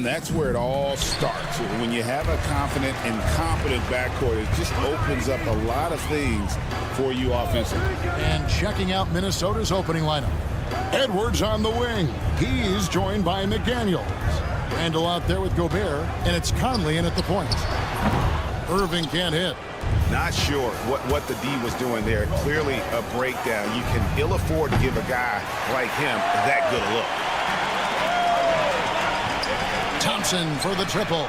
that's where it all starts. When you have a confident and competent backcourt, it just opens up a lot of things for you offensively. And checking out Minnesota's opening lineup. Edwards on the wing. He's joined by McDaniels. Randall out there with Gobert, and it's Conley in at the point. Irving can't hit. Not sure what the D was doing there. Clearly a breakdown. You can ill afford to give a guy like him that good a look. Thompson for the triple.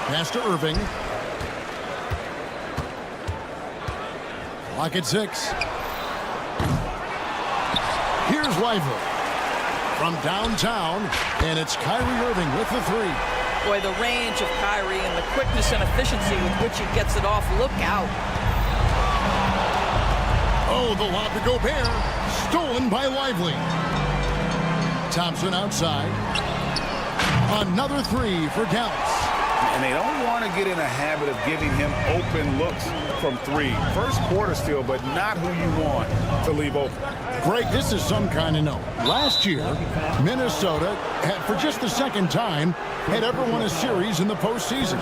Pass to Irving. Clock at 6. Here's Lively from downtown, and it's Kyrie Irving with the 3. Boy, the range of Kyrie and the quickness and efficiency with which he gets it off. Look out. Oh, the lob to Gobert. Stolen by Lively. Thompson outside. Another 3 for Dallas. And they don't want to get in a habit of giving him open looks from 3. First quarter still, but not who you want to leave open. Greg, this is some kind of note. Last year, Minnesota had, for just the second time, had ever won a series in the postseason.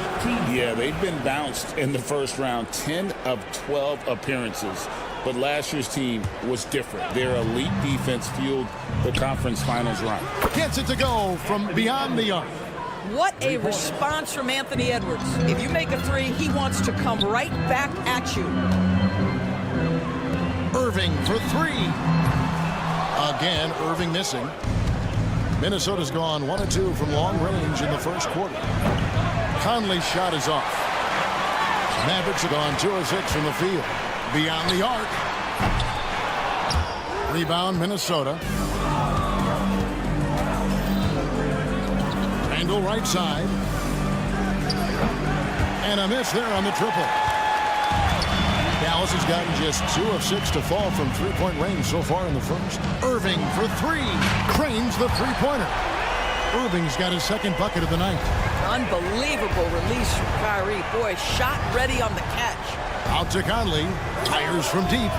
Yeah, they've been bounced in the first round, 10 of 12 appearances. But last year's team was different. Their elite defense fueled the conference finals run. Gets it to go from beyond the arc. What a response from Anthony Edwards. If you make a 3, he wants to come right back at you. Irving for 3. Again, Irving missing. Minnesota's gone 1 of 2 from long range in the first quarter. Conley's shot is off. Mavericks have gone 2 of 6 from the field. Beyond the arc. Rebound, Minnesota. Randall right side. And a miss there on the triple. Dallas has gotten just 2 of 6 to fall from three-point range so far in the first. Irving for 3. Cranes the three-pointer. Irving's got his second bucket of the night. Unbelievable release from Kyrie. Boy, shot ready on the catch. Out to Conley. Tires from deep.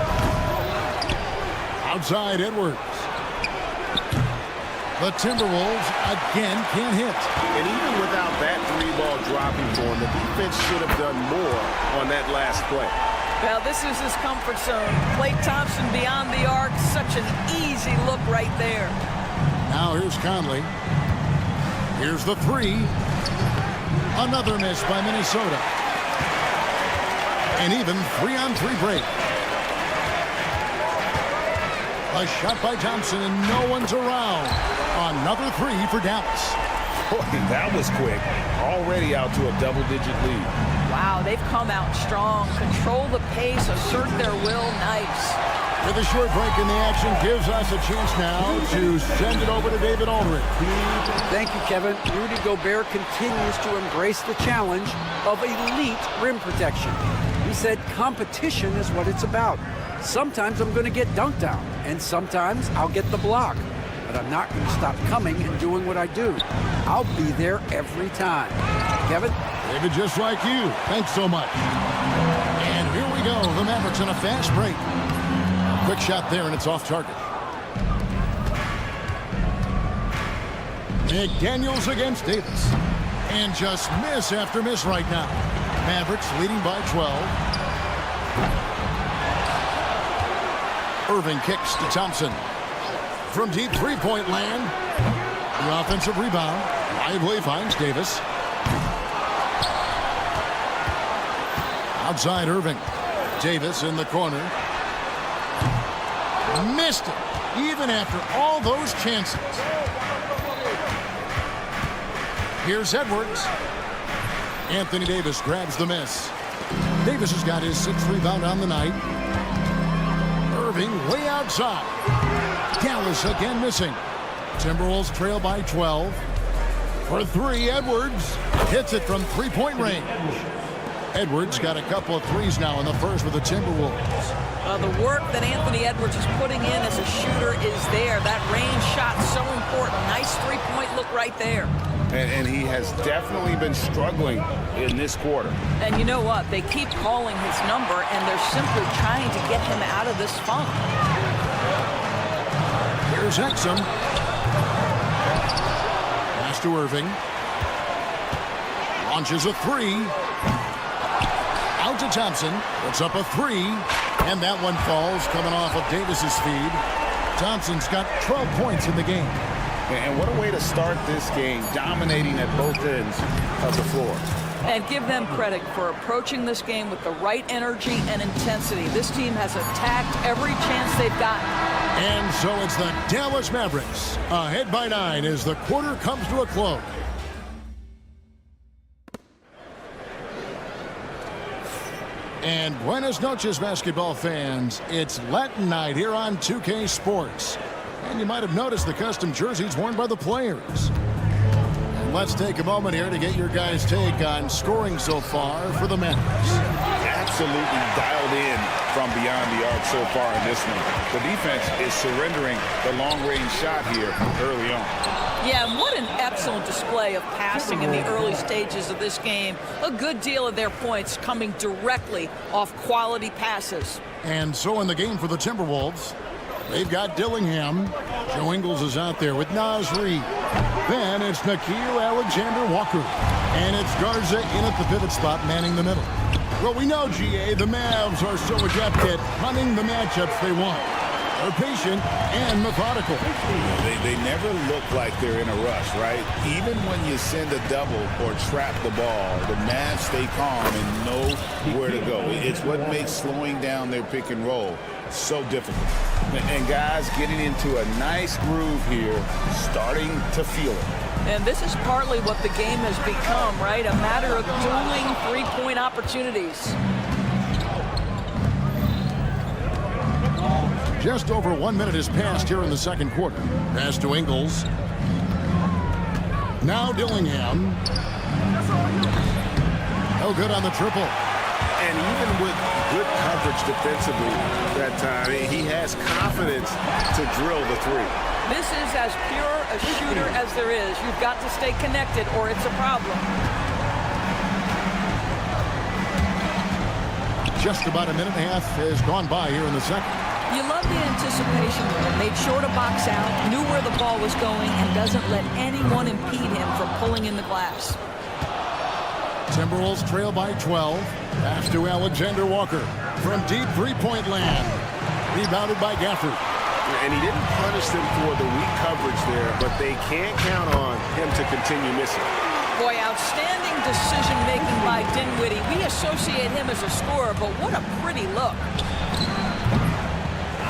Outside Edwards. The Timberwolves again can't hit. And even without that 3-ball dropping for him, the defense should have done more on that last play. Well, this is his comfort zone. Klay Thompson beyond the arc. Such an easy look right there. Now here's Conley. Here's the 3. Another miss by Minnesota. And even 3-on-3 break. A shot by Thompson and no one's around. Another 3 for Dallas. Boy, that was quick. Already out to a double-digit lead. Wow, they've come out strong. Control the pace, assert their will. Nice. With a short break in the action gives us a chance now to send it over to David Aldridge. Thank you, Kevin. Rudy Gobert continues to embrace the challenge of elite rim protection. He said competition is what it's about. Sometimes I'm going to get dunked on, and sometimes I'll get the block. But I'm not going to stop coming and doing what I do. I'll be there every time. Kevin? David, just like you. Thanks so much. And here we go. The Mavericks on a fast break. Quick shot there, and it's off target. McDaniels against Davis. And just miss after miss right now. Mavericks leading by 12. Irving kicks to Thompson. From deep three-point land. The offensive rebound. Lively finds Davis. Outside Irving. Davis in the corner. Missed it, even after all those chances. Here's Edwards. Anthony Davis grabs the miss. Davis has got his 6th rebound on the night. Irving way outside. Dallas again missing. Timberwolves trail by 12. For 3, Edwards hits it from three-point range. Edwards got a couple of threes now in the first with the Timberwolves. The work that Anthony Edwards is putting in as a shooter is there. That range shot so important. Nice three-point look right there. And he has definitely been struggling in this quarter. And you know what? They keep calling his number, and they're simply trying to get him out of this funk. Here's Exum. to Irving. Launches a three. Out to Thompson. Puts up a three. And that one falls, coming off of Davis's feed. Thompson's got 12 points in the game. And what a way to start this game, dominating at both ends of the floor. And give them credit for approaching this game with the right energy and intensity. This team has attacked every chance they've gotten. And so it's the Dallas Mavericks ahead by 9 as the quarter comes to a close. And buenas noches, basketball fans. It's Latin night here on 2K Sports. And you might have noticed the custom jerseys worn by the players. And let's take a moment here to get your guys' take on scoring so far for the Mavericks. Absolutely dialed in from beyond the arc so far in this one. The defense is surrendering the long-range shot here early on. Yeah, and what an excellent display of passing in the early stages of this game. A good deal of their points coming directly off quality passes. And so in the game for the Timberwolves, they've got Dillingham. Joe Ingles is out there with Nasri. Then it's Nickeil Alexander-Walker. And it's Garza in at the pivot spot, manning the middle. Well, we know, GA, the Mavs are so adept at hunting the matchups they want. They're patient and methodical. They never look like they're in a rush, right? Even when you send a double or trap the ball, the Mavs stay calm and know where to go. It's what makes slowing down their pick and roll so difficult. And guys getting into a nice groove here, starting to feel it. And this is partly what the game has become, right? A matter of dueling three-point opportunities. Just over 1 minute has passed here in the second quarter. Pass to Ingles. Now Dillingham. No good on the triple. And even with good coverage defensively that time, he has confidence to drill the three. This is as pure a shooter as there is. You've got to stay connected or it's a problem. Just about a minute and a half has gone by here in the second. You love the anticipation. Made sure to box out, knew where the ball was going, and doesn't let anyone impede him from pulling in the glass. Timberwolves trail by 12. Pass to Alexander Walker from deep three-point land. Rebounded by Gafford. And he didn't punish them for the weak coverage there, but they can't count on him to continue missing. Boy, outstanding decision-making by Dinwiddie. We associate him as a scorer, but what a pretty look.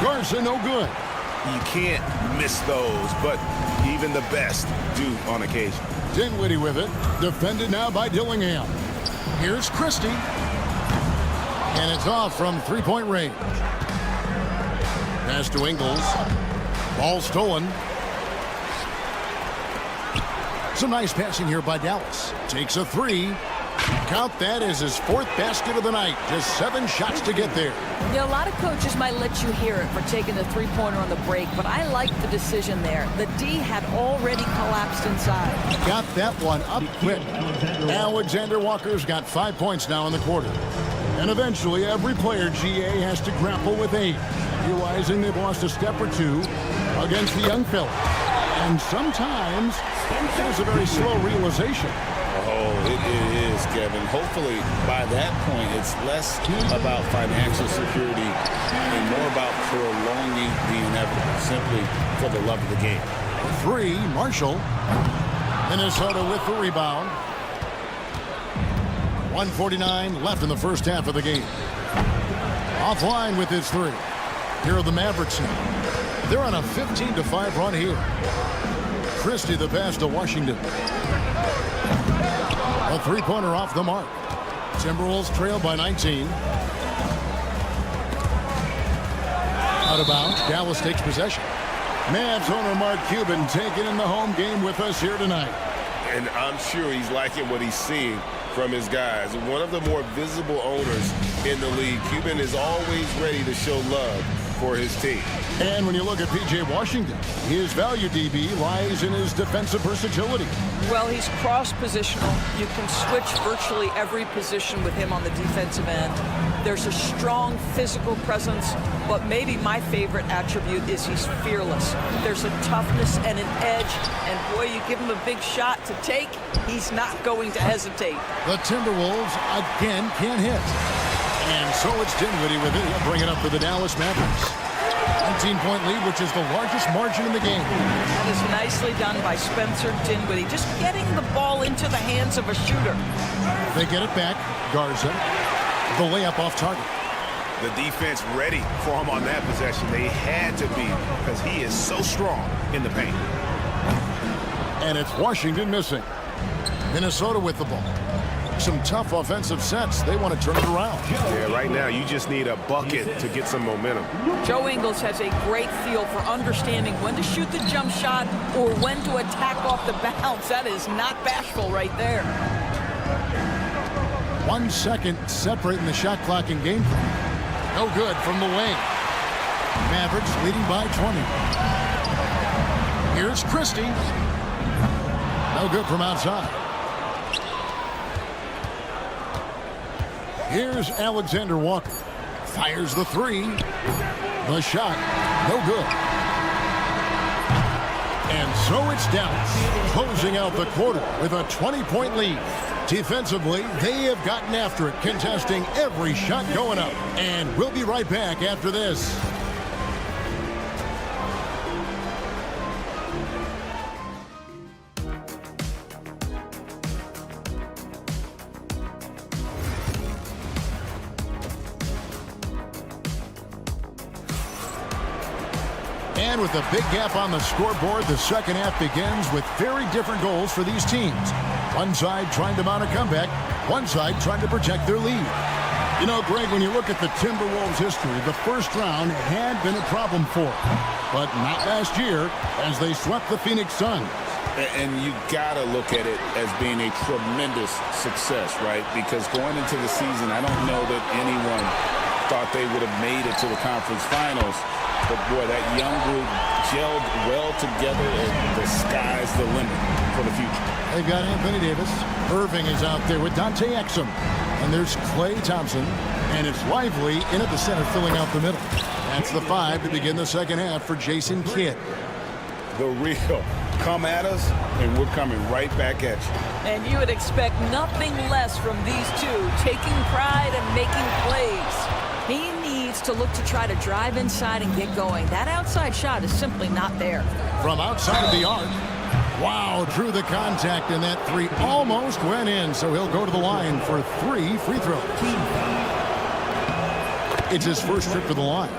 Garza, no good. You can't miss those, but even the best do on occasion. Dinwiddie with it. Defended now by Dillingham. Here's Christie. And it's off from three-point range. Pass to Ingles. Ball stolen. Some nice passing here by Dallas. Takes a three. Count that as his fourth basket of the night. Just 7 shots to get there. You know, a lot of coaches might let you hear it for taking the three-pointer on the break, but I like the decision there. The D had already collapsed inside. Got that one up quick. Alexander Walker's got 5 points now in the quarter. And eventually, every player, GA, has to grapple with age, realizing they've lost a step or two against the young fella. And sometimes, it is a very slow realization. Oh, it is, Kevin. Hopefully, by that point, it's less about financial security and more about prolonging the inevitable, simply for the love of the game. 3, Marshall. Minnesota with the rebound. 1:49 left in the first half of the game. Offline with his 3. Here are the Mavericks now. They're on a 15-5 run here. Christie the pass to Washington. A three-pointer off the mark. Timberwolves trail by 19. Out of bounds. Dallas takes possession. Mavs owner Mark Cuban taking in the home game with us here tonight. And I'm sure he's liking what he's seeing from his guys. One of the more visible owners in the league. Cuban is always ready to show love for his team. And when you look at P.J. Washington, his value DB lies in his defensive versatility. Well, he's cross-positional. You can switch virtually every position with him on the defensive end. There's a strong physical presence, but maybe my favorite attribute is he's fearless. There's a toughness and an edge, and boy, you give him a big shot to take, he's not going to hesitate. The Timberwolves again can't hit. And so it's Dinwiddie with it. He'll bring it up for the Dallas Mavericks. 19-point lead, which is the largest margin in the game. That is nicely done by Spencer Dinwiddie, just getting the ball into the hands of a shooter. They get it back. Garza, the layup off target. The defense ready for him on that possession. They had to be, because he is so strong in the paint. And it's Washington missing. Minnesota with the ball. Some tough offensive sets. They want to turn it around. Yeah, right now you just need a bucket to get some momentum. Joe Ingles has a great feel for understanding when to shoot the jump shot or when to attack off the bounce. That is not bashful right there. 1 second separating the shot clock and game clock. No good from the wing. Mavericks leading by 20. Here's Christie. No good from outside. Here's Alexander Walker. Fires the three. The shot, no good. And so it's Dallas closing out the quarter with a 20-point lead. Defensively, they have gotten after it, contesting every shot going up. And we'll be right back after this. And with a big gap on the scoreboard, the second half begins with very different goals for these teams. One side trying to mount a comeback, one side trying to protect their lead. You know, Greg, when you look at the Timberwolves' history, the first round had been a problem for them, but not last year as they swept the Phoenix Suns. And you got to look at it as being a tremendous success, right? Because going into the season, I don't know that anyone thought they would have made it to the conference finals. But, boy, that young group gelled well together, and the sky's the limit for the future. They've got Anthony Davis. Irving is out there with Dante Exum. And there's Klay Thompson. And it's Lively in at the center, filling out the middle. That's the 5 to begin the second half for Jason Kidd. The real. Come at us, and we're coming right back at you. And you would expect nothing less from these two, taking pride and making plays. He needs to look to try to drive inside and get going. That outside shot is simply not there. From outside of the arc. Wow, drew the contact, and that three almost went in, so he'll go to the line for 3 free throws. It's his first trip to the line.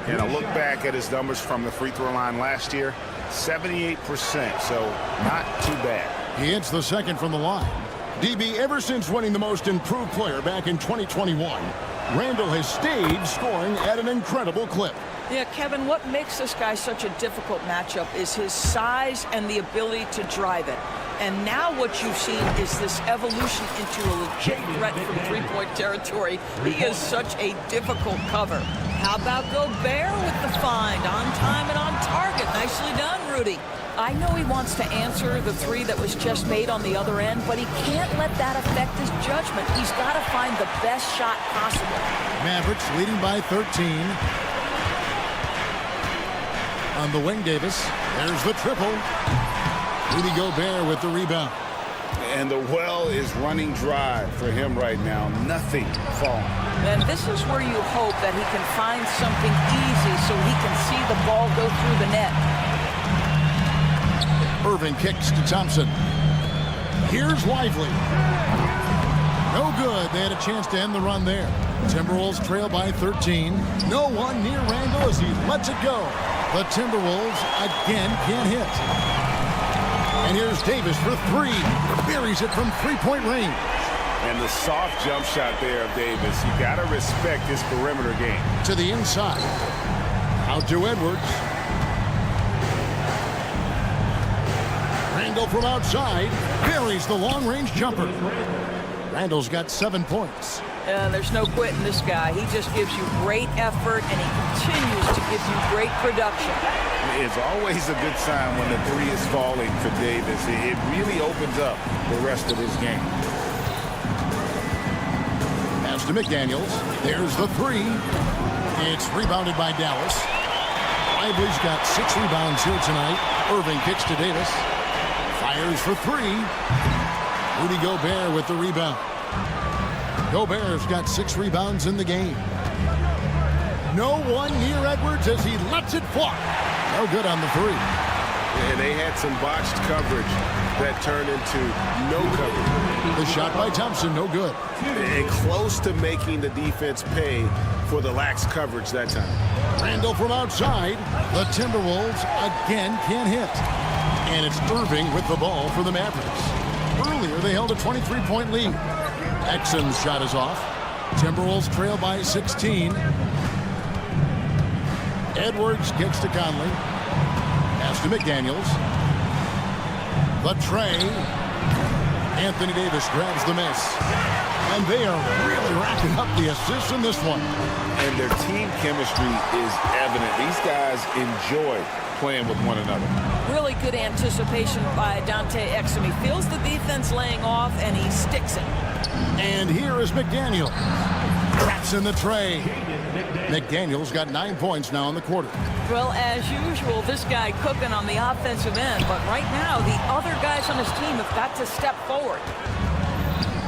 And I look back at his numbers from the free throw line last year, 78%, so not too bad. He hits the second from the line. DB, ever since winning the most improved player back in 2021, Randall has stayed scoring at an incredible clip. Yeah, Kevin, what makes this guy such a difficult matchup is his size and the ability to drive it. And now what you've seen is this evolution into a legit threat from three-point territory. He is such a difficult cover. How about Gobert with the find? On time and on target. Nicely done, Rudy. I know he wants to answer the three that was just made on the other end, but he can't let that affect his judgment. He's got to find the best shot possible. Mavericks leading by 13. On the wing, Davis. There's the triple. Rudy Gobert with the rebound. And the well is running dry for him right now. Nothing falling. And this is where you hope that he can find something easy so he can see the ball go through the net. Irving kicks to Thompson. Here's Lively. No good. They had a chance to end the run there. Timberwolves trail by 13. No one near Randall as he lets it go. The Timberwolves again can't hit. And here's Davis for 3. Buries it from three-point range. And the soft jump shot there of Davis. You got to respect his perimeter game. To the inside. Out to Edwards. Randall from outside buries the long-range jumper. Randall's got 7 points. There's no quitting this guy. He just gives you great effort, and he continues to give you great production. It's always a good sign when the three is falling for Davis. It really opens up the rest of his game. Pass to McDaniels. There's the three. It's rebounded by Dallas. Lively's got 6 rebounds here tonight. Irving kicks to Davis. Fires for 3. Rudy Gobert with the rebound. Gobert's got 6 rebounds in the game. No one near Edwards as he lets it fly. No good on the 3. And they had some botched coverage that turned into no coverage. The shot by Thompson, no good. And close to making the defense pay for the lax coverage that time. Randall from outside. The Timberwolves again can't hit. And it's Irving with the ball for the Mavericks. Earlier, they held a 23-point lead. Exum's shot is off. Timberwolves trail by 16. Edwards kicks to Conley. Pass to McDaniels. The tray. Anthony Davis grabs the miss. And they are really racking up the assists in this one. And their team chemistry is evident. These guys enjoy playing with one another. Really good anticipation by Dante Exum. He feels the defense laying off, and he sticks it. And here is McDaniel. Traps in the tray. McDaniel's got 9 points now in the quarter. Well, as usual, this guy cooking on the offensive end. But right now, the other guys on his team have got to step forward.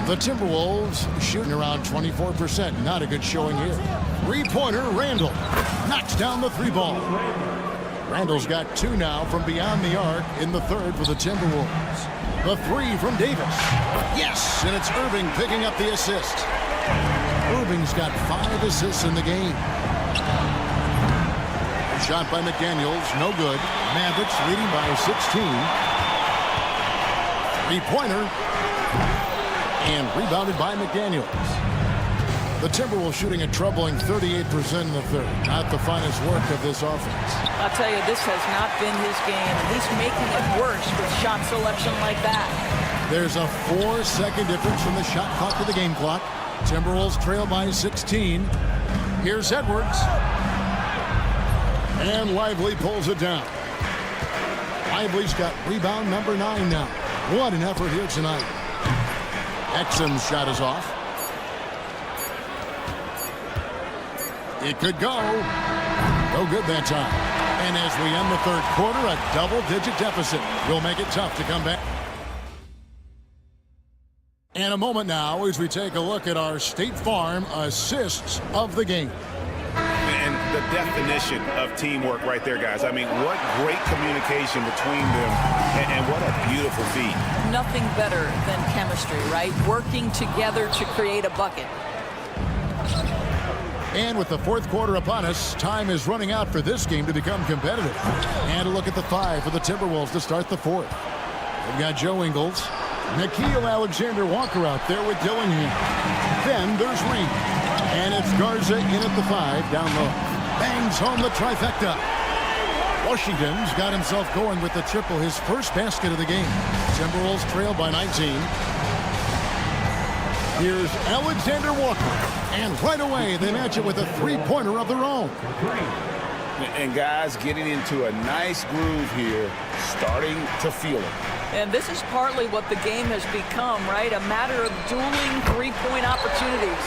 The Timberwolves shooting around 24%. Not a good showing here. 3-pointer, Randall. Knocks down the 3 ball. Randall's got 2 now from beyond the arc in the third for the Timberwolves. The 3 from Davis. Yes, and it's Irving picking up the assist. Irving's got 5 assists in the game. Shot by McDaniels, no good. Mavericks leading by 16. 3-pointer. And rebounded by McDaniels. The Timberwolves shooting a troubling 38% in the third. Not the finest work of this offense. I'll tell you, this has not been his game. He's making it worse with shot selection like that. There's a 4-second difference from the shot clock to the game clock. Timberwolves trail by 16. Here's Edwards. And Lively pulls it down. Lively's got rebound number 9 now. What an effort here tonight. Exum's shot is off. It could go. No good that time. And as we end the third quarter, a double-digit deficit will make it tough to come back. And a moment now as we take a look at our State Farm assists of the game. And the definition of teamwork right there, guys. I mean, what great communication between them, and what a beautiful feat. Nothing better than chemistry, right? Working together to create a bucket. And with the fourth quarter upon us, time is running out for this game to become competitive. And a look at the 5 for the Timberwolves to start the fourth. They've got Joe Ingles, Nickeil Alexander-Walker out there with Dillingham. Then there's Reed. And it's Garza in at the 5, down low. Bangs home the trifecta. Washington's got himself going with the triple, his first basket of the game. Timberwolves trail by 19. Here's Alexander Walker. And right away, they match it with a 3-pointer of their own. And guys getting into a nice groove here, starting to feel it. And this is partly what the game has become, right? A matter of dueling 3-point opportunities.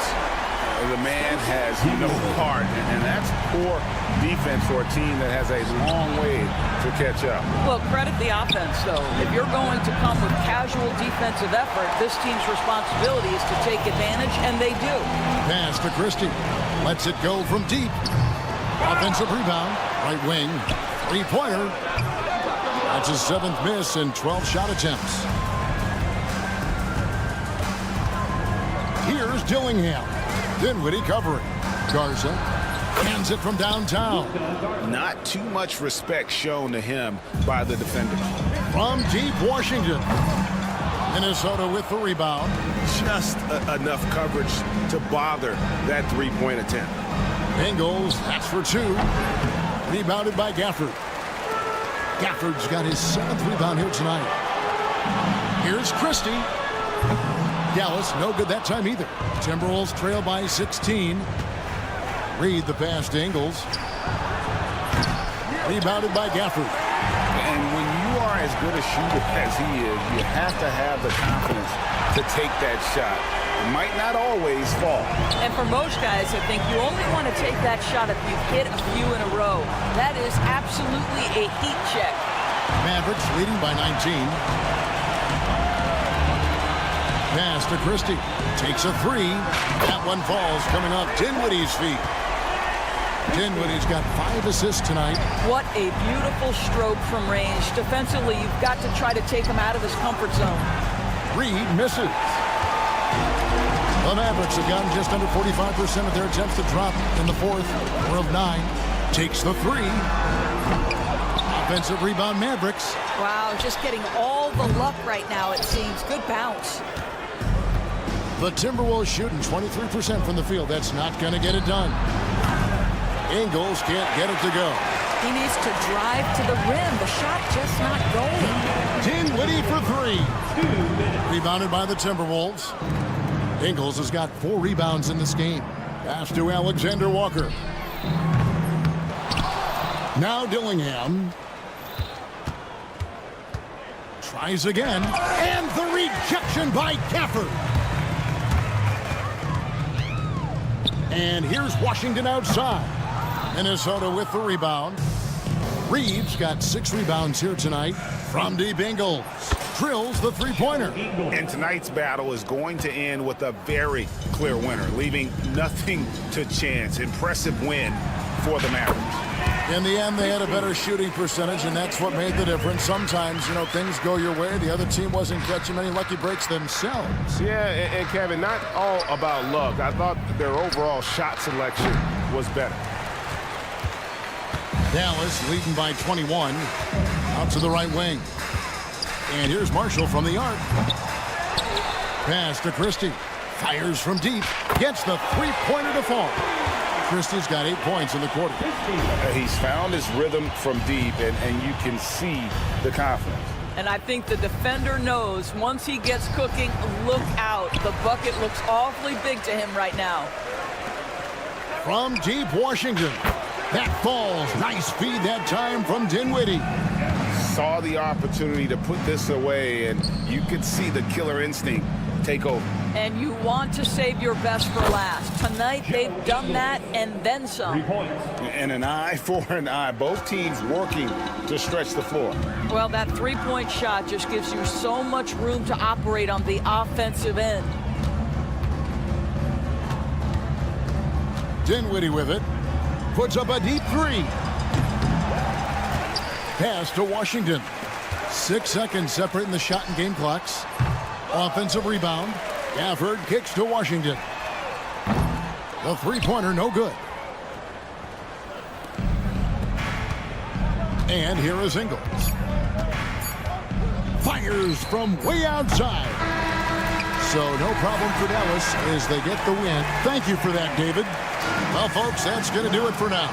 The man has no heart, and that's poor defense for a team that has a long way to catch up. Well, credit the offense, though. If you're going to come with casual defensive effort, this team's responsibility is to take advantage, and they do. Pass to Christie. Lets it go from deep. Offensive rebound. Right wing. 3-pointer. That's his 7th miss in 12 shot attempts. Here's Dillingham. Dinwiddie covering. Garza hands it from downtown. Not too much respect shown to him by the defender. From deep Washington. Minnesota with the rebound. Just enough coverage to bother that 3-point attempt. Ingles, that's for 2. Rebounded by Gafford. Gafford's got his 7th rebound here tonight. Here's Christie. Dallas, no good that time either. Timberwolves trail by 16. Reed the pass to Ingles. Rebounded by Gafford. And when you are as good a shooter as he is, you have to have the confidence to take that shot. It might not always fall. And for most guys, I think you only want to take that shot if you've hit a few in a row. That is absolutely a heat check. Mavericks leading by 19. Pass to Christie. Takes a three. That one falls coming off Dinwiddie's feet. Dinwiddie's got 5 assists tonight. What a beautiful stroke from range. Defensively, you've got to try to take him out of his comfort zone. Reed misses. The Mavericks have gotten just under 45% of their attempts to drop in the fourth. 4 of 9. Takes the three. Offensive rebound, Mavericks. Wow, just getting all the luck right now, it seems. Good bounce. The Timberwolves shooting 23% from the field. That's not going to get it done. Ingles can't get it to go. He needs to drive to the rim. The shot just not going. Dinwiddie for three. Rebounded by the Timberwolves. Ingles has got 4 rebounds in this game. Pass to Alexander Walker. Now Dillingham. Tries again. And the rejection by Gafford. And here's Washington outside. Minnesota with the rebound. Reeves got 6 rebounds here tonight. From deep, Ingles drills the three-pointer. And tonight's battle is going to end with a very clear winner, leaving nothing to chance. Impressive win for the Mavericks. In the end, they had a better shooting percentage, and that's what made the difference. Sometimes, things go your way. The other team wasn't catching many lucky breaks themselves. Yeah, and Kevin, not all about luck. I thought their overall shot selection was better. Dallas leading by 21. Out to the right wing. And here's Marshall from the arc. Pass to Christie. Fires from deep. Gets the three-pointer to fall. Christie's got 8 points in the quarter. He's found his rhythm from deep, and you can see the confidence. And I think the defender knows once he gets cooking, look out. The bucket looks awfully big to him right now. From deep, Washington. That falls. Nice feed that time from Dinwiddie. Saw the opportunity to put this away, and you could see the killer instinct take over. And you want to save your best for last. Tonight, they've done that and then some. And an eye for an eye. Both teams working to stretch the floor. Well, that three-point shot just gives you so much room to operate on the offensive end. Dinwiddie with it. Puts up a deep three. Pass to Washington. 6 seconds separating the shot and game clocks. Offensive rebound. Gafford kicks to Washington. The three-pointer, no good. And here is Ingles. Fires from way outside. So no problem for Dallas as they get the win. Thank you for that, David. Well, folks, that's going to do it for now.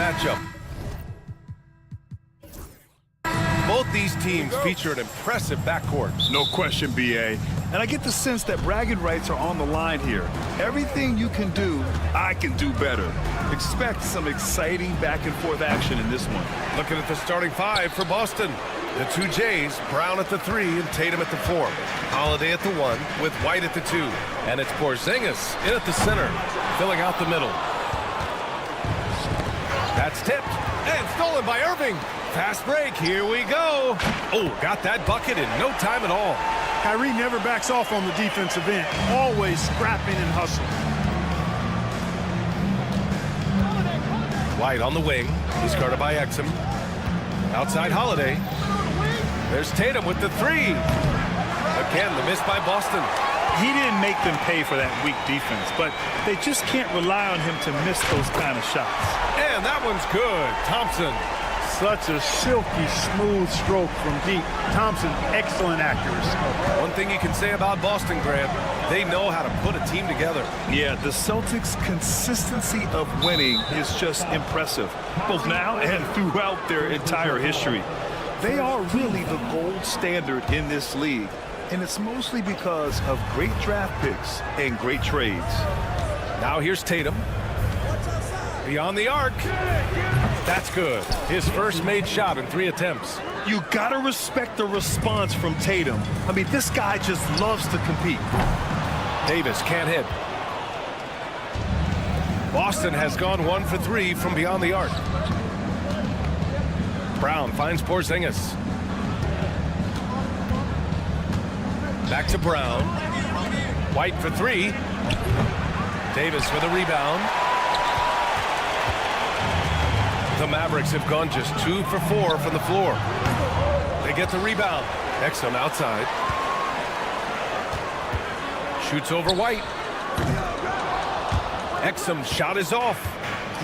matchup. Both these teams feature an impressive backcourt. No question, B.A. And I get the sense that bragging rights are on the line here. Everything you can do, I can do better. Expect some exciting back-and-forth action in this one. Looking at the starting five for Boston. The two Jays, Brown at the 3 and Tatum at the 4. Holiday at the 1 with White at the 2. And it's Porzingis in at the center, filling out the middle. That's tipped and stolen by Irving. Fast break, here we go. Oh, got that bucket in no time at all. Kyrie never backs off on the defensive end. Always scrapping and hustling. White on the wing. He's guarded by Exum. Outside Holiday. There's Tatum with the 3. Again, the miss by Boston. He didn't make them pay for that weak defense, but they just can't rely on him to miss those kind of shots. And that one's good. Thompson. Such a silky, smooth stroke from deep. Thompson, excellent accuracy. One thing you can say about Boston, Grant, they know how to put a team together. Yeah, the Celtics' consistency of winning is just impressive, both now and throughout their entire history. They are really the gold standard in this league, and it's mostly because of great draft picks and great trades. Now here's Tatum. Beyond the arc. That's good. His first made shot in 3 attempts. You gotta respect the response from Tatum. I mean, this guy just loves to compete. Davis can't hit. Boston has gone 1 for 3 from beyond the arc. Brown finds Porzingis. Back to Brown. White for 3. Davis with a rebound. The Mavericks have gone just 2 for 4 from the floor. They get the rebound. Exum outside. Shoots over White. Exum shot is off.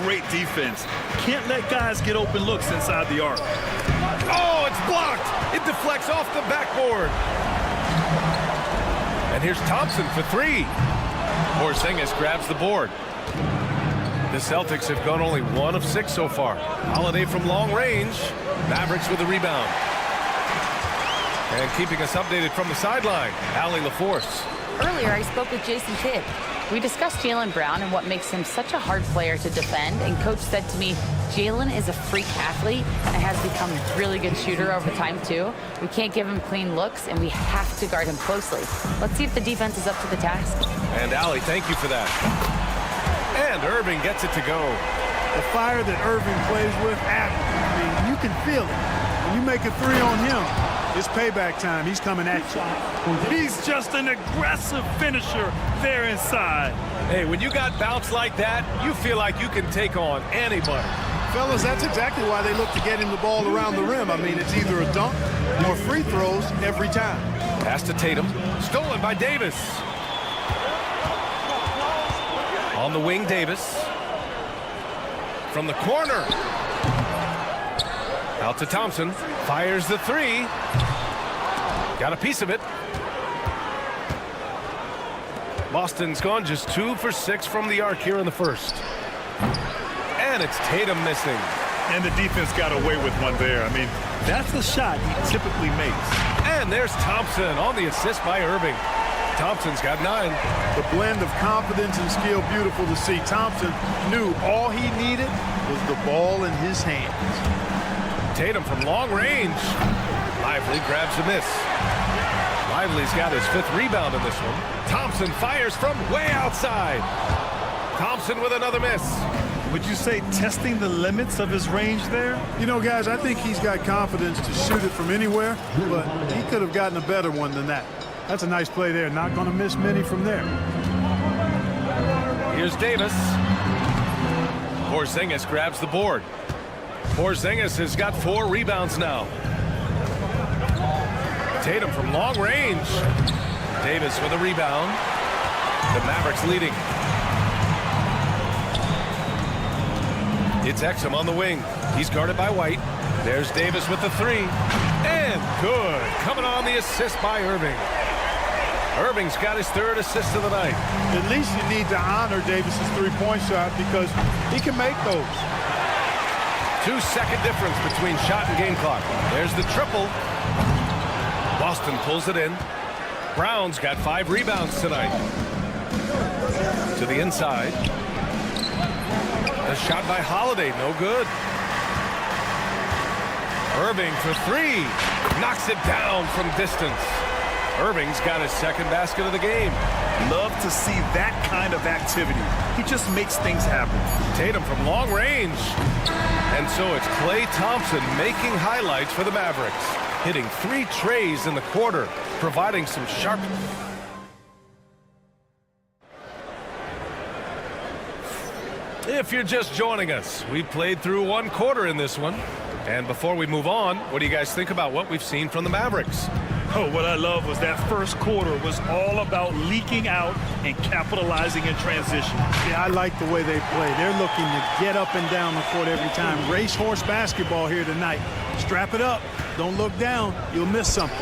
Great defense. Can't let guys get open looks inside the arc. Oh, it's blocked. It deflects off the backboard. And here's Thompson for 3. Porzingis grabs the board. The Celtics have gone only 1 of 6 so far. Holiday from long range. Mavericks with a rebound. And keeping us updated from the sideline, Allie LaForce. Earlier, I spoke with Jason Kidd. We discussed Jaylen Brown and what makes him such a hard player to defend. And Coach said to me, Jaylen is a freak athlete and has become a really good shooter over time, too. We can't give him clean looks, and we have to guard him closely. Let's see if the defense is up to the task. And Allie, thank you for that. And Irving gets it to go. The fire that Irving plays with, I mean, you can feel it. When you make a 3 on him, it's payback time. He's coming at you. He's just an aggressive finisher there inside. Hey, when you got bounce like that, you feel like you can take on anybody. Fellas, that's exactly why they look to get him the ball around the rim. I mean, it's either a dunk or free throws every time. Pass to Tatum. Stolen by Davis. On the wing, Davis. From the corner. Out to Thompson. Fires the 3. Got a piece of it. Boston's gone just 2 for 6 from the arc here in the first. And it's Tatum missing. And the defense got away with one there. I mean, that's the shot he typically makes. And there's Thompson on the assist by Irving. Thompson's got 9. The blend of confidence and skill, beautiful to see. Thompson knew all he needed was the ball in his hands. Tatum from long range. Lively grabs a miss. Lively's got his 5th rebound in this one. Thompson fires from way outside. Thompson with another miss. Would you say testing the limits of his range there? You know, guys, I think he's got confidence to shoot it from anywhere, but he could have gotten a better one than that. That's a nice play there. Not going to miss many from there. Here's Davis. Porzingis grabs the board. Porzingis has got 4 rebounds now. Tatum from long range. Davis with a rebound. The Mavericks leading. It's Exum on the wing. He's guarded by White. There's Davis with the 3. And good. Coming on the assist by Irving. Irving's got his 3rd assist of the night. At least you need to honor Davis's 3-point shot because he can make those. 2-second difference between shot and game clock. There's the triple. Boston pulls it in. Brown's got 5 rebounds tonight. To the inside. A shot by Holiday, no good. Irving for 3. Knocks it down from distance. Irving's got his second basket of the game. Love to see that kind of activity. He just makes things happen. Tatum from long range. And so it's Klay Thompson making highlights for the Mavericks. Hitting 3 trays in the quarter, providing some sharp... If you're just joining us, we played through 1 quarter in this one. And before we move on, what do you guys think about what we've seen from the Mavericks? Oh, what I love was that first quarter was all about leaking out and capitalizing in transition. Yeah, I like the way they play. They're looking to get up and down the court every time. Racehorse basketball here tonight. Strap it up. Don't look down. You'll miss something.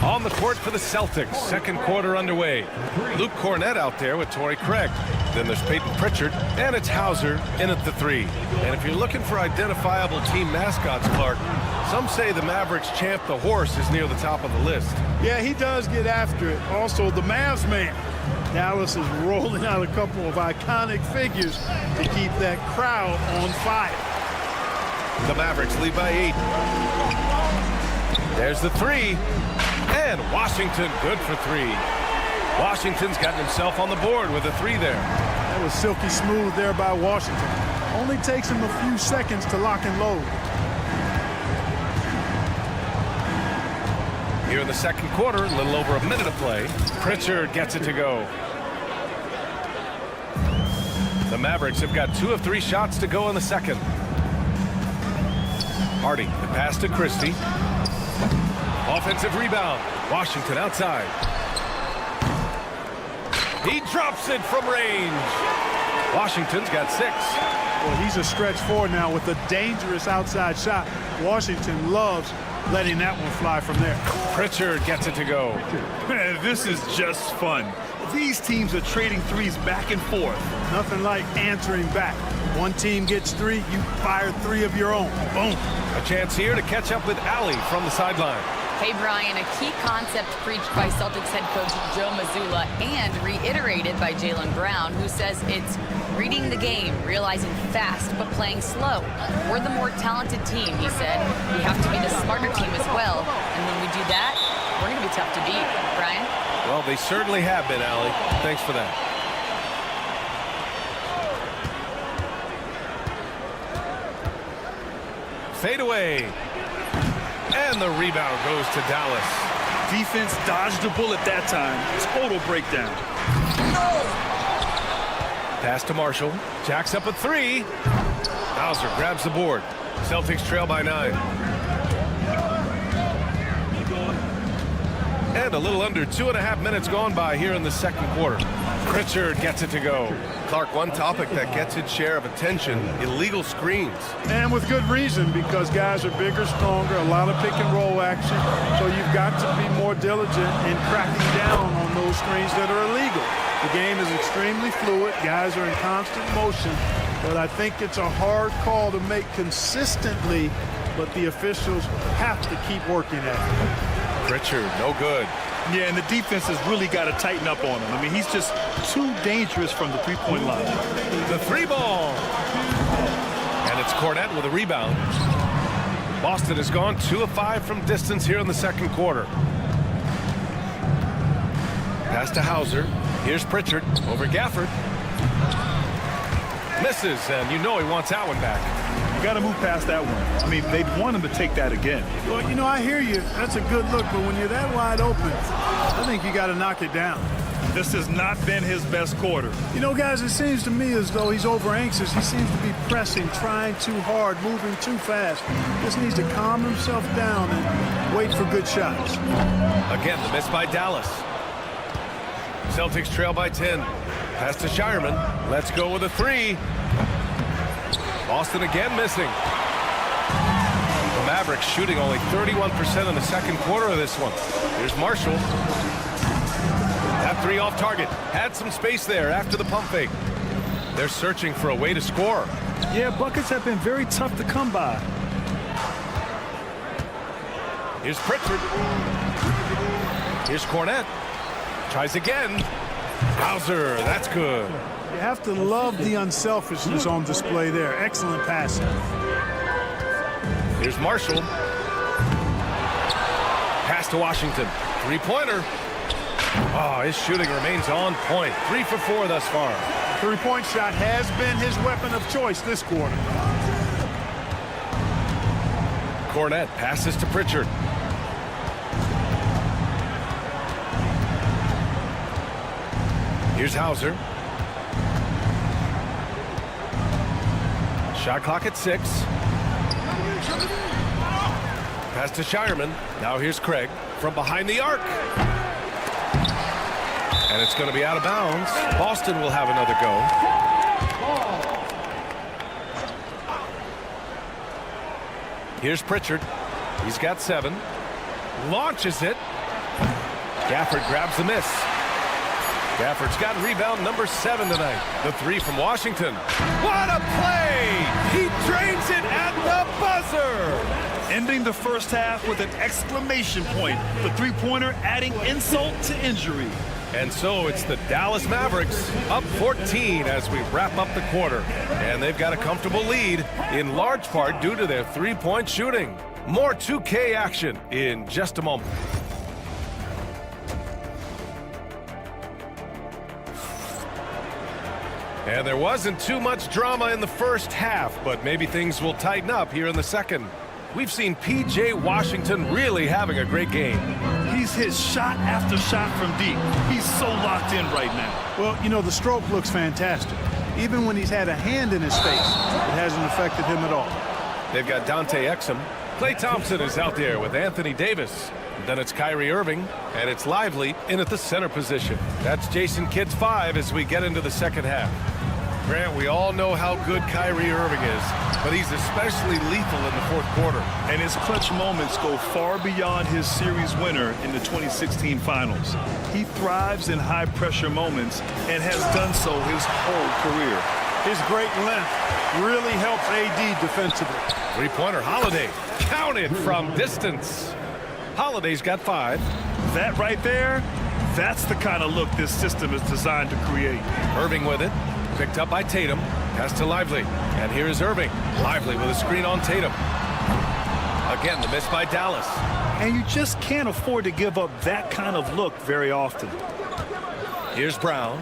On the court for the Celtics, second quarter underway. Luke Cornett out there with Torrey Craig. Then there's Peyton Pritchard, and it's Hauser in at the 3. And if you're looking for identifiable team mascots, Clark, some say the Mavericks champ the horse is near the top of the list. Yeah, he does get after it. Also, the Mavs man. Dallas is rolling out a couple of iconic figures to keep that crowd on fire. The Mavericks lead by 8. There's the 3. And Washington good for 3. Washington's gotten himself on the board with a 3 there. That was silky smooth there by Washington. Only takes him a few seconds to lock and load. Here in the second quarter, a little over a minute of play. Pritchard gets it to go. The Mavericks have got 2 of 3 shots to go in the second. Hardy, the pass to Christie. Offensive rebound. Washington outside. He drops it from range. Washington's got 6. Well, he's a stretch 4 now with a dangerous outside shot. Washington loves letting that one fly from there. Pritchard gets it to go. Man, this is just fun. These teams are trading threes back and forth. Nothing like answering back. One team gets 3, you fire 3 of your own. Boom. A chance here to catch up with Allie from the sideline. Hey, Brian, a key concept preached by Celtics head coach Joe Mazzulla and reiterated by Jaylen Brown, who says it's reading the game, realizing fast, but playing slow. We're the more talented team, he said. We have to be the smarter team as well. And when we do that, we're going to be tough to beat. Brian? Well, they certainly have been, Allie. Thanks for that. Fade away. And the rebound goes to Dallas. Defense dodged a bullet that time. Total breakdown. Pass to Marshall. Jacks up a 3. Hauser grabs the board. Celtics trail by 9. And a little under 2.5 minutes gone by here in the second quarter. Pritchard gets it to go. Clark, one topic that gets its share of attention, illegal screens. And with good reason, because guys are bigger, stronger, a lot of pick and roll action. So you've got to be more diligent in cracking down on those screens that are illegal. The game is extremely fluid. Guys are in constant motion. But I think it's a hard call to make consistently, but the officials have to keep working at it. Pritchard, no good. Yeah, and the defense has really got to tighten up on him. I mean, he's just too dangerous from the three-point line. The 3 ball. And it's Cornett with a rebound. Boston has gone 2 of 5 from distance here in the second quarter. Pass to Hauser. Here's Pritchard over Gafford. Misses, and you know he wants that one back. You got to move past that one. I mean, they'd want him to take that again. Well, you know, I hear you. That's a good look, but when you're that wide open, I think you got to knock it down. This has not been his best quarter. You know, guys, it seems to me as though he's over anxious. He seems to be pressing, trying too hard, moving too fast. Just needs to calm himself down and wait for good shots. Again, the miss by Dallas. Celtics trail by 10. Pass to Shireman. Let's go with a 3. Boston again missing. The Mavericks shooting only 31% in the second quarter of this one. Here's Marshall. That 3 off target. Had some space there after the pump fake. They're searching for a way to score. Yeah, buckets have been very tough to come by. Here's Pritchard. Here's Cornette. Tries again. Hauser, that's good. You have to love the unselfishness on display there. Excellent passing. Here's Marshall. Pass to Washington. Three-pointer. Oh, his shooting remains on point. 3 for 4 thus far. Three-point shot has been his weapon of choice this quarter. Cornette passes to Pritchard. Here's Hauser. Shot clock at 6. Pass to Shireman. Now here's Craig from behind the arc. And it's going to be out of bounds. Boston will have another go. Here's Pritchard. He's got 7. Launches it. Gafford grabs the miss. Gafford's got rebound number 7 tonight. The 3 from Washington. What a play! He drains it at the buzzer! Ending the first half with an exclamation point. The three-pointer adding insult to injury. And so it's the Dallas Mavericks up 14 as we wrap up the quarter. And they've got a comfortable lead, in large part due to their three-point shooting. More 2K action in just a moment. And there wasn't too much drama in the first half, but maybe things will tighten up here in the second. We've seen P.J. Washington really having a great game. He's hit shot after shot from deep. He's so locked in right now. Well, you know, the stroke looks fantastic. Even when he's had a hand in his face, it hasn't affected him at all. They've got Dante Exum. Klay Thompson is out there with Anthony Davis. Then it's Kyrie Irving, and it's Lively in at the center position. That's Jason Kidd's 5 as we get into the second half. Grant, we all know how good Kyrie Irving is, but he's especially lethal in the fourth quarter. And his clutch moments go far beyond his series winner in the 2016 finals. He thrives in high-pressure moments and has done so his whole career. His great length really helps AD defensively. Three-pointer, Holiday. Counted from distance. Holiday's got 5. That right there, that's the kind of look this system is designed to create. Irving with it. Picked up by Tatum. Pass to Lively. And here is Irving. Lively with a screen on Tatum. Again, the miss by Dallas. And you just can't afford to give up that kind of look very often. Here's Brown.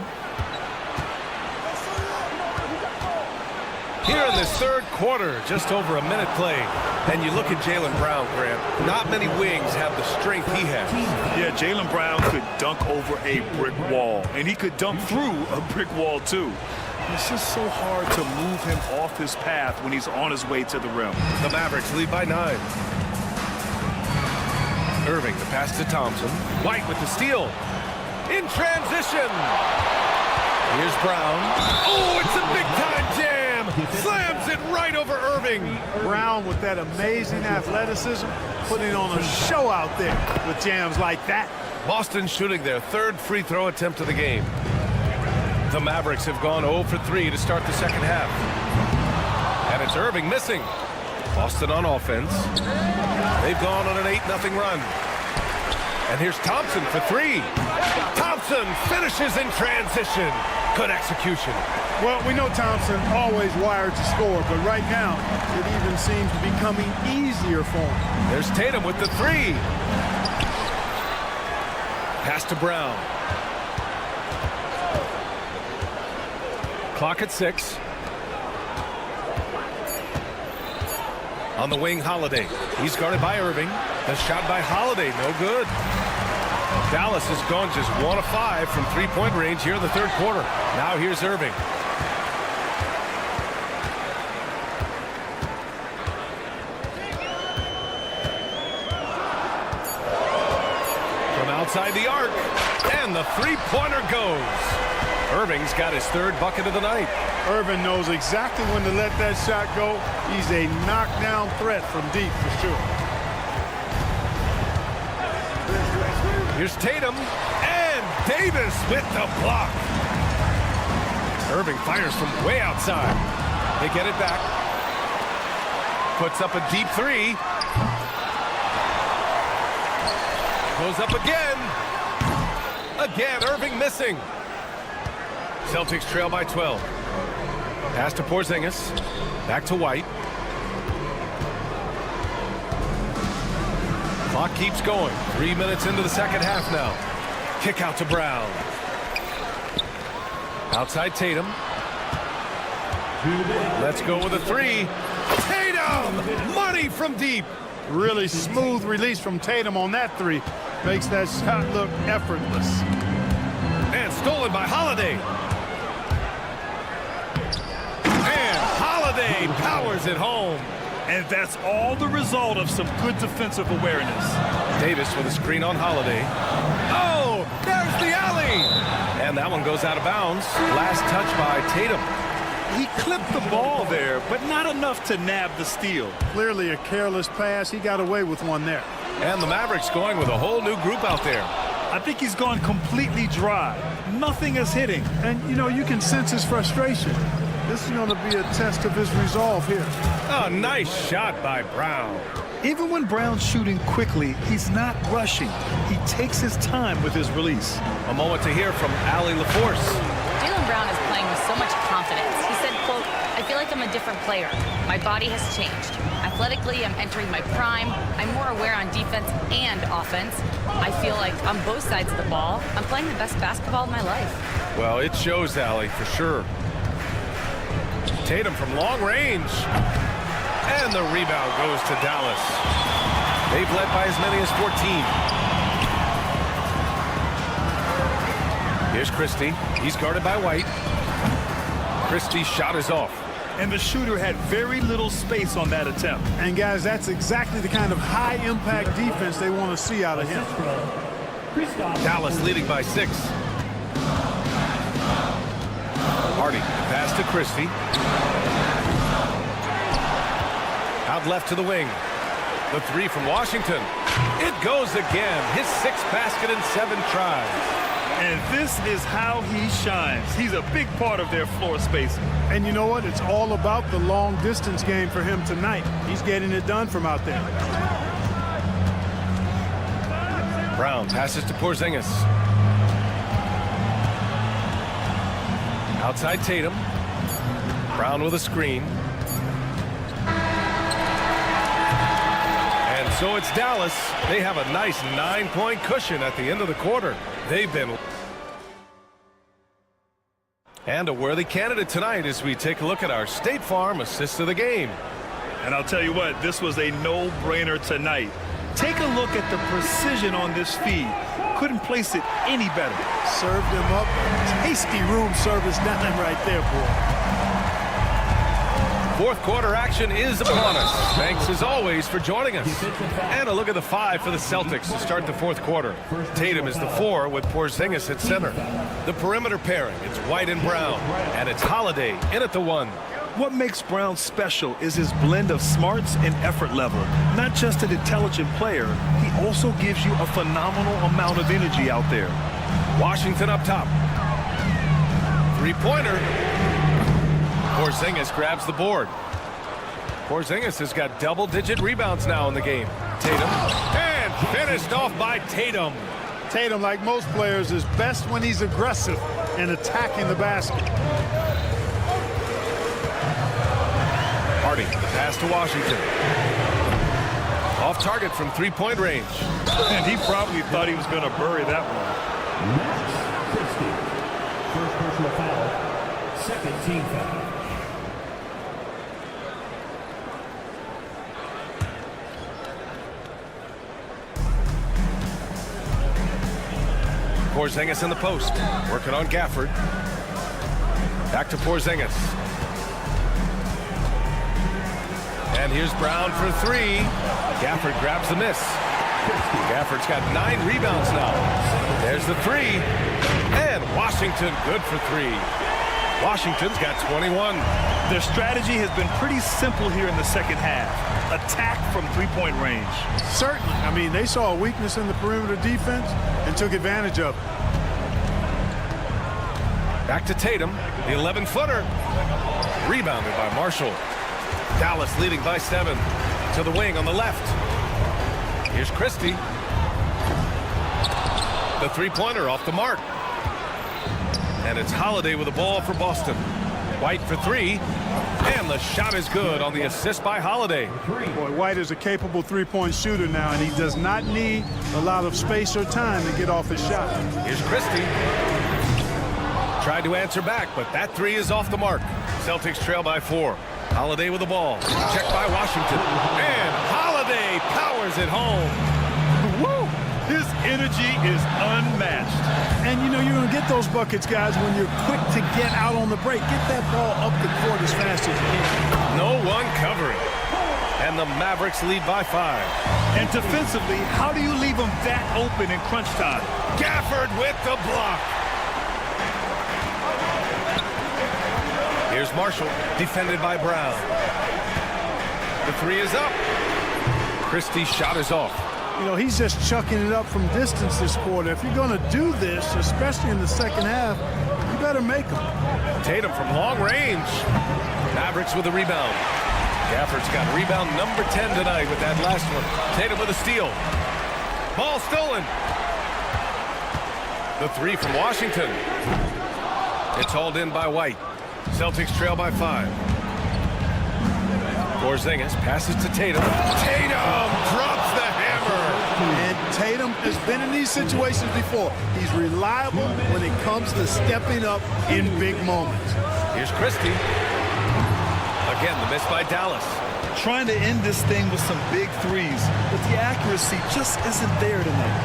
Here in this third quarter, just over a minute played. And you look at Jaylen Brown, Grant. Not many wings have the strength he has. Yeah, Jaylen Brown could dunk over a brick wall. And he could dunk through a brick wall, too. It's just so hard to move him off his path when he's on his way to the rim. The Mavericks lead by 9. Irving, the pass to Thompson. White with the steal. In transition. Here's Brown. Oh, it's a big-time jam. Slams it right over Irving. Brown with that amazing athleticism, putting on a show out there with jams like that. Boston shooting their 3rd free throw attempt of the game. The Mavericks have gone 0 for 3 to start the second half. And it's Irving missing. Boston on offense. They've gone on an 8-0 run. And here's Thompson for 3. Thompson finishes in transition. Good execution. Well, we know Thompson always wired to score, but right now it even seems to be coming easier for him. There's Tatum with the 3. Pass to Brown. Clock at 6. On the wing, Holiday. He's guarded by Irving. The shot by Holiday, no good. Dallas has gone just 1 of 5 from three-point range here in the third quarter. Now here's Irving. From outside the arc, and the three-pointer goes. Irving's got his 3rd bucket of the night. Irving knows exactly when to let that shot go. He's a knockdown threat from deep for sure. Here's Tatum, and Davis with the block. Irving fires from way outside. They get it back. Puts up a deep three. Goes up again. Again, Irving missing. Celtics trail by 12. Pass to Porzingis. Back to White. Clock keeps going. 3 minutes into the second half now. Kick out to Brown. Outside Tatum. Let's go with a three. Tatum! Money from deep. Really smooth release from Tatum on that three. Makes that shot look effortless. And stolen by Holiday. And Holiday powers it home. And that's all the result of some good defensive awareness. Davis with a screen on Holiday. Oh, there's the alley. And that one goes out of bounds. Last touch by Tatum. He clipped the ball there, but not enough to nab the steal. Clearly a careless pass. He got away with one there. And the Mavericks going with a whole new group out there. I think he's gone completely dry. Nothing is hitting. And, you know, you can sense his frustration. This is going to be a test of his resolve here. Oh, nice shot by Brown. Even when Brown's shooting quickly, he's not rushing. He takes his time with his release. A moment to hear from Allie LaForce. Jaylen Brown is playing with so much confidence. He said, quote, "I feel like I'm a different player. My body has changed. Athletically, I'm entering my prime. I'm more aware on defense and offense. I feel like on both sides of the ball, I'm playing the best basketball of my life." Well, it shows, Allie, for sure. Tatum from long range. And the rebound goes to Dallas. They've led by as many as 14. Here's Christie. He's guarded by White. Christie's shot is off. And the shooter had very little space on that attempt. And, guys, that's exactly the kind of high-impact defense they want to see out of him. Dallas leading by 6. Hardy, pass to Christie. Out left to the wing. The three from Washington. It goes again. His 6th basket in 7 tries. And this is how he shines. He's a big part of their floor space. And you know what? It's all about the long-distance game for him tonight. He's getting it done from out there. Brown passes to Porzingis. Outside Tatum. Brown with a screen. And so it's Dallas. They have a nice 9-point cushion at the end of the quarter. They've been... And a worthy candidate tonight as we take a look at our State Farm assist of the game. And I'll tell you what, this was a no-brainer tonight. Take a look at the precision on this feed. Couldn't place it any better. Served him up. Tasty room service dime right there, boy. Fourth quarter action is upon us. Thanks as always for joining us. And a look at the 5 for the Celtics to start the fourth quarter. Tatum is the 4 with Porzingis at center. The perimeter pairing, it's White and Brown. And it's Holiday in at the 1. What makes Brown special is his blend of smarts and effort level. Not just an intelligent player, he also gives you a phenomenal amount of energy out there. Washington up top. Three-pointer. Porzingis grabs the board. Porzingis has got double-digit rebounds now in the game. Tatum. And finished off by Tatum. Tatum, like most players, is best when he's aggressive and attacking the basket. Hardy, pass to Washington. Off target from three-point range. And he probably thought he was going to bury that one. First personal foul. Second team foul. Porzingis in the post. Working on Gafford. Back to Porzingis. And here's Brown for 3. Gafford grabs the miss. Gafford's got 9 rebounds now. There's the 3. And Washington good for 3. Washington's got 21. Their strategy has been pretty simple here in the second half. Attack from three-point range. Certainly. I mean, they saw a weakness in the perimeter defense and took advantage of it. Back to Tatum, the 11-footer. Rebounded by Marshall. Dallas leading by 7. To the wing on the left. Here's Christie. The three-pointer off the mark. And it's Holiday with the ball for Boston. White for 3. And the shot is good on the assist by Holiday. Boy, White is a capable three-point shooter now, and he does not need a lot of space or time to get off his shot. Here's Christie. Tried to answer back, but that 3 is off the mark. Celtics trail by 4. Holiday with the ball. Checked by Washington. And Holiday powers it home. Woo! His energy is unmatched. And, you know, you're going to get those buckets, guys, when you're quick to get out on the break. Get that ball up the court as fast as you can. No one covering. And the Mavericks lead by 5. And defensively, how do you leave them that open in crunch time? Gafford with the block. Here's Marshall, defended by Brown. The 3 is up. Christie's shot is off. You know, he's just chucking it up from distance this quarter. If you're going to do this, especially in the second half, you better make them. Tatum from long range. Mavericks with a rebound. Gafford's got rebound number 10 tonight with that last one. Tatum with a steal. Ball stolen. The 3 from Washington. It's hauled in by White. Celtics trail by 5. Porzingis passes to Tatum. Tatum drops the hammer. And Tatum has been in these situations before. He's reliable when it comes to stepping up in big moments. Here's Christie. Again, the miss by Dallas. Trying to end this thing with some big threes, but the accuracy just isn't there tonight.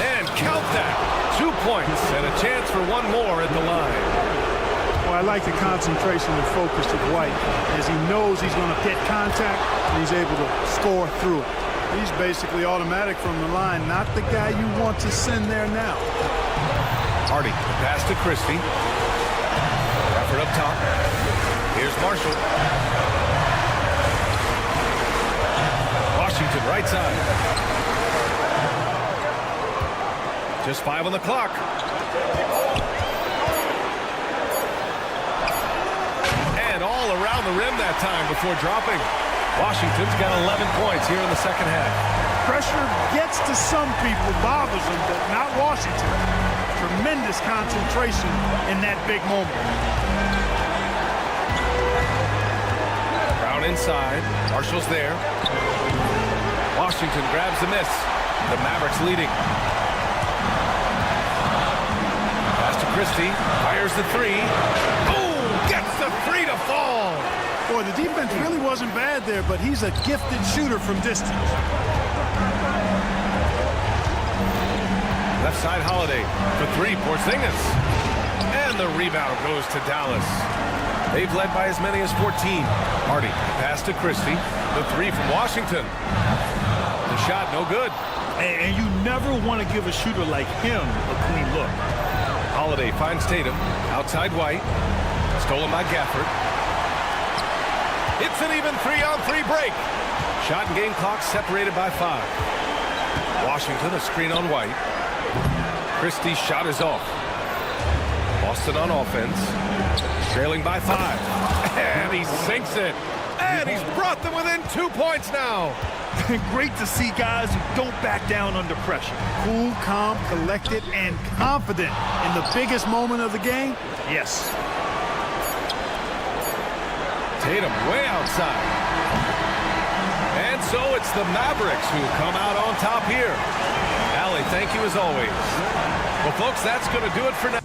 And count that. 2 points and a chance for one more at the line. Well, I like the concentration and focus of White, as he knows he's going to get contact and he's able to score through it. He's basically automatic from the line, not the guy you want to send there now. Hardy, the pass to Christie. Effort up top. Here's Marshall. Washington right side. Just 5 on the clock. And all around the rim that time before dropping. Washington's got 11 points here in the second half. Pressure gets to some people, bothers them, but not Washington. Tremendous concentration in that big moment. Brown inside. Marshall's there. Washington grabs the miss. The Mavericks leading. Pass to Christie. Fires the 3. Boom! Gets the 3 to fall. Boy, the defense really wasn't bad there, but he's a gifted shooter from distance. Left side Holiday for 3. Porzingis. And the rebound goes to Dallas. They've led by as many as 14. Hardy, pass to Christie. The 3 from Washington. The shot no good. And you never want to give a shooter like him a clean look. Holiday finds Tatum. Outside White. Stolen by Gafford. It's an even 3-on-3 break. Shot and game clock separated by 5. Washington a screen on White. Christie's shot is off. Boston on offense. Trailing by 5. And he sinks it. And he's brought them within 2 points now. Great to see guys who don't back down under pressure. Cool, calm, collected, and confident in the biggest moment of the game. Yes. Tatum way outside. And so it's the Mavericks who come out on top here. Allie, thank you as always. Well, folks, that's going to do it for now.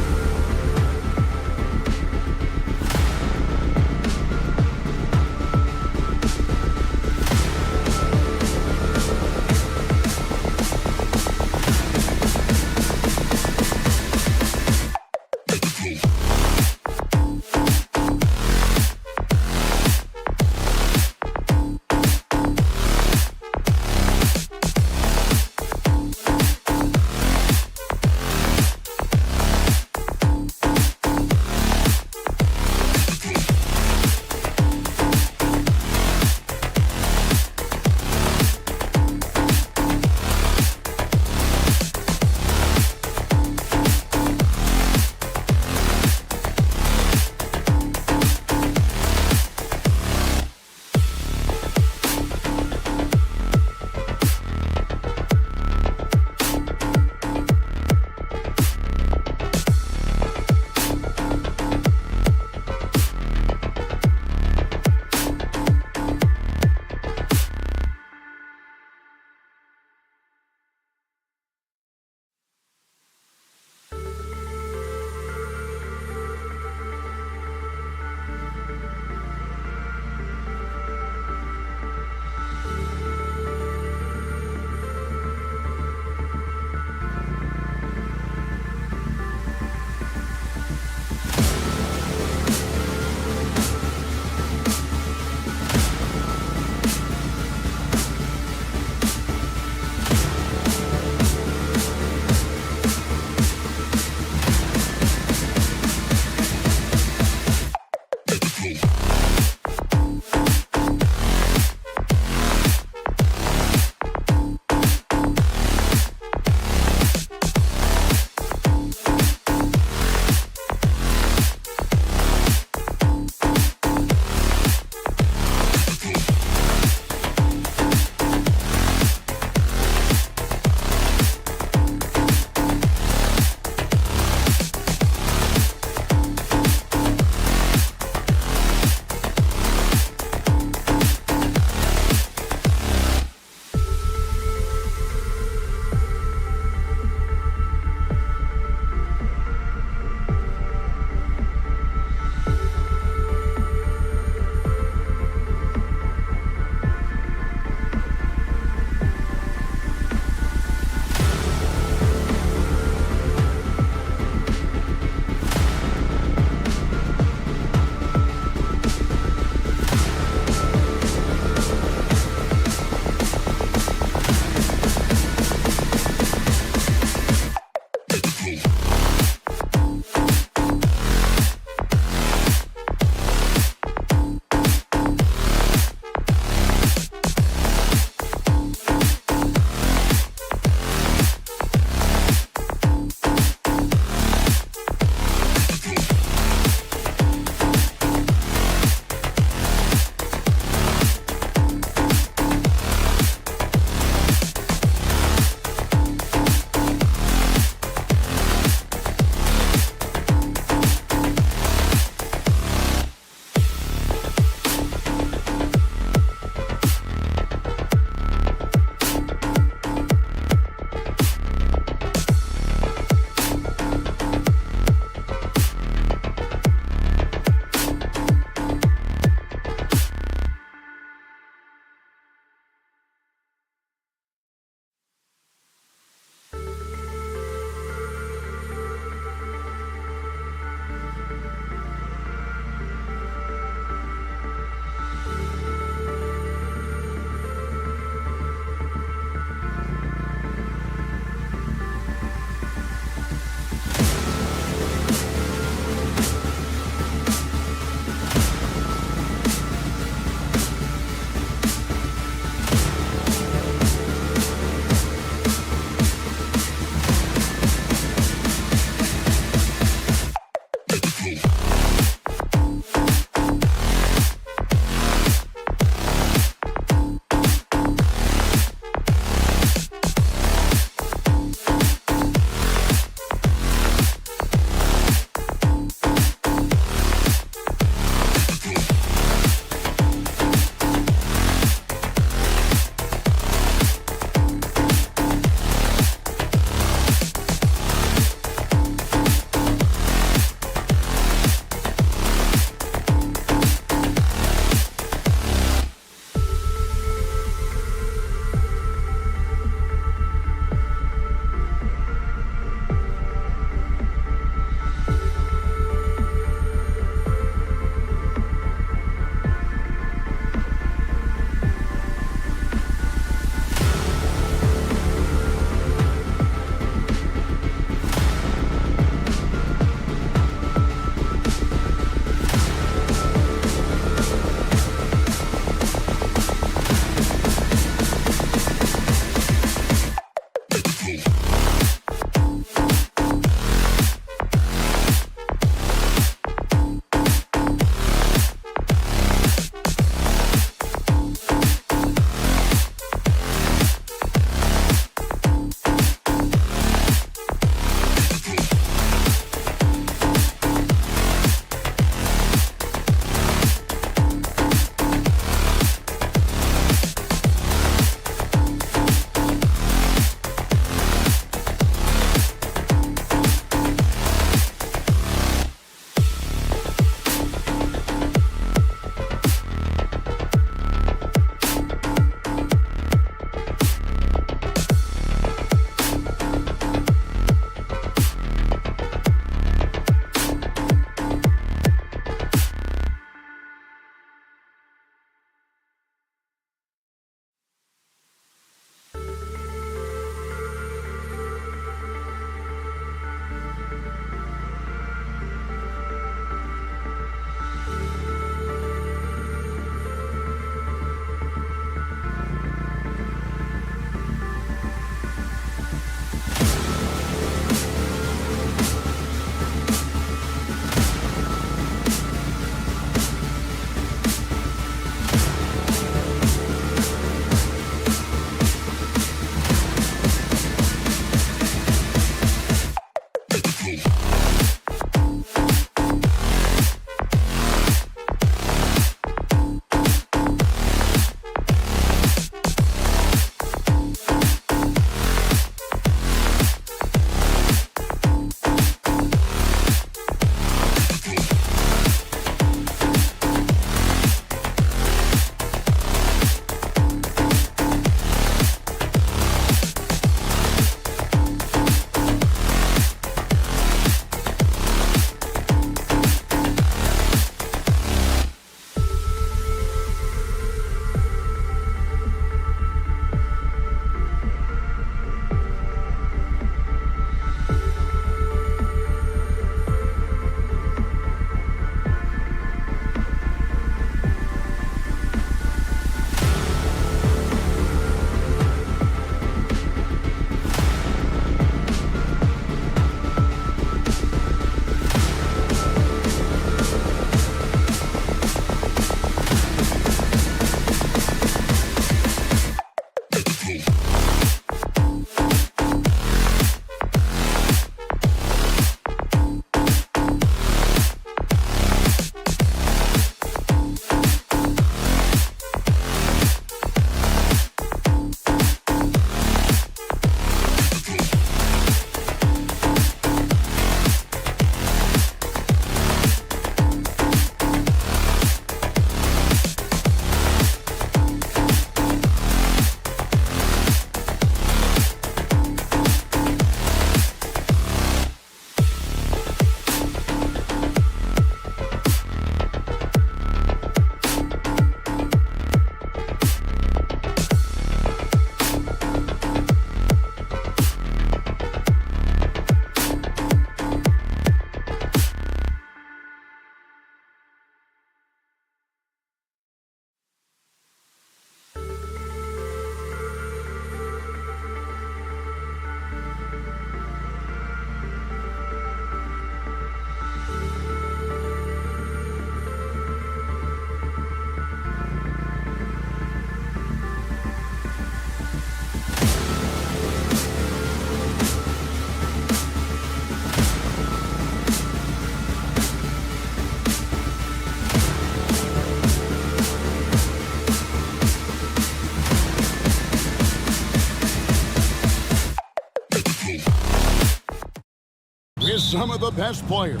some of the best players.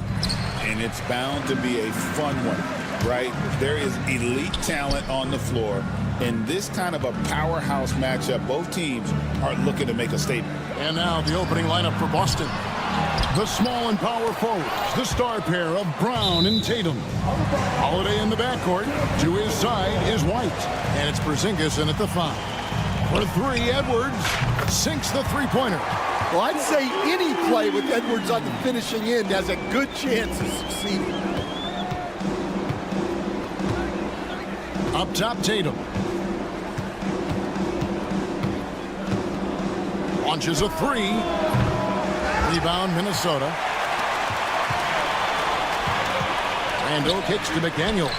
And it's bound to be a fun one, right? There is elite talent on the floor. In this kind of a powerhouse matchup, both teams are looking to make a statement. And now the opening lineup for Boston. The small and power forwards, the star pair of Brown and Tatum. Holiday in the backcourt. To his side is White. And it's Porzingis in at the 5. For 3, Edwards sinks the three-pointer. Well, I'd say any play with Edwards on the finishing end has a good chance of succeeding. Up top, Tatum. Launches a 3. Rebound, Minnesota. Randall kicks to McDaniels.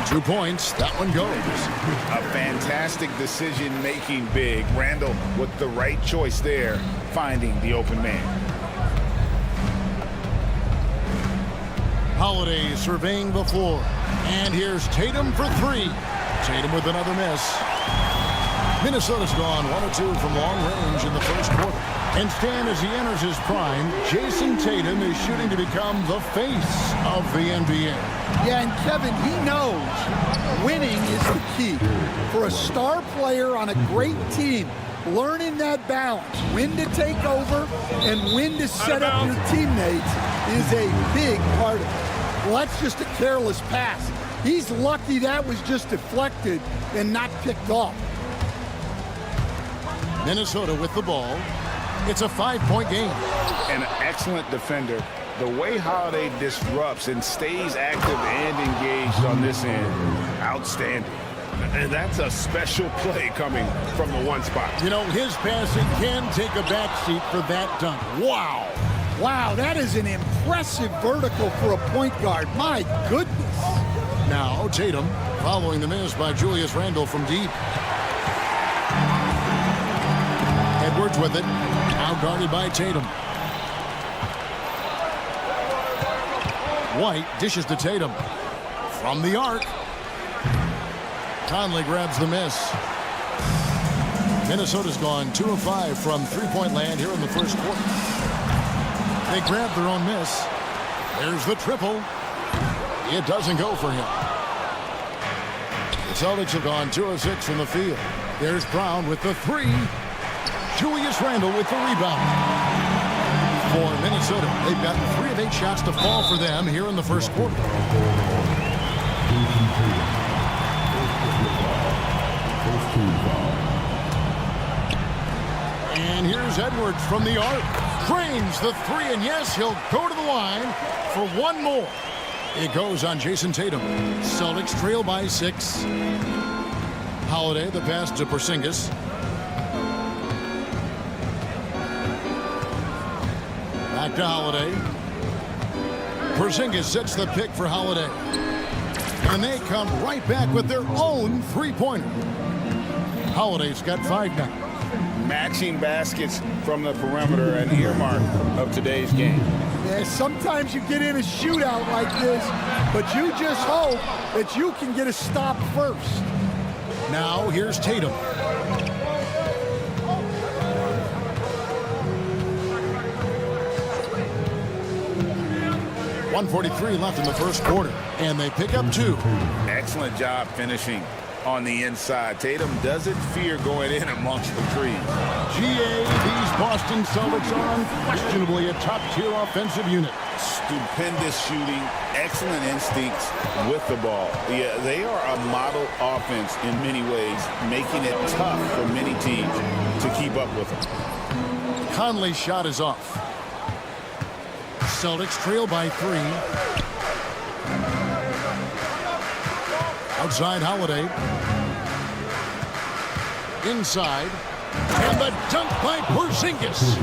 2 points. That one goes. A fantastic decision-making big. Randall with the right choice there, finding the open man. Holiday surveying the floor. And here's Tatum for 3. Tatum with another miss. Minnesota's gone 1 of 2 from long range in the first quarter. And Stan, as he enters his prime, Jason Tatum is shooting to become the face of the NBA. Yeah, and Kevin, he knows winning is the key. For a star player on a great team, learning that balance, when to take over and when to set up your teammates is a big part of it. Well, that's just a careless pass. He's lucky that was just deflected and not picked off. Minnesota with the ball. It's a 5-point game. An excellent defender. The way Holiday disrupts and stays active and engaged on this end, outstanding. And that's a special play coming from the one spot. You know, his passing can take a backseat for that dunk. Wow. Wow, that is an impressive vertical for a point guard. My goodness. Now Tatum following the miss by Julius Randle from deep. Edwards with it. Now guarded by Tatum. White dishes to Tatum. From the arc. Conley grabs the miss. Minnesota's gone 2 of 5 from three-point land here in the first quarter. They grab their own miss. There's the triple. It doesn't go for him. The Celtics have gone 2 of 6 from the field. There's Brown with the 3. Julius Randle with the rebound. For Minnesota, they've gotten 3 of 8 shots to fall for them here in the first quarter. And here's Edwards from the arc. Drains the 3, and yes, he'll go to the line for one more. It goes on Jason Tatum. Celtics trail by 6. Holiday, the pass to Porzingis. Back to Holiday. Porzingis sets the pick for Holiday. And they come right back with their own three-pointer. Holiday's got 5 now. Matching baskets from the perimeter, an earmark of today's game. Yeah, sometimes you get in a shootout like this, but you just hope that you can get a stop first. Now here's Tatum. .143 left in the first quarter, and they pick up 2. Excellent job finishing on the inside. Tatum doesn't fear going in amongst the trees. GA, these Boston Celtics are unquestionably a top-tier offensive unit. Stupendous shooting, excellent instincts with the ball. Yeah, they are a model offense in many ways, making it tough for many teams to keep up with them. Conley's shot is off. Celtics trail by 3. Outside Holiday. Inside. And the dunk by Porzingis.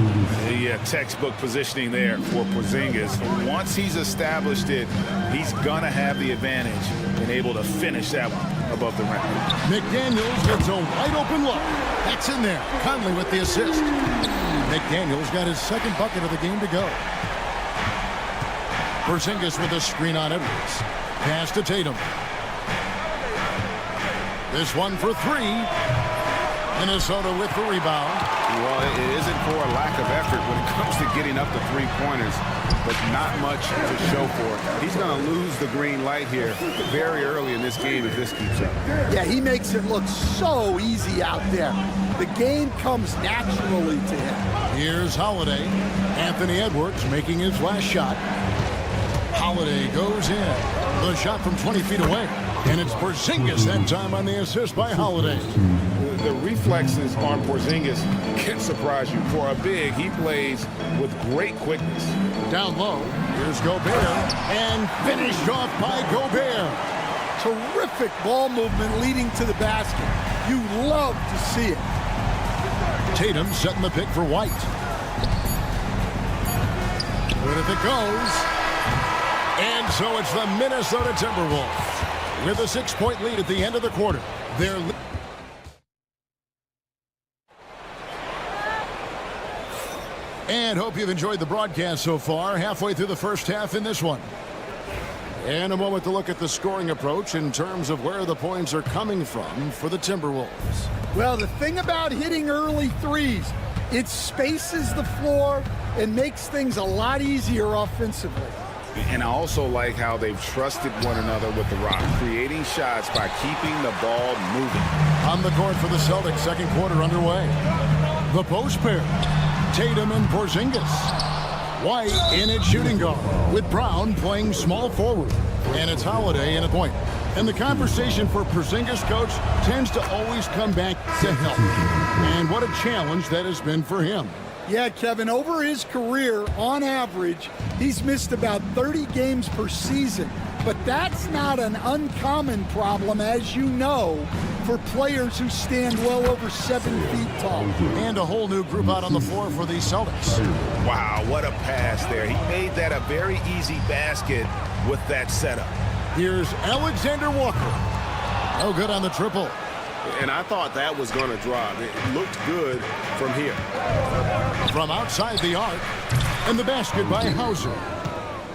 The textbook positioning there for Porzingis. Once he's established it, he's going to have the advantage and able to finish that one above the rim. McDaniels gets a wide open look. That's in there. Conley with the assist. McDaniels got his second bucket of the game to go. Porzingis with a screen on Edwards. Pass to Tatum. This one for 3. Minnesota with the rebound. Well, it isn't for a lack of effort when it comes to getting up to three-pointers, but not much to show for it. He's going to lose the green light here very early in this game if this keeps up. Yeah, he makes it look so easy out there. The game comes naturally to him. Here's Holiday. Anthony Edwards making his last shot. Holiday goes in. The shot from 20 feet away. And it's Porzingis that time on the assist by Holiday. The reflexes on Porzingis can surprise you. For a big, he plays with great quickness. Down low, here's Gobert, and finished off by Gobert. Terrific ball movement leading to the basket. You love to see it. Tatum setting the pick for White. Good if it goes. And so it's the Minnesota Timberwolves with a 6-point lead at the end of the quarter. They're and hope you've enjoyed the broadcast so far. Halfway through the first half in this one. And a moment to look at the scoring approach in terms of where the points are coming from for the Timberwolves. Well, the thing about hitting early threes, it spaces the floor and makes things a lot easier offensively. And I also like how they've trusted one another with the rock, creating shots by keeping the ball moving. On the court for the Celtics, second quarter underway. The post pair. Tatum and Porzingis. White in at shooting guard, with Brown playing small forward. And it's Holiday in a point. And the conversation for Porzingis, coach, tends to always come back to help. And what a challenge that has been for him. Yeah, Kevin, over his career, on average, he's missed about 30 games per season. But that's not an uncommon problem, as you know, for players who stand well over 7 feet tall. And a whole new group out on the floor for the Celtics. Wow, what a pass there. He made that a very easy basket with that setup. Here's Alexander Walker. No good on the triple. And I thought that was going to drop. It looked good from here. From outside the arc, and the basket by Hauser.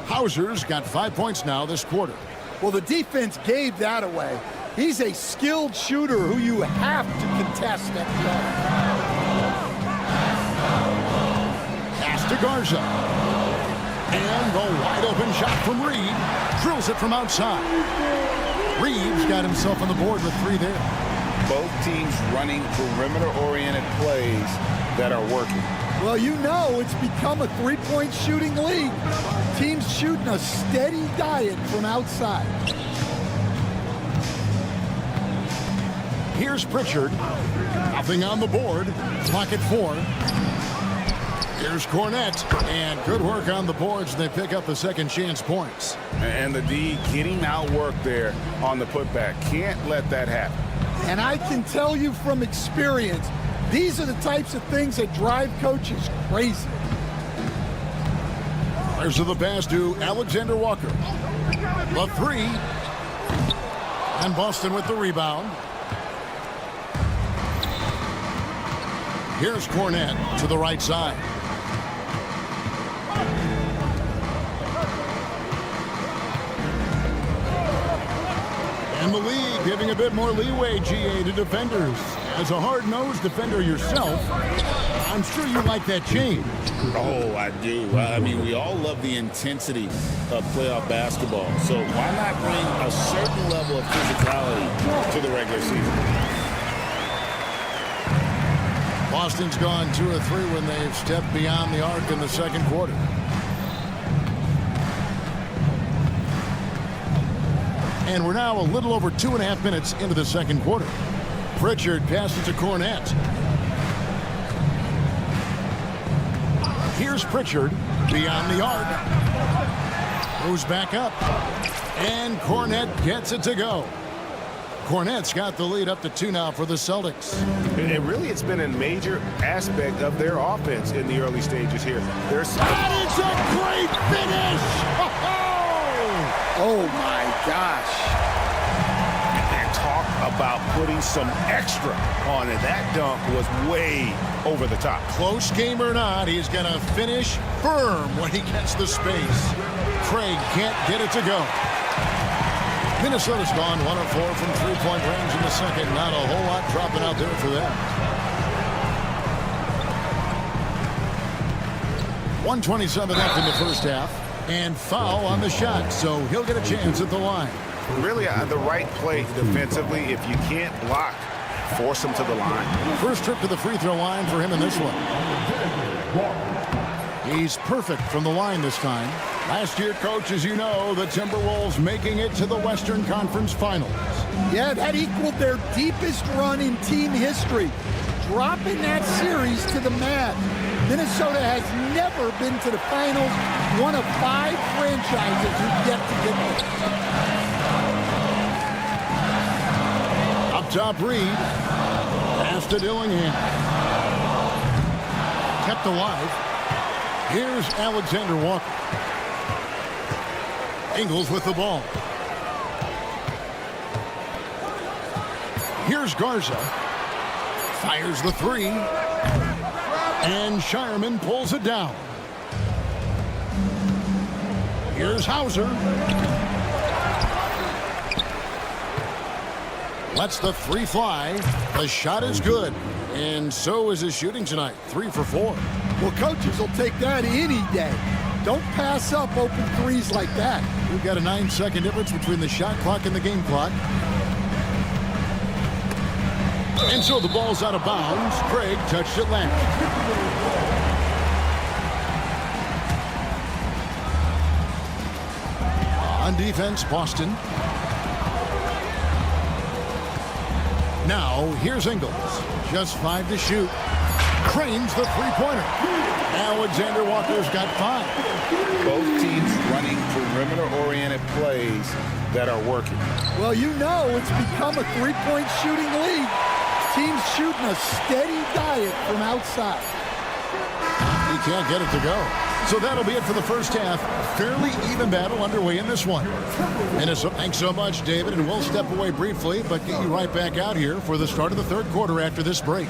Hauser's got 5 points now this quarter. Well, the defense gave that away. He's a skilled shooter who you have to contest at the arc. Pass to Garza. And the wide open shot from Reed. Drills it from outside. Reed's got himself on the board with 3 there. Both teams running perimeter-oriented plays that are working. Well, you know it's become a three-point shooting league. Teams shooting a steady diet from outside. Here's Pritchard. Nothing on the board. Clock at 4. Here's Cornette. And good work on the boards. They pick up the second chance points. And the D getting outworked there on the putback. Can't let that happen. And I can tell you from experience, these are the types of things that drive coaches crazy. There's the pass to Alexander Walker. The 3. And Boston with the rebound. Here's Cornette to the right side. And the league giving a bit more leeway, GA, to defenders. As a hard-nosed defender yourself, I'm sure you like that change. Oh, I do. I mean, we all love the intensity of playoff basketball. So why not bring a certain level of physicality to the regular season? Boston's gone 2 of 3 when they've stepped beyond the arc in the second quarter. And we're now a little over 2.5 minutes into the second quarter. Pritchard passes to Cornette. Here's Pritchard beyond the arc. Moves back up. And Cornette gets it to go. Cornette's got the lead up to 2 now for the Celtics. And really, it's been a major aspect of their offense in the early stages here. That is a great finish! Oh, my gosh. And talk about putting some extra on it. That dunk was way over the top. Close game or not, he's going to finish firm when he gets the space. Craig can't get it to go. Minnesota's gone 1 of 4 from 3-point range in the second. Not a whole lot dropping out there for them. 1:27 left in the first half. And foul on the shot, so he'll get a chance at the line. Really the right play defensively. If you can't block, force him to the line. First trip to the free throw line for him in this one. He's perfect from the line this time. Last year, Coach, as you know, the Timberwolves making it to the Western Conference Finals. Yeah, that equaled their deepest run in team history, dropping that series to the Mavs. Minnesota has never been to the finals, one of 5 franchises who've yet to get there. Up top, Reed. Pass to Dillingham. Kept alive. Here's Alexander Walker. Ingles with the ball. Here's Garza. Fires the 3. And Shireman pulls it down. Here's Hauser. Lets the 3 fly. The shot is good. And so is his shooting tonight. 3 for 4. Well, coaches will take that any day. Don't pass up open threes like that. We've got a 9-second difference between the shot clock and the game clock. And so the ball's out of bounds. Craig touched it last. On defense, Boston. Now, here's Ingles. Just 5 to shoot. Cranes the three-pointer. Alexander Walker's got 5. Both teams running perimeter-oriented plays that are working. Well, you know it's become a three-point shooting league. Teams shooting a steady diet from outside. He can't get it to go. So that'll be it for the first half. Fairly even battle underway in this one. Minnesota, thanks so much, David, and we'll step away briefly, but get you right back out here for the start of the third quarter after this break.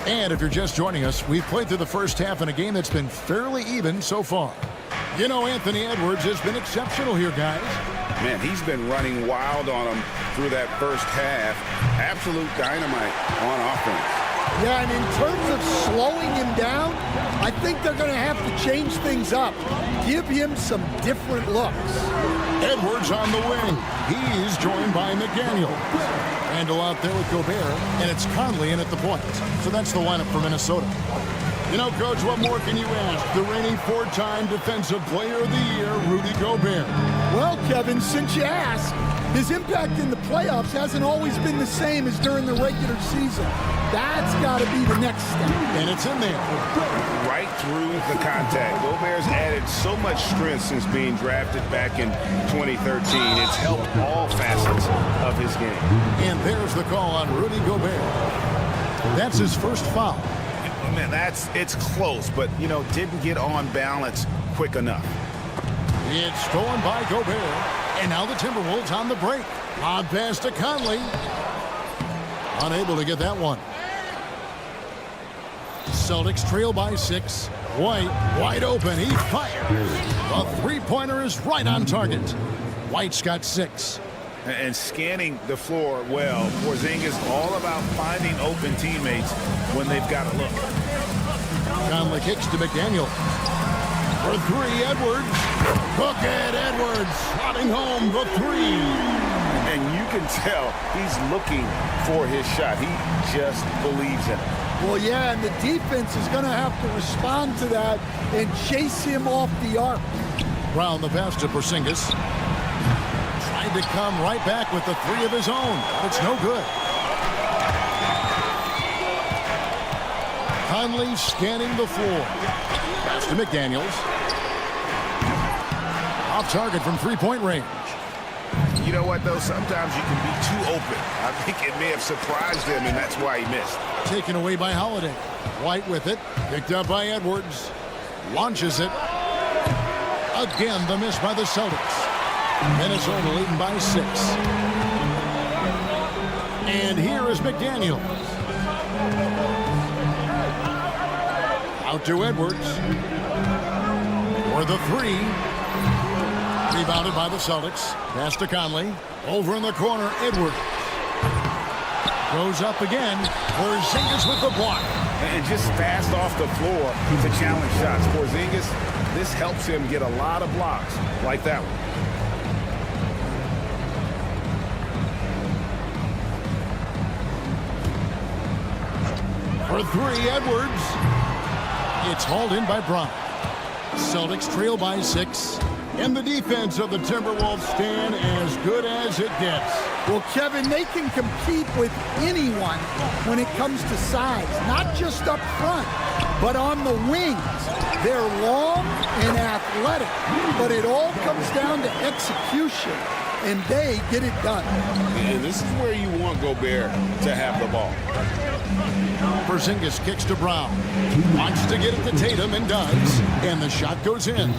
And if you're just joining us, we've played through the first half in a game that's been fairly even so far. You know, Anthony Edwards has been exceptional here, guys. Man, he's been running wild on them through that first half. Absolute dynamite on offense. Yeah, and in terms of slowing him down, I think they're going to have to change things up. Give him some different looks. Edwards on the wing. He's joined by McDaniel. Handle out there with Gobert, and it's Conley in at the point. So that's the lineup for Minnesota. You know, Coach, what more can you ask? The reigning 4-time Defensive Player of the Year, Rudy Gobert. Well, Kevin, since you asked, his impact in the playoffs hasn't always been the same as during the regular season. That's got to be the next step. And it's in there. Right through the contact. Gobert's added so much strength since being drafted back in 2013. It's helped all facets of his game. And there's the call on Rudy Gobert. That's his first foul. Man, it's close, but, you know, didn't get on balance quick enough. It's stolen by Gobert. And now the Timberwolves on the break. On pass to Conley. Unable to get that one. Celtics trail by 6. White wide open. He fires. The three-pointer is right on target. White's got 6. And scanning the floor well. Porzingis all about finding open teammates when they've got a look. Conley kicks to McDaniel. For 3, Edwards. Look at Edwards slotting home the 3. And you can tell he's looking for his shot. He just believes in it. Well, yeah, and the defense is going to have to respond to that and chase him off the arc. Brown the pass to Porzingis. Tried to come right back with the 3 of his own. It's no good. Conley scanning the floor. Pass to McDaniels. Off target from 3-point range. You know what, though? Sometimes you can be too open. I think it may have surprised him, and that's why he missed. Taken away by Holiday. White with it. Picked up by Edwards. Launches it. Again, the miss by the Celtics. Minnesota leading by 6. And here is McDaniel. Out to Edwards. For the three. Rebounded by the Celtics. Pass to Conley. Over in the corner, Edwards. Goes up again. Porzingis with the block. And just fast off the floor to challenge shots. Porzingis, this helps him get a lot of blocks like that one. For three, Edwards. It's hauled in by Brown. Celtics trail by 6. And the defense of the Timberwolves stand as good as it gets. Well, Kevin, they can compete with anyone when it comes to size, not just up front, but on the wings. They're long and athletic, but it all comes down to execution, and they get it done. And this is where you want Gobert to have the ball. Porzingis kicks to Brown. Wants to get it to Tatum and does. And the shot goes in.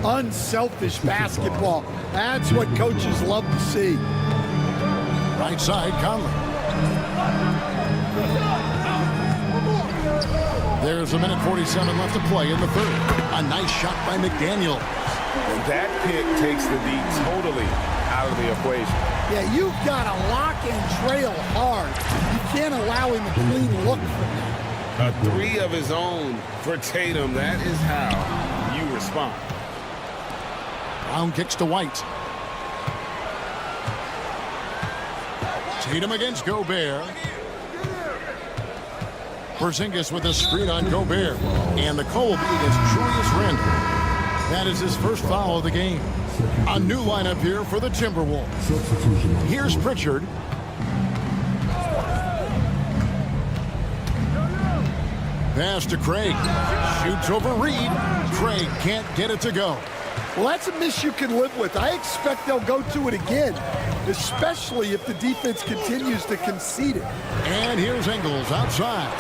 Unselfish basketball. That's what coaches love to see. Right side, Conley. There's a minute 47 left to play in the third. A nice shot by McDaniel. And that pick takes the D totally out of the equation. Yeah, you've got to lock and trail hard. You can't allow him a clean look from that. A three of his own for Tatum. That is how you respond. Brown kicks to White. Tatum against Gobert. Porzingis with a screen on Gobert. And the call will be against Julius Randle. That is his first foul of the game. A new lineup here for the Timberwolves. Here's Pritchard. Pass to Craig. Shoots over Reed. Craig can't get it to go. Well, that's a miss you can live with. I expect they'll go to it again, especially if the defense continues to concede it. And here's Ingles outside.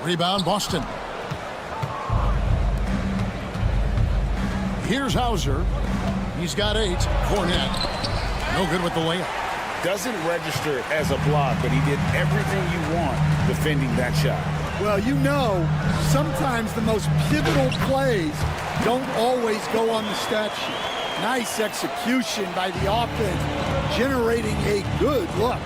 Rebound, Boston. Here's Hauser. He's got 8. Cornette. No good with the layup. Doesn't register as a block, but he did everything you want defending that shot. Well, you know, sometimes the most pivotal plays don't always go on the stat sheet. Nice execution by the offense, generating a good look.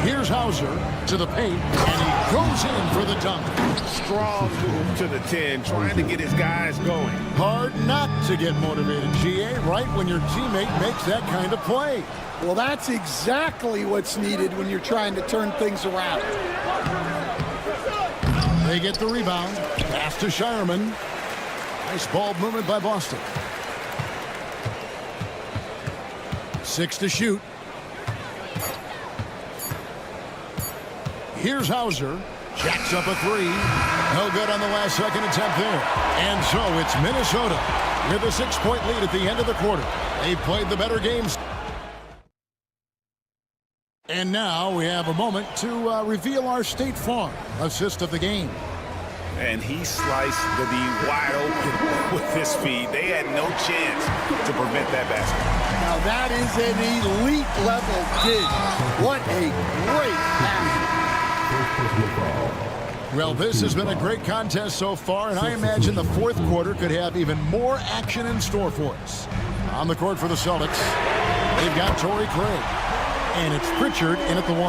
Here's Hauser to the paint, and he goes in for the dunk. Strong move to the 10, trying to get his guys going. Hard not to get motivated, GA, right when your teammate makes that kind of play. Well, that's exactly what's needed when you're trying to turn things around. They get the rebound. Pass to Shireman. Nice ball movement by Boston. 6 to shoot. Here's Hauser. Jacks up a 3. No good on the last second attempt there. And so it's Minnesota with a 6-point lead at the end of the quarter. They played the better games. And now we have a moment to reveal our State Farm assist of the game. And he sliced the D wide open with his feet. They had no chance to prevent that basket. Now that is an elite level dig. What a great pass. Well, this has been a great contest so far, and I imagine the fourth quarter could have even more action in store for us. On the court for the Celtics, they've got Torrey Craig, and it's Pritchard in at the 1.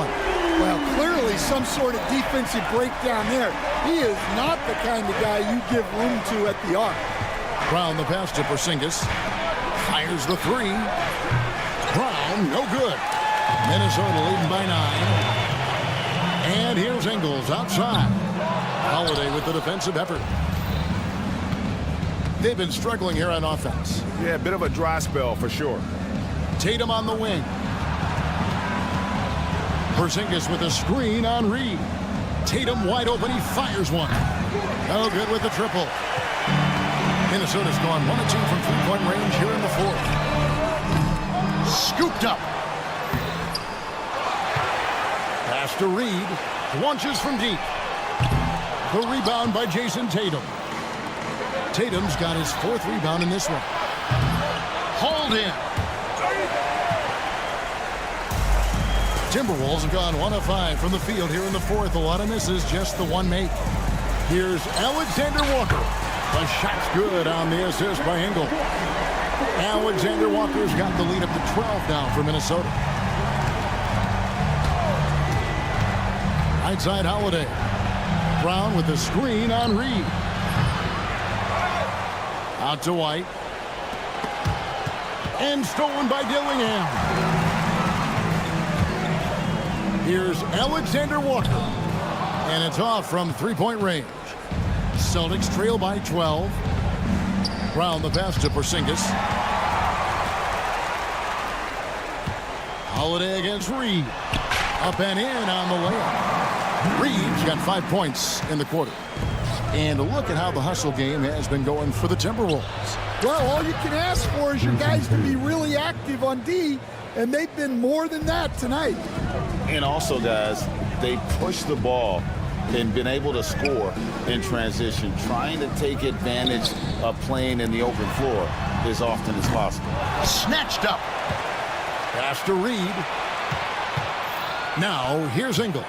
Well, clearly some sort of defensive breakdown there. He is not the kind of guy you give room to at the arc. Brown the pass to Porzingis. Fires the 3. Brown, no good. Minnesota leading by 9. And here's Ingles outside. Holiday with the defensive effort. They've been struggling here on offense. Yeah, a bit of a dry spell for sure. Tatum on the wing. Porzingis with a screen on Reed. Tatum wide open. He fires one. No good with the triple. Minnesota's gone 1 of 2 from three-point range here in the fourth. Scooped up. Pass to Reed. Launches from deep. The rebound by Jason Tatum. Tatum's got his 4th rebound in this one. Hauled in. Timberwolves have gone 1 of 5 from the field here in the fourth. A lot of misses, just the one make. Here's Alexander Walker. The shot's good on the assist by Engel. Alexander Walker's got the lead up to 12 now for Minnesota. Right side Holiday. Brown with the screen on Reed. Out to White. And stolen by Dillingham. Here's Alexander Walker. And it's off from three-point range. Celtics trail by 12. Brown the pass to Porzingis. Holiday against Reed. Up and in on the layup. Reed's got 5 points in the quarter. And look at how the hustle game has been going for the Timberwolves. Well, all you can ask for is your guys to be really active on D, and they've been more than that tonight. And also, guys, they push the ball and been able to score in transition, trying to take advantage of playing in the open floor as often as possible. Snatched up. Pass to Reed. Now, here's Ingles.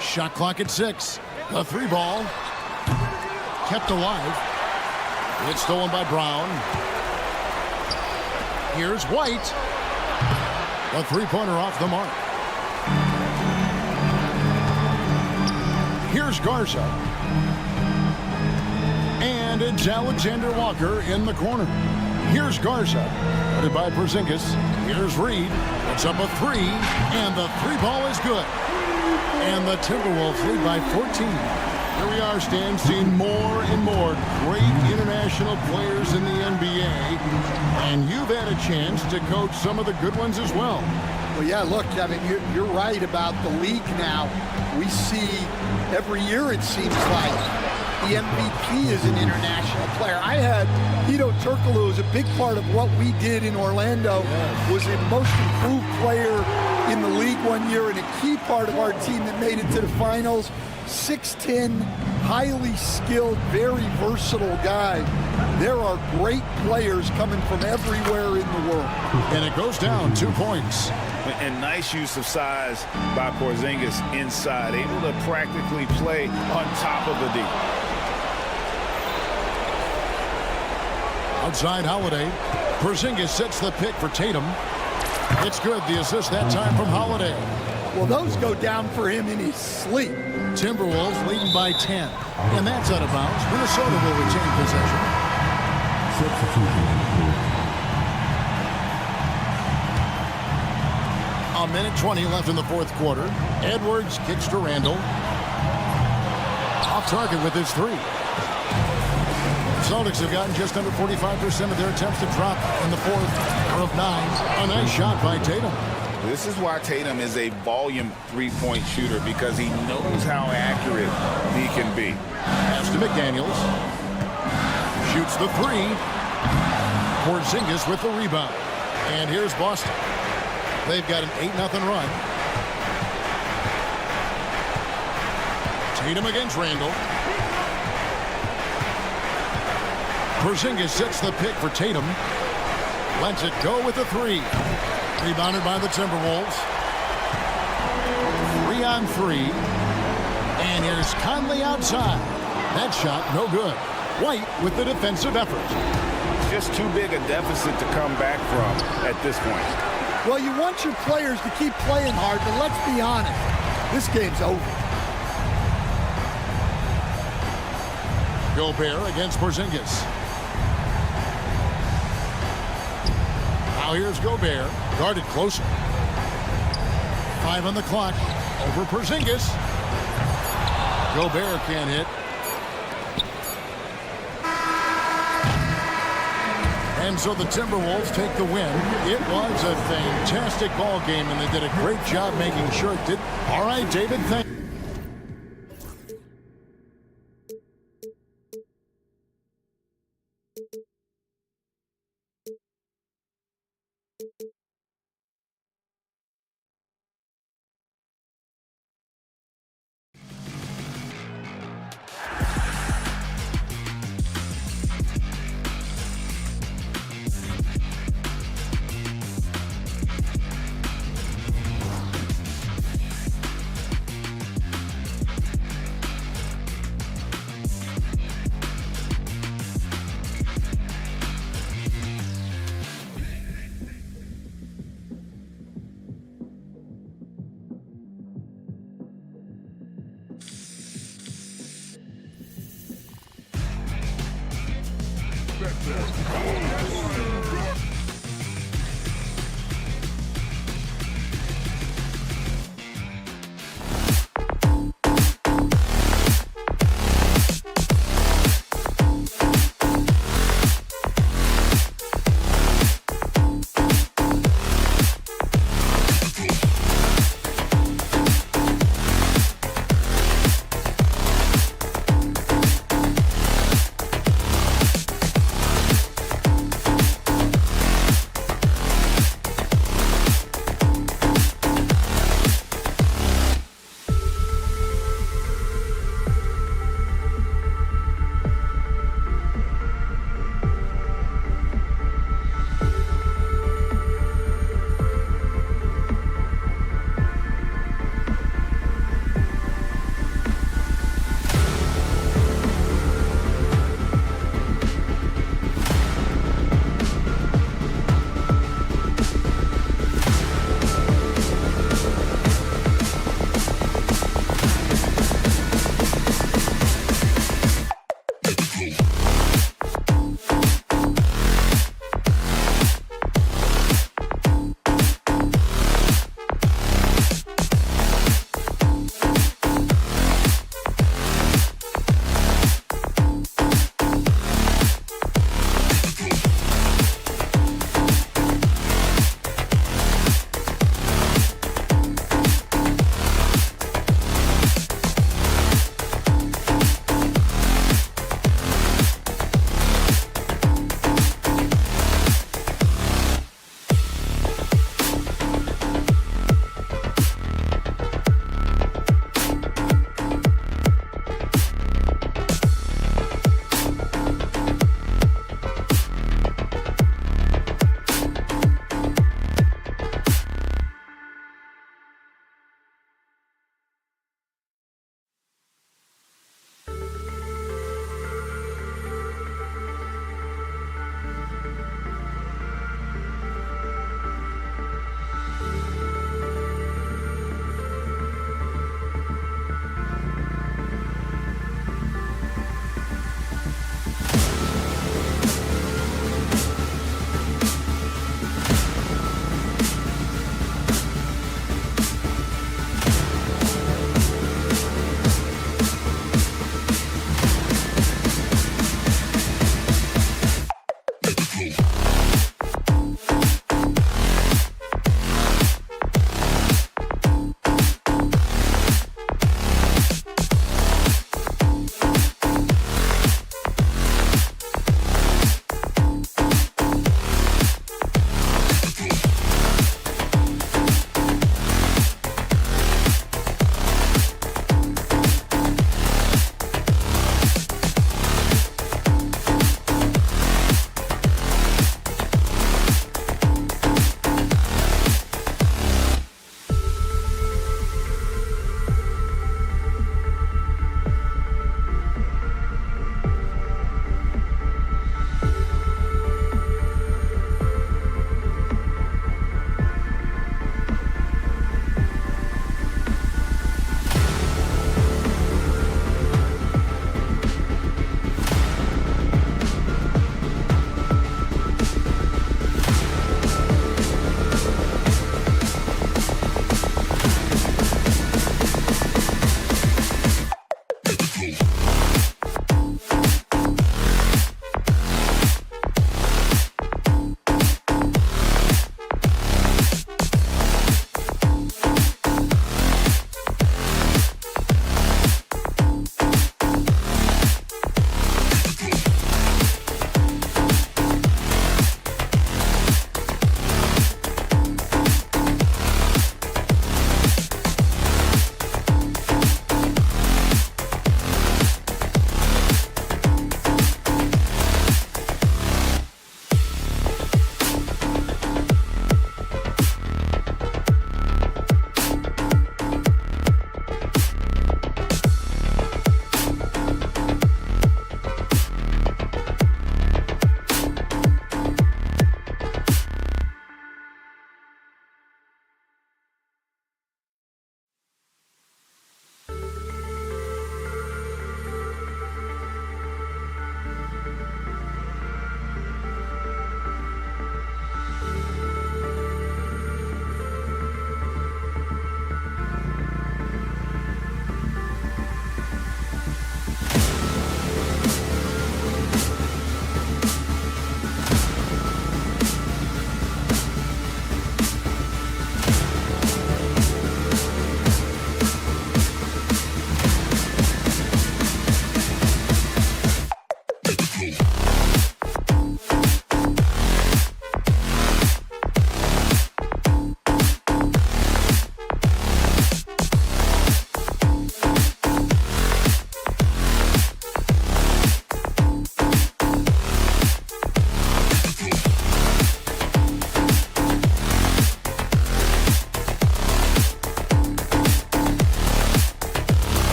Shot clock at 6. The three ball. Kept alive. It's stolen by Brown. Here's White. The three-pointer off the mark. Here's Garza. And it's Alexander Walker in the corner. Here's Garza. Guarded by Porzingis. Here's Reed. It's up a 3. And the three ball is good. And the Timberwolves lead by 14. Here we are, Stan, seeing more and more great international players in the NBA. And you've had a chance to coach some of the good ones as well. Well, yeah, look, Kevin, you're right about the league now. We see every year, it seems like, the MVP is an international player. I had Hedo Turkoglu as a big part of what we did in Orlando. Was a most improved player in the league one year and a key part of our team that made it to the finals. 6'10", highly skilled, very versatile guy. There are great players coming from everywhere in the world. And it goes down 2 points. And nice use of size by Porzingis inside, able to practically play on top of the D. Outside Holiday. Porzingis sets the pick for Tatum. It's good. The assist that time from Holiday. Well, those go down for him in his sleep. Timberwolves leading by 10. And that's out of bounds. Minnesota will retain possession. A minute 20 left in the fourth quarter. Edwards kicks to Randall. Off target with his 3. Celtics have gotten just under 45% of their attempts to drop in the fourth of 9. A nice shot by Tatum. This is why Tatum is a volume three-point shooter, because he knows how accurate he can be. Pass to McDaniels. Shoots the 3. Porzingis with the rebound. And here's Boston. They've got an 8-0 run. Tatum against Randall. Porzingis sets the pick for Tatum. Lets it go with the 3. Rebounded by the Timberwolves. 3 on 3. And here's Conley outside. That shot no good. White with the defensive effort. Just too big a deficit to come back from at this point. Well, you want your players to keep playing hard, but let's be honest. This game's over. Gobert against Porzingis. Now here's Gobert, guarded closer. 5 on the clock, over Porzingis. Gobert can't hit. And so the Timberwolves take the win. It was a fantastic ball game, and they did a great job making sure it did. All right, David, thank you.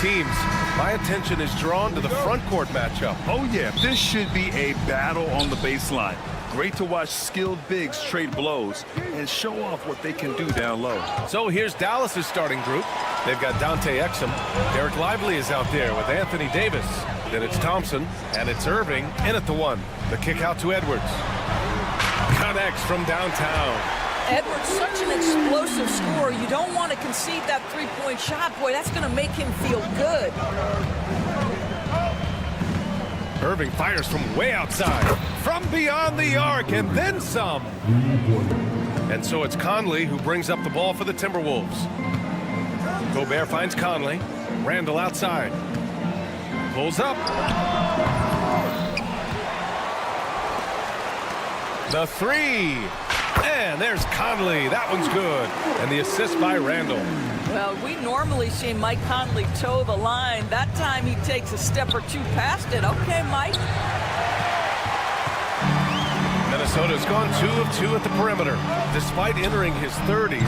teams. My attention is drawn to the front court matchup. Oh, yeah, this should be a battle on the baseline. Great to watch skilled bigs trade blows and show off what they can do down low. So here's Dallas's starting group. They've got Dante Exum. Derek Lively is out there with Anthony Davis. Then it's Thompson, and it's Irving in at the one. The kick out to Edwards. Connects from downtown. Edwards, such an explosive scorer. You don't want to concede that three-point shot. Boy, that's going to make him feel good. Irving fires from way outside, from beyond the arc, and then some. And so it's Conley who brings up the ball for the Timberwolves. Gobert finds Conley. Randall outside. Pulls up. The three. And there's Conley. That one's good. And the assist by Randall. Well, we normally see Mike Conley toe the line. That time he takes a step or two past it. Okay, Mike. Minnesota's gone 2 of 2 at the perimeter. Despite entering his 30s,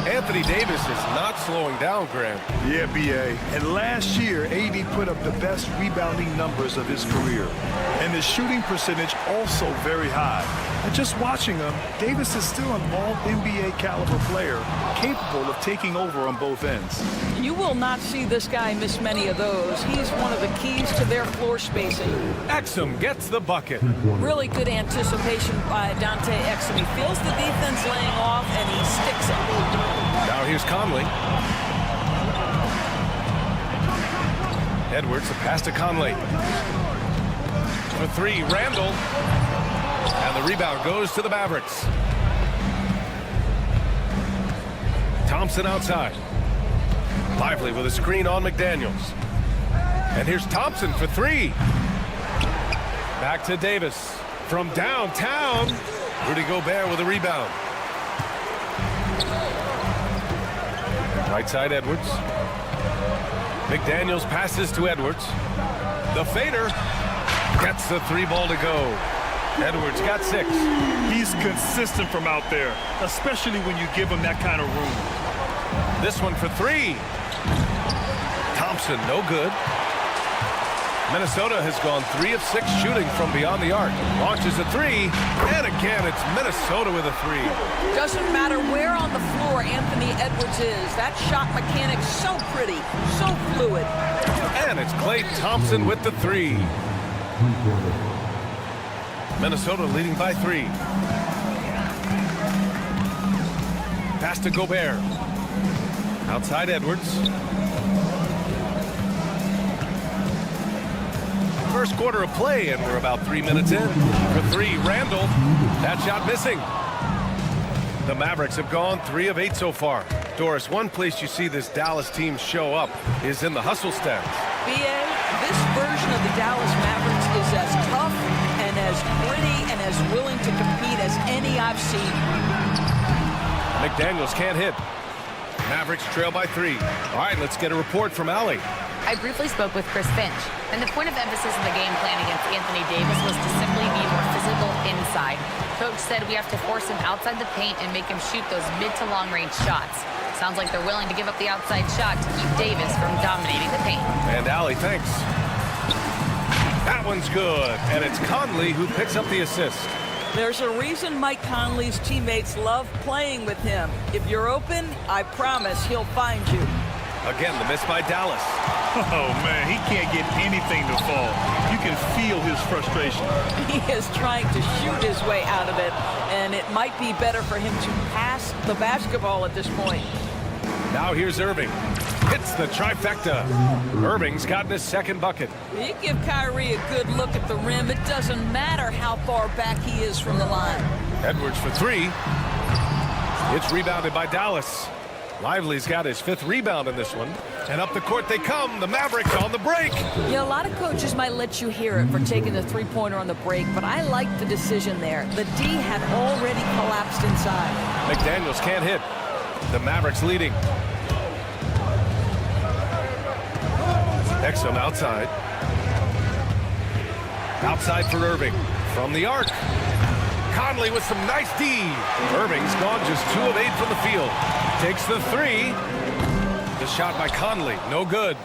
Anthony Davis is not slowing down, Grant. Yeah, B.A. And last year, AD put up the best rebounding numbers of his career. And the shooting percentage also very high. And just watching him, Davis is still an all-NBA caliber player, capable of taking over on both ends. You will not see this guy miss many of those. He's one of the keys to their floor spacing. Exum gets the bucket. Really good anticipation by Dante Exum. He feels the defense laying off, and he sticks it. Now here's Conley. Edwards, a pass to Conley. For three, Randall. And the rebound goes to the Mavericks. Thompson outside. Lively with a screen on McDaniels. And here's Thompson for three. Back to Davis. From downtown, Rudy Gobert with a rebound. Right side, Edwards. McDaniels passes to Edwards. The fader gets the three ball to go. Edwards got 6. He's consistent from out there, especially when you give him that kind of room. This one for three. Thompson, no good. Minnesota has gone 3 of 6 shooting from beyond the arc. Launches a three, and again, it's Minnesota with a three. Doesn't matter where on the floor Anthony Edwards is. That shot mechanic's so pretty, so fluid. And it's Klay Thompson with the three. Minnesota leading by 3. Pass to Gobert. Outside Edwards. First quarter of play, and we're about 3 minutes in. For three, Randall. That shot missing. The Mavericks have gone 3 of 8 so far. Doris, one place you see this Dallas team show up is in the hustle stats. B.A., this version of the Dallas Mavericks is as tough and as gritty and as willing to compete as any I've seen. McDaniels can't hit. Mavericks trail by 3. All right, let's get a report from Allie. I briefly spoke with Chris Finch, and the point of emphasis in the game plan against Anthony Davis was to simply be more physical inside. Coach said we have to force him outside the paint and make him shoot those mid to long range shots. Sounds like they're willing to give up the outside shot to keep Davis from dominating the paint. And Allie, thanks. That one's good, and it's Conley who picks up the assist. There's a reason Mike Conley's teammates love playing with him. If you're open, I promise he'll find you. Again, the miss by Dallas. Oh, man, he can't get anything to fall. You can feel his frustration. He is trying to shoot his way out of it, and it might be better for him to pass the basketball at this point. Now here's Irving. Hits the trifecta. Irving's gotten his second bucket. You give Kyrie a good look at the rim. It doesn't matter how far back he is from the line. Edwards for 3. It's rebounded by Dallas. Lively's got his 5th rebound in this one. And up the court they come. The Mavericks on the break. Yeah, a lot of coaches might let you hear it for taking the three-pointer on the break, but I like the decision there. The D had already collapsed inside. McDaniels can't hit. The Mavericks leading. Exum outside. Outside for Irving. From the arc. Conley with some nice D. Irving's gone just 2 of 8 from the field. Takes the 3. The shot by Conley. No good.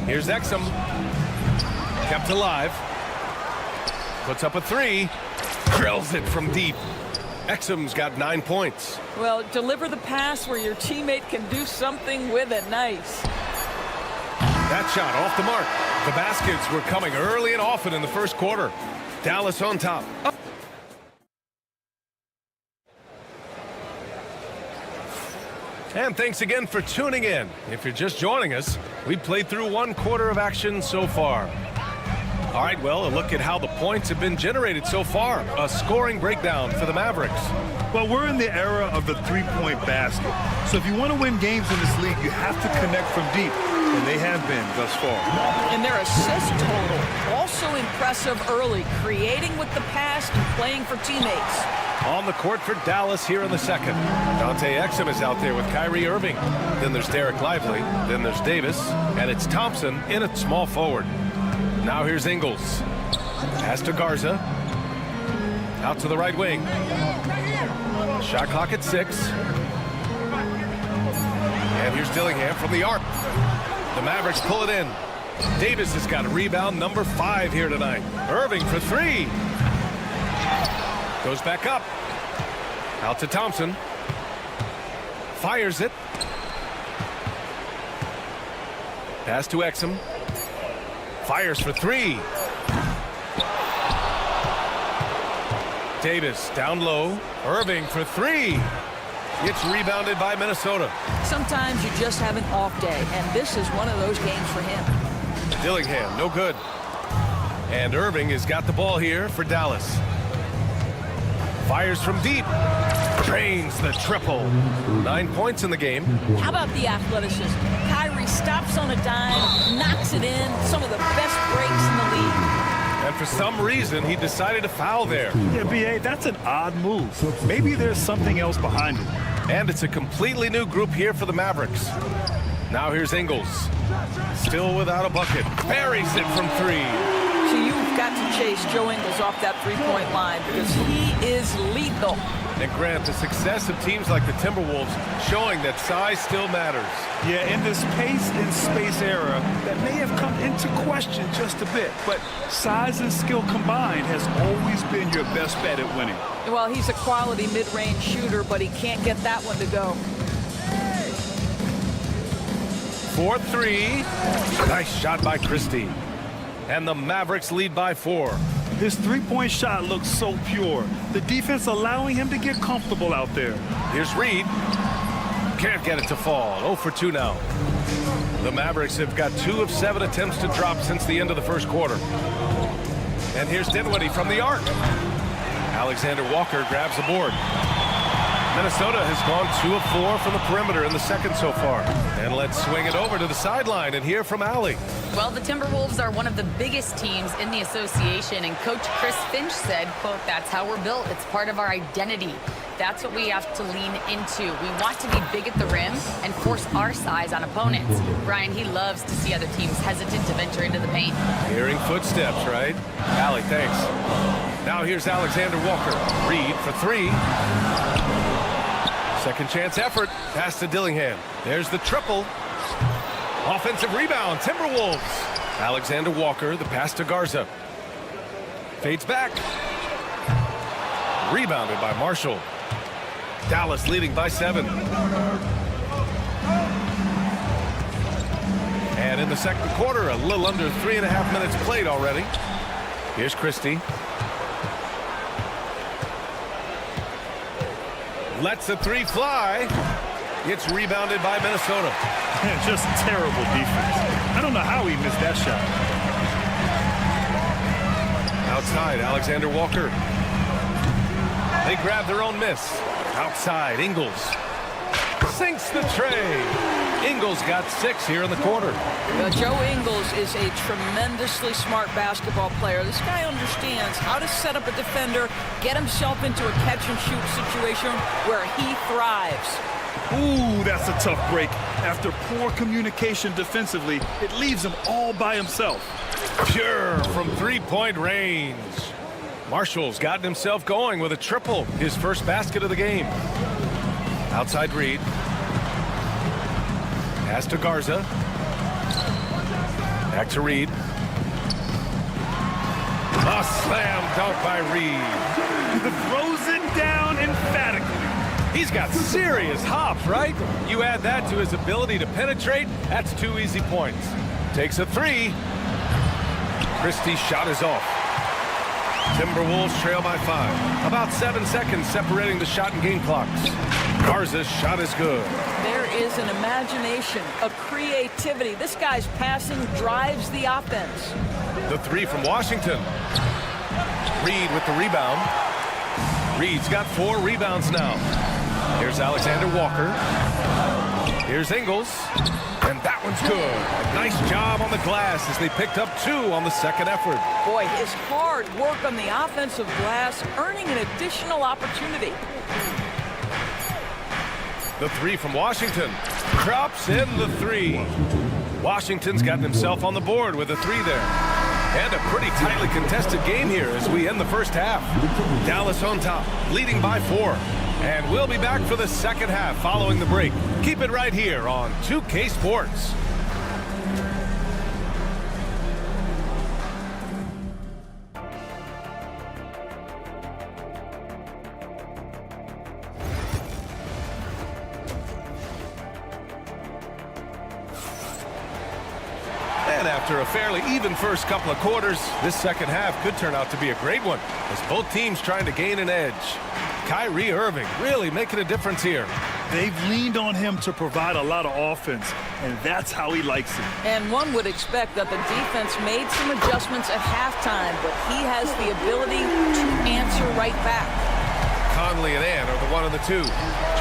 Here's Exum. Kept alive. Puts up a three. Drills it from deep. Exum's got 9 points. Well, deliver the pass where your teammate can do something with it. Nice. That shot off the mark. The baskets were coming early and often in the first quarter. Dallas on top. And thanks again for tuning in. If you're just joining us, we've played through 1 quarter of action so far. All right, well, a look at how the points have been generated so far. A scoring breakdown for the Mavericks. Well, we're in the era of the three-point basket. So if you want to win games in this league, you have to connect from deep. And they have been thus far. And their assist total, also impressive early, creating with the pass and playing for teammates. On the court for Dallas here in the second. Dante Exum is out there with Kyrie Irving. Then there's Derek Lively. Then there's Davis. And it's Thompson in at small forward. Now here's Ingles. Pass to Garza. Out to the right wing. Shot clock at 6. And here's Dillingham from the arc. The Mavericks pull it in. Davis has got a rebound number 5 here tonight. Irving for 3. Goes back up. Out to Thompson. Fires it. Pass to Exum. Fires for 3. Davis down low. Irving for 3. It's rebounded by Minnesota. Sometimes you just have an off day, and this is one of those games for him. Dillingham, no good. And Irving has got the ball here for Dallas. Fires from deep. Drains the triple. 9 points in the game. How about the athleticism? Kyrie stops on a dime, knocks it in. Some of the best breaks in the league. And for some reason, he decided to foul there. Yeah, B.A., that's an odd move. Maybe there's something else behind it. And it's a completely new group here for the Mavericks. Now here's Ingles. Still without a bucket. Buries it from 3. So you've got to chase Joe Ingles off that three-point line because he is lethal. And Grant, the success of teams like the Timberwolves showing that size still matters. Yeah, in this pace and space era, that may have come into question just a bit. But size and skill combined has always been your best bet at winning. Well, he's a quality mid-range shooter, but he can't get that one to go. 4-3. Nice shot by Christie. And the Mavericks lead by 4. His three-point shot looks so pure. The defense allowing him to get comfortable out there. Here's Reed. Can't get it to fall. 0 for 2 now. The Mavericks have got 2 of 7 attempts to drop since the end of the first quarter. And here's Dinwiddie from the arc. Alexander Walker grabs the board. Minnesota has gone 2 of 4 from the perimeter in the second so far. And let's swing it over to the sideline and hear from Allie. Well, the Timberwolves are one of the biggest teams in the association, and Coach Chris Finch said, quote, "That's how we're built. It's part of our identity. That's what we have to lean into. We want to be big at the rim and force our size on opponents." Brian, he loves to see other teams hesitant to venture into the paint. Hearing footsteps, right? Allie, thanks. Now here's Alexander Walker. Reed for 3. Second chance effort. Pass to Dillingham. There's the triple. Offensive rebound. Timberwolves. Alexander Walker. The pass to Garza. Fades back. Rebounded by Marshall. Dallas leading by 7. And in the second quarter, a little under 3.5 minutes played already. Here's Christie. Lets the 3 fly. It's rebounded by Minnesota. Just terrible defense. I don't know how he missed that shot. Outside, Alexander Walker. They grab their own miss. Outside, Ingles. Sinks the tray. Ingles got 6 here in the quarter. Joe Ingles is a tremendously smart basketball player. This guy understands how to set up a defender, get himself into a catch-and-shoot situation where he thrives. Ooh, that's a tough break. After poor communication defensively, it leaves him all by himself. Pure from 3-point range. Marshall's gotten himself going with a triple, his first basket of the game. Outside Reed. Pass to Garza. Back to Reed. A slam dunk by Reed. Throws it down emphatically. He's got serious hops, right? You add that to his ability to penetrate, that's 2 easy points. Takes a 3. Christie's shot is off. Timberwolves trail by 5. About 7 seconds separating the shot and game clocks. Garza's shot is good. There is an imagination, a creativity. This guy's passing drives the offense. The 3 from Washington. Reed with the rebound. Reed's got 4 rebounds now. Here's Alexander Walker. Here's Ingles. And that one's good. Nice job on the glass as they picked up 2 on the second effort. Boy, his hard work on the offensive glass, earning an additional opportunity. The 3 from Washington. Drops in the 3. Washington's gotten himself on the board with a 3 there. And a pretty tightly contested game here as we end the first half. Dallas on top, leading by 4. And we'll be back for the second half following the break. Keep it right here on 2K Sports. And after a fairly even first couple of quarters, this second half could turn out to be a great one as both teams trying to gain an edge. Kyrie Irving really making a difference here. They've leaned on him to provide a lot of offense, and that's how he likes it. And one would expect that the defense made some adjustments at halftime, but he has the ability to answer right back. Conley and Ann are the 1 and the 2.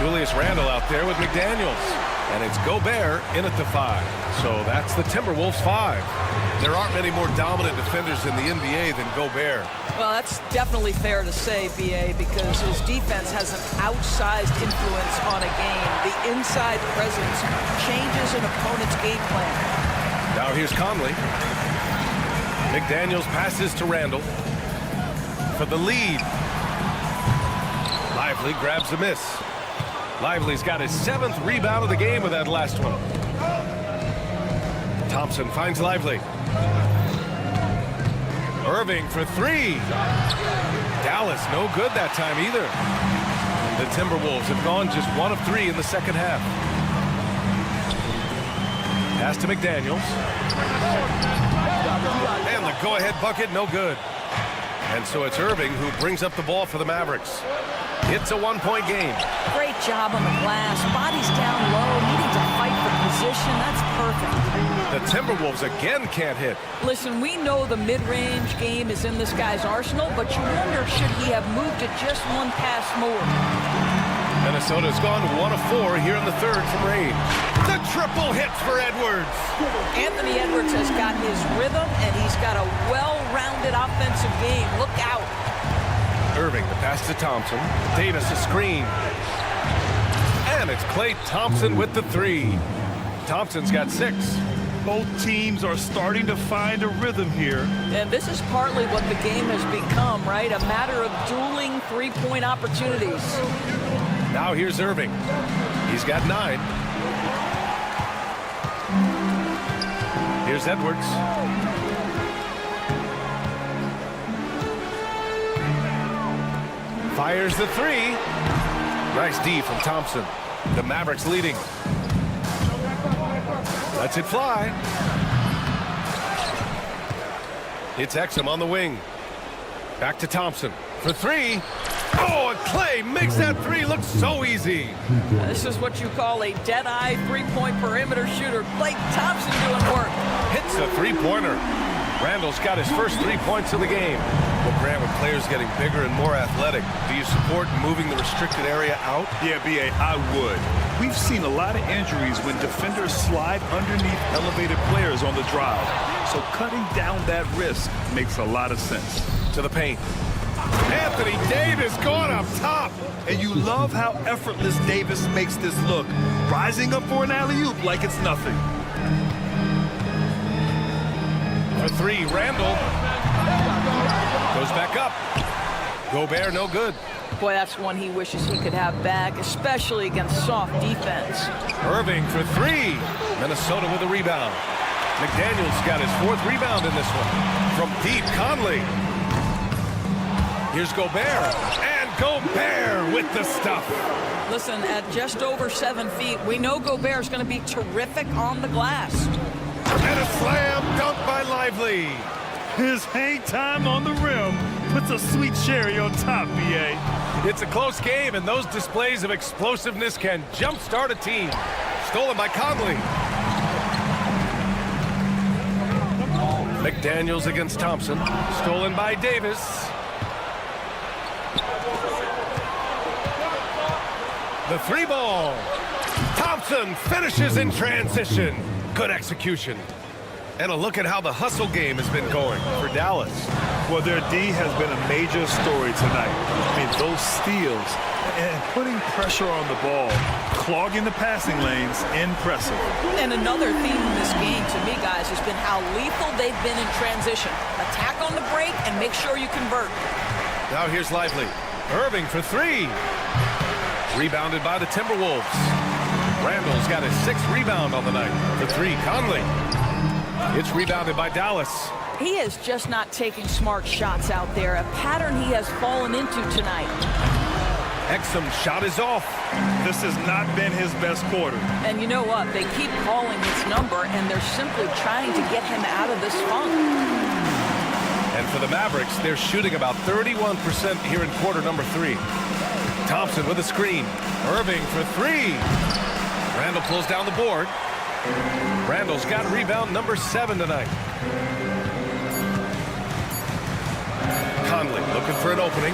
Julius Randle out there with McDaniels. And it's Gobert in at the 5. So that's the Timberwolves 5. There aren't many more dominant defenders in the NBA than Gobert. Well, that's definitely fair to say, B.A., because his defense has an outsized influence on a game. The inside presence changes an opponent's game plan. Now here's Conley. McDaniels passes to Randle for the lead. Lively grabs a miss. Lively's got his 7th rebound of the game with that last one. Thompson finds Lively. Irving for 3. Dallas no good that time either. The Timberwolves have gone just 1 of 3 in the second half. Pass to McDaniels. And the go-ahead bucket, no good. And so it's Irving who brings up the ball for the Mavericks. It's a 1-point game. Great job on the glass. Body's down low, needing to fight for position. That's perfect. The Timberwolves again can't hit. Listen, we know the mid-range game is in this guy's arsenal, but you wonder, should he have moved it just 1 pass more? Minnesota's gone 1 of 4 here in the 3rd from range. The triple hits for Edwards. Anthony Edwards has got his rhythm, and he's got a well-rounded offensive game. Look out. Irving, the pass to Thompson. Davis, a screen. And it's Klay Thompson with the 3. Thompson's got 6. Both teams are starting to find a rhythm here. And this is partly what the game has become, right? A matter of dueling 3-point opportunities. Now here's Irving. He's got 9. Here's Edwards. Fires the 3. Nice D from Thompson. The Mavericks leading. Lets it fly. It's Exum on the wing. Back to Thompson for 3. Oh, and Klay makes that 3 look so easy. This is what you call a dead-eye 3-point perimeter shooter. Klay Thompson doing work. Hits a 3-pointer. Randall's got his first 3 points of the game. Well, Grant, with players getting bigger and more athletic, do you support moving the restricted area out? Yeah, B.A., I would. We've seen a lot of injuries when defenders slide underneath elevated players on the drive. So cutting down that risk makes a lot of sense. To the paint. Anthony Davis going up top. And you love how effortless Davis makes this look. Rising up for an alley-oop like it's nothing. For 3, Randall goes back up. Gobert no good. Boy, that's one he wishes he could have back, especially against soft defense. Irving for 3. Minnesota with a rebound. McDaniels got his 4th rebound in this one. From deep, Conley. Here's Gobert. And Gobert with the stuff. Listen, at just over 7 feet, we know Gobert's going to be terrific on the glass. And a slam dunk by Lively. His hang time on the rim puts a sweet cherry on top, BA. It's a close game, and those displays of explosiveness can jumpstart a team. Stolen by Conley. McDaniels against Thompson. Stolen by Davis. The 3 ball. Thompson finishes in transition. Good execution. And a look at how the hustle game has been going for Dallas. Well, their D has been a major story tonight. I mean, those steals and putting pressure on the ball, clogging the passing lanes, impressive. And another theme in this game to me, guys, has been how lethal they've been in transition. Attack on the break and make sure you convert. Now here's Lively. Irving for 3. Rebounded by the Timberwolves. Randall's got his 6th rebound on the night. For 3, Conley. It's rebounded by Dallas. He is just not taking smart shots out there, a pattern he has fallen into tonight. Exum's shot is off. This has not been his best quarter. And you know what? They keep calling his number, and they're simply trying to get him out of this funk. And for the Mavericks, they're shooting about 31% here in quarter number 3. Thompson with a screen. Irving for 3. Randall pulls down the board. Randall's got rebound number 7 tonight. Conley looking for an opening.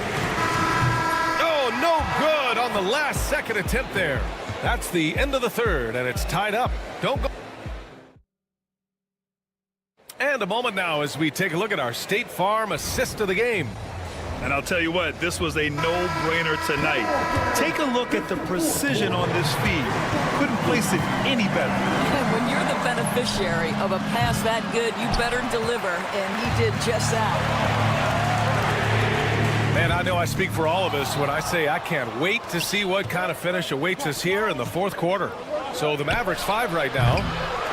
Oh, no good on the last second attempt there. That's the end of the 3rd, and it's tied up. Don't go. And a moment now as we take a look at our State Farm assist of the game. And I'll tell you what, this was a no-brainer tonight. Take a look at the precision on this feed. Couldn't place it any better. And when you're the beneficiary of a pass that good, you better deliver, and he did just that. Man, I know I speak for all of us when I say I can't wait to see what kind of finish awaits us here in the 4th quarter. So the Mavericks 5 right now.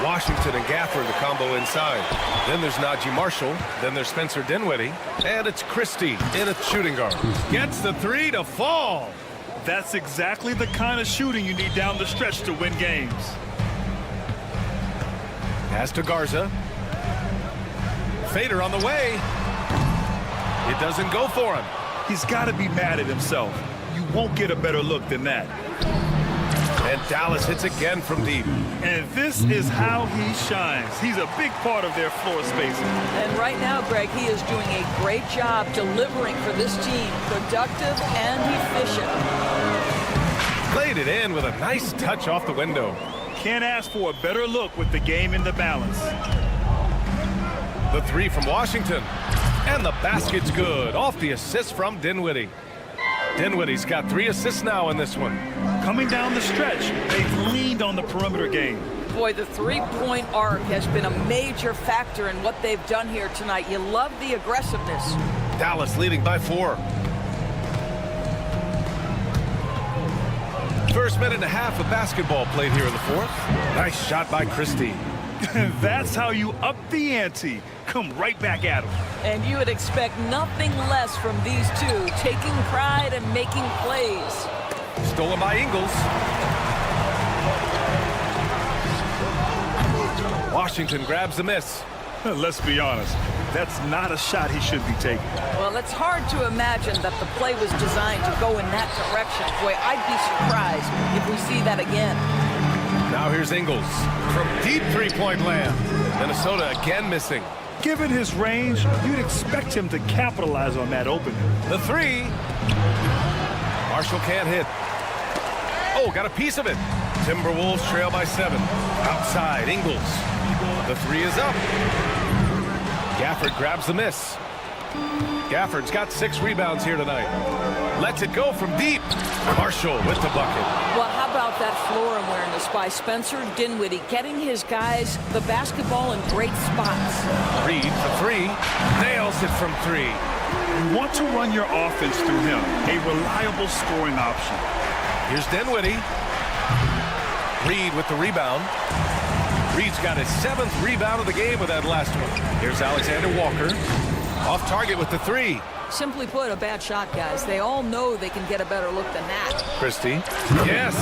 Washington and Gafford, the combo inside. Then there's Najee Marshall. Then there's Spencer Dinwiddie. And it's Christie in a shooting guard. Gets the 3 to fall. That's exactly the kind of shooting you need down the stretch to win games. Pass to Garza. Fader on the way. It doesn't go for him. He's got to be mad at himself. You won't get a better look than that. And Dallas hits again from deep. And this is how he shines. He's a big part of their floor spacing. And right now, Greg, he is doing a great job delivering for this team. Productive and efficient. Played it in with a nice touch off the window. Can't ask for a better look with the game in the balance. The 3 from Washington. And the basket's good. Off the assist from Dinwiddie. Dinwiddie's got 3 assists now in this one. Coming down the stretch, they've leaned on the perimeter game. Boy, the 3-point arc has been a major factor in what they've done here tonight. You love the aggressiveness. Dallas leading by 4. First minute and a half of basketball played here in the 4th. Nice shot by Christie. That's how you up the ante. Come right back at him. And you would expect nothing less from these two, taking pride and making plays. Stolen by Ingles. Washington grabs the miss. Let's be honest, that's not a shot he should be taking. Well, it's hard to imagine that the play was designed to go in that direction. Boy, I'd be surprised if we see that again. Now here's Ingles from deep 3-point land. Minnesota again missing. Given his range, you'd expect him to capitalize on that opening. The 3. Marshall can't hit. Oh, got a piece of it. Timberwolves trail by 7. Outside, Ingles. The 3 is up. Gafford grabs the miss. Gafford's got 6 rebounds here tonight. Lets it go from deep. Marshall with the bucket. Well, how about that floor awareness by Spencer Dinwiddie, getting his guys the basketball in great spots. Reed for 3. Nails it from 3. You want to run your offense through him, a reliable scoring option. Here's Dinwiddie. Reed with the rebound. Reed's got his 7th rebound of the game with that last one. Here's Alexander Walker. Off target with the 3. Simply put, a bad shot, guys. They all know they can get a better look than that. Christie. Yes.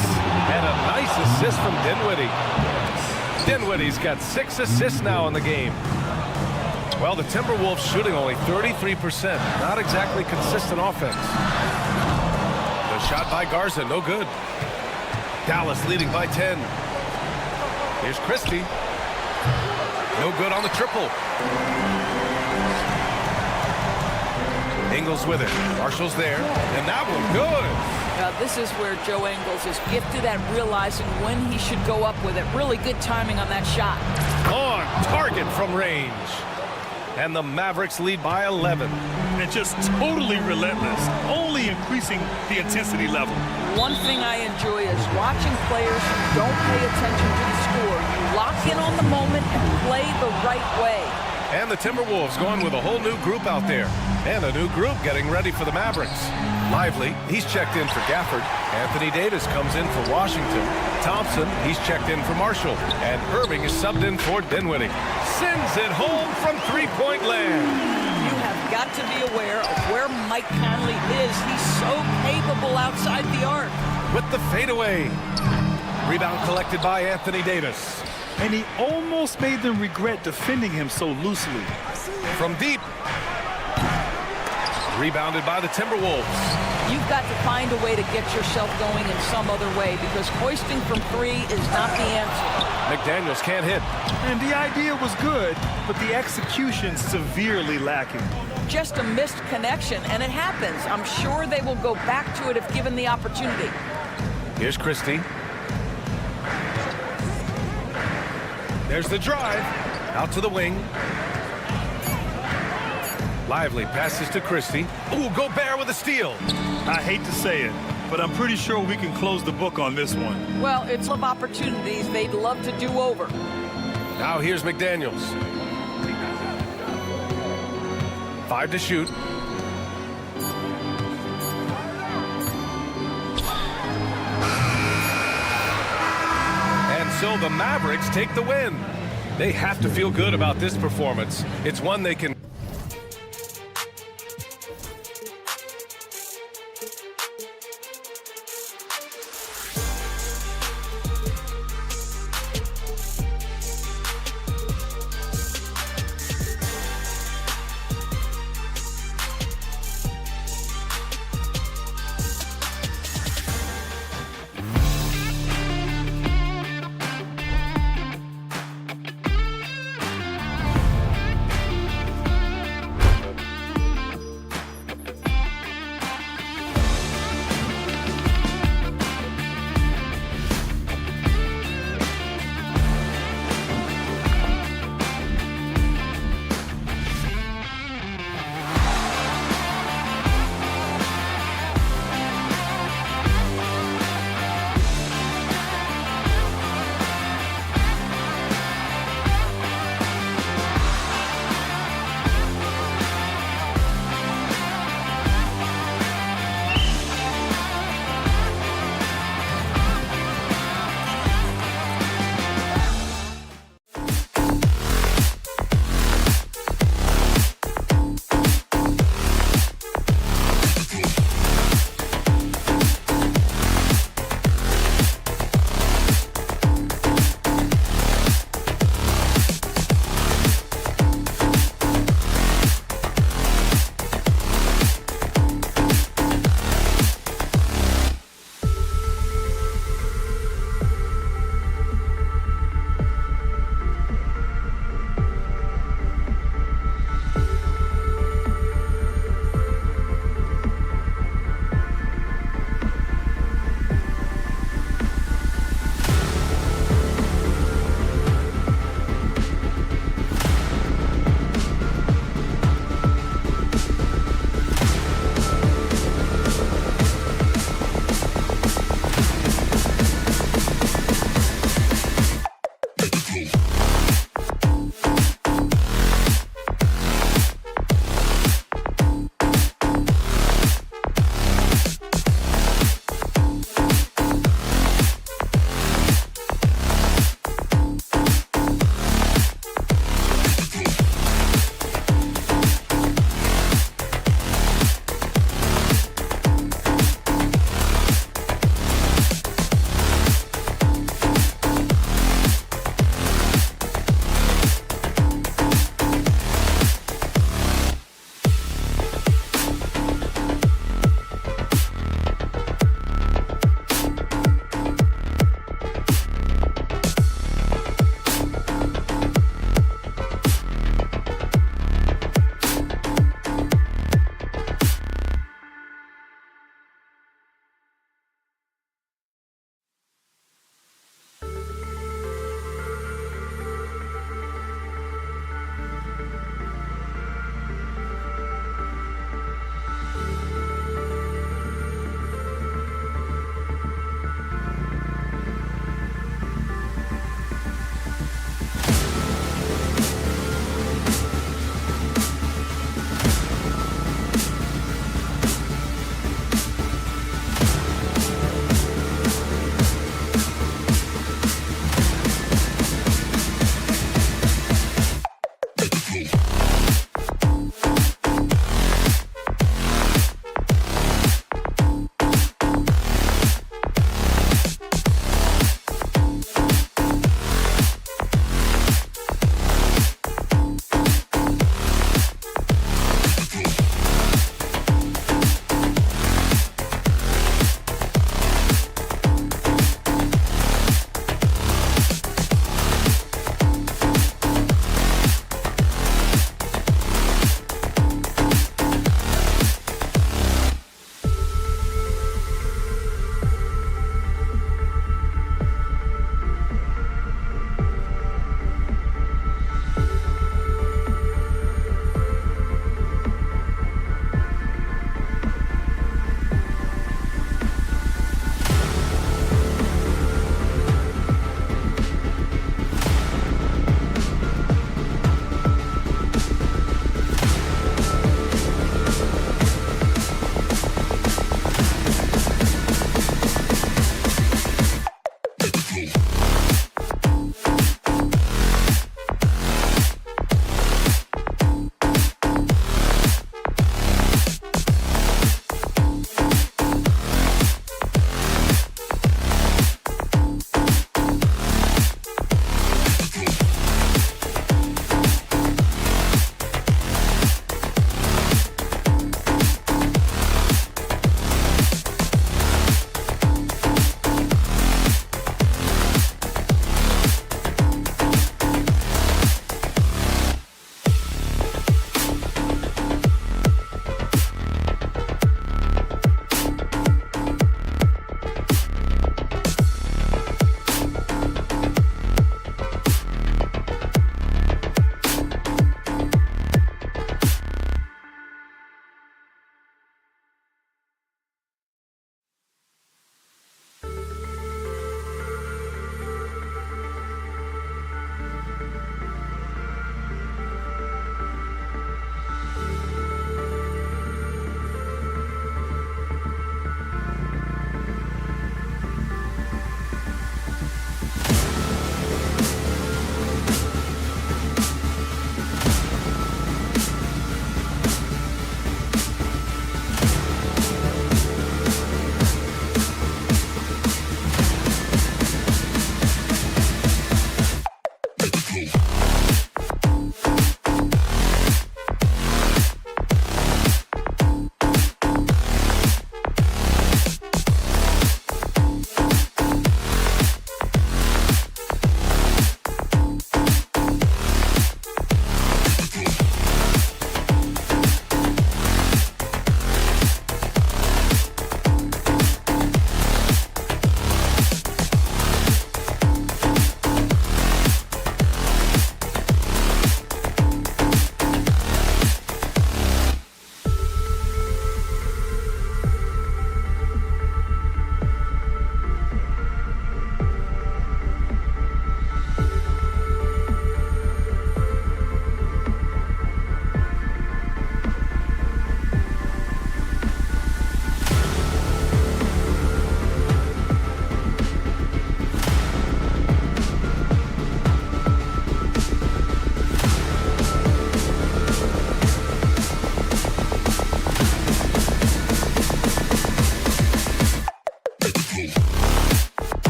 And a nice assist from Dinwiddie. Dinwiddie's got 6 assists now in the game. Well, the Timberwolves shooting only 33%. Not exactly consistent offense. The shot by Garza, no good. Dallas leading by 10. Here's Christie. No good on the triple. Ingles with it. Marshall's there. And that one good. Now, this is where Joe Ingles is gifted at realizing when he should go up with it. Really good timing on that shot. On target from range. And the Mavericks lead by 11. And just totally relentless, only increasing the intensity level. One thing I enjoy is watching players who don't pay attention to the score. You lock in on the moment and play the right way. And the Timberwolves going with a whole new group out there. And a new group getting ready for the Mavericks. Lively, he's checked in for Gafford. Anthony Davis comes in for Washington. Thompson, he's checked in for Marshall. And Irving is subbed in for Dinwiddie. Sends it home from three-point land. You have got to be aware of where Mike Conley is. He's so capable outside the arc. With the fadeaway. Rebound collected by Anthony Davis. And he almost made them regret defending him so loosely. From deep. Rebounded by the Timberwolves. You've got to find a way to get yourself going in some other way because hoisting from 3 is not the answer. McDaniels can't hit. And the idea was good, but the execution severely lacking. Just a missed connection, and it happens. I'm sure they will go back to it if given the opportunity. Here's Christie. There's the drive. Out to the wing. Lively passes to Christie. Ooh, Gobert with a steal. I hate to say it, but I'm pretty sure we can close the book on this one. Well, it's of opportunities they'd love to do over. Now here's McDaniels. 5 to shoot. And so the Mavericks take the win. They have to feel good about this performance. It's one they can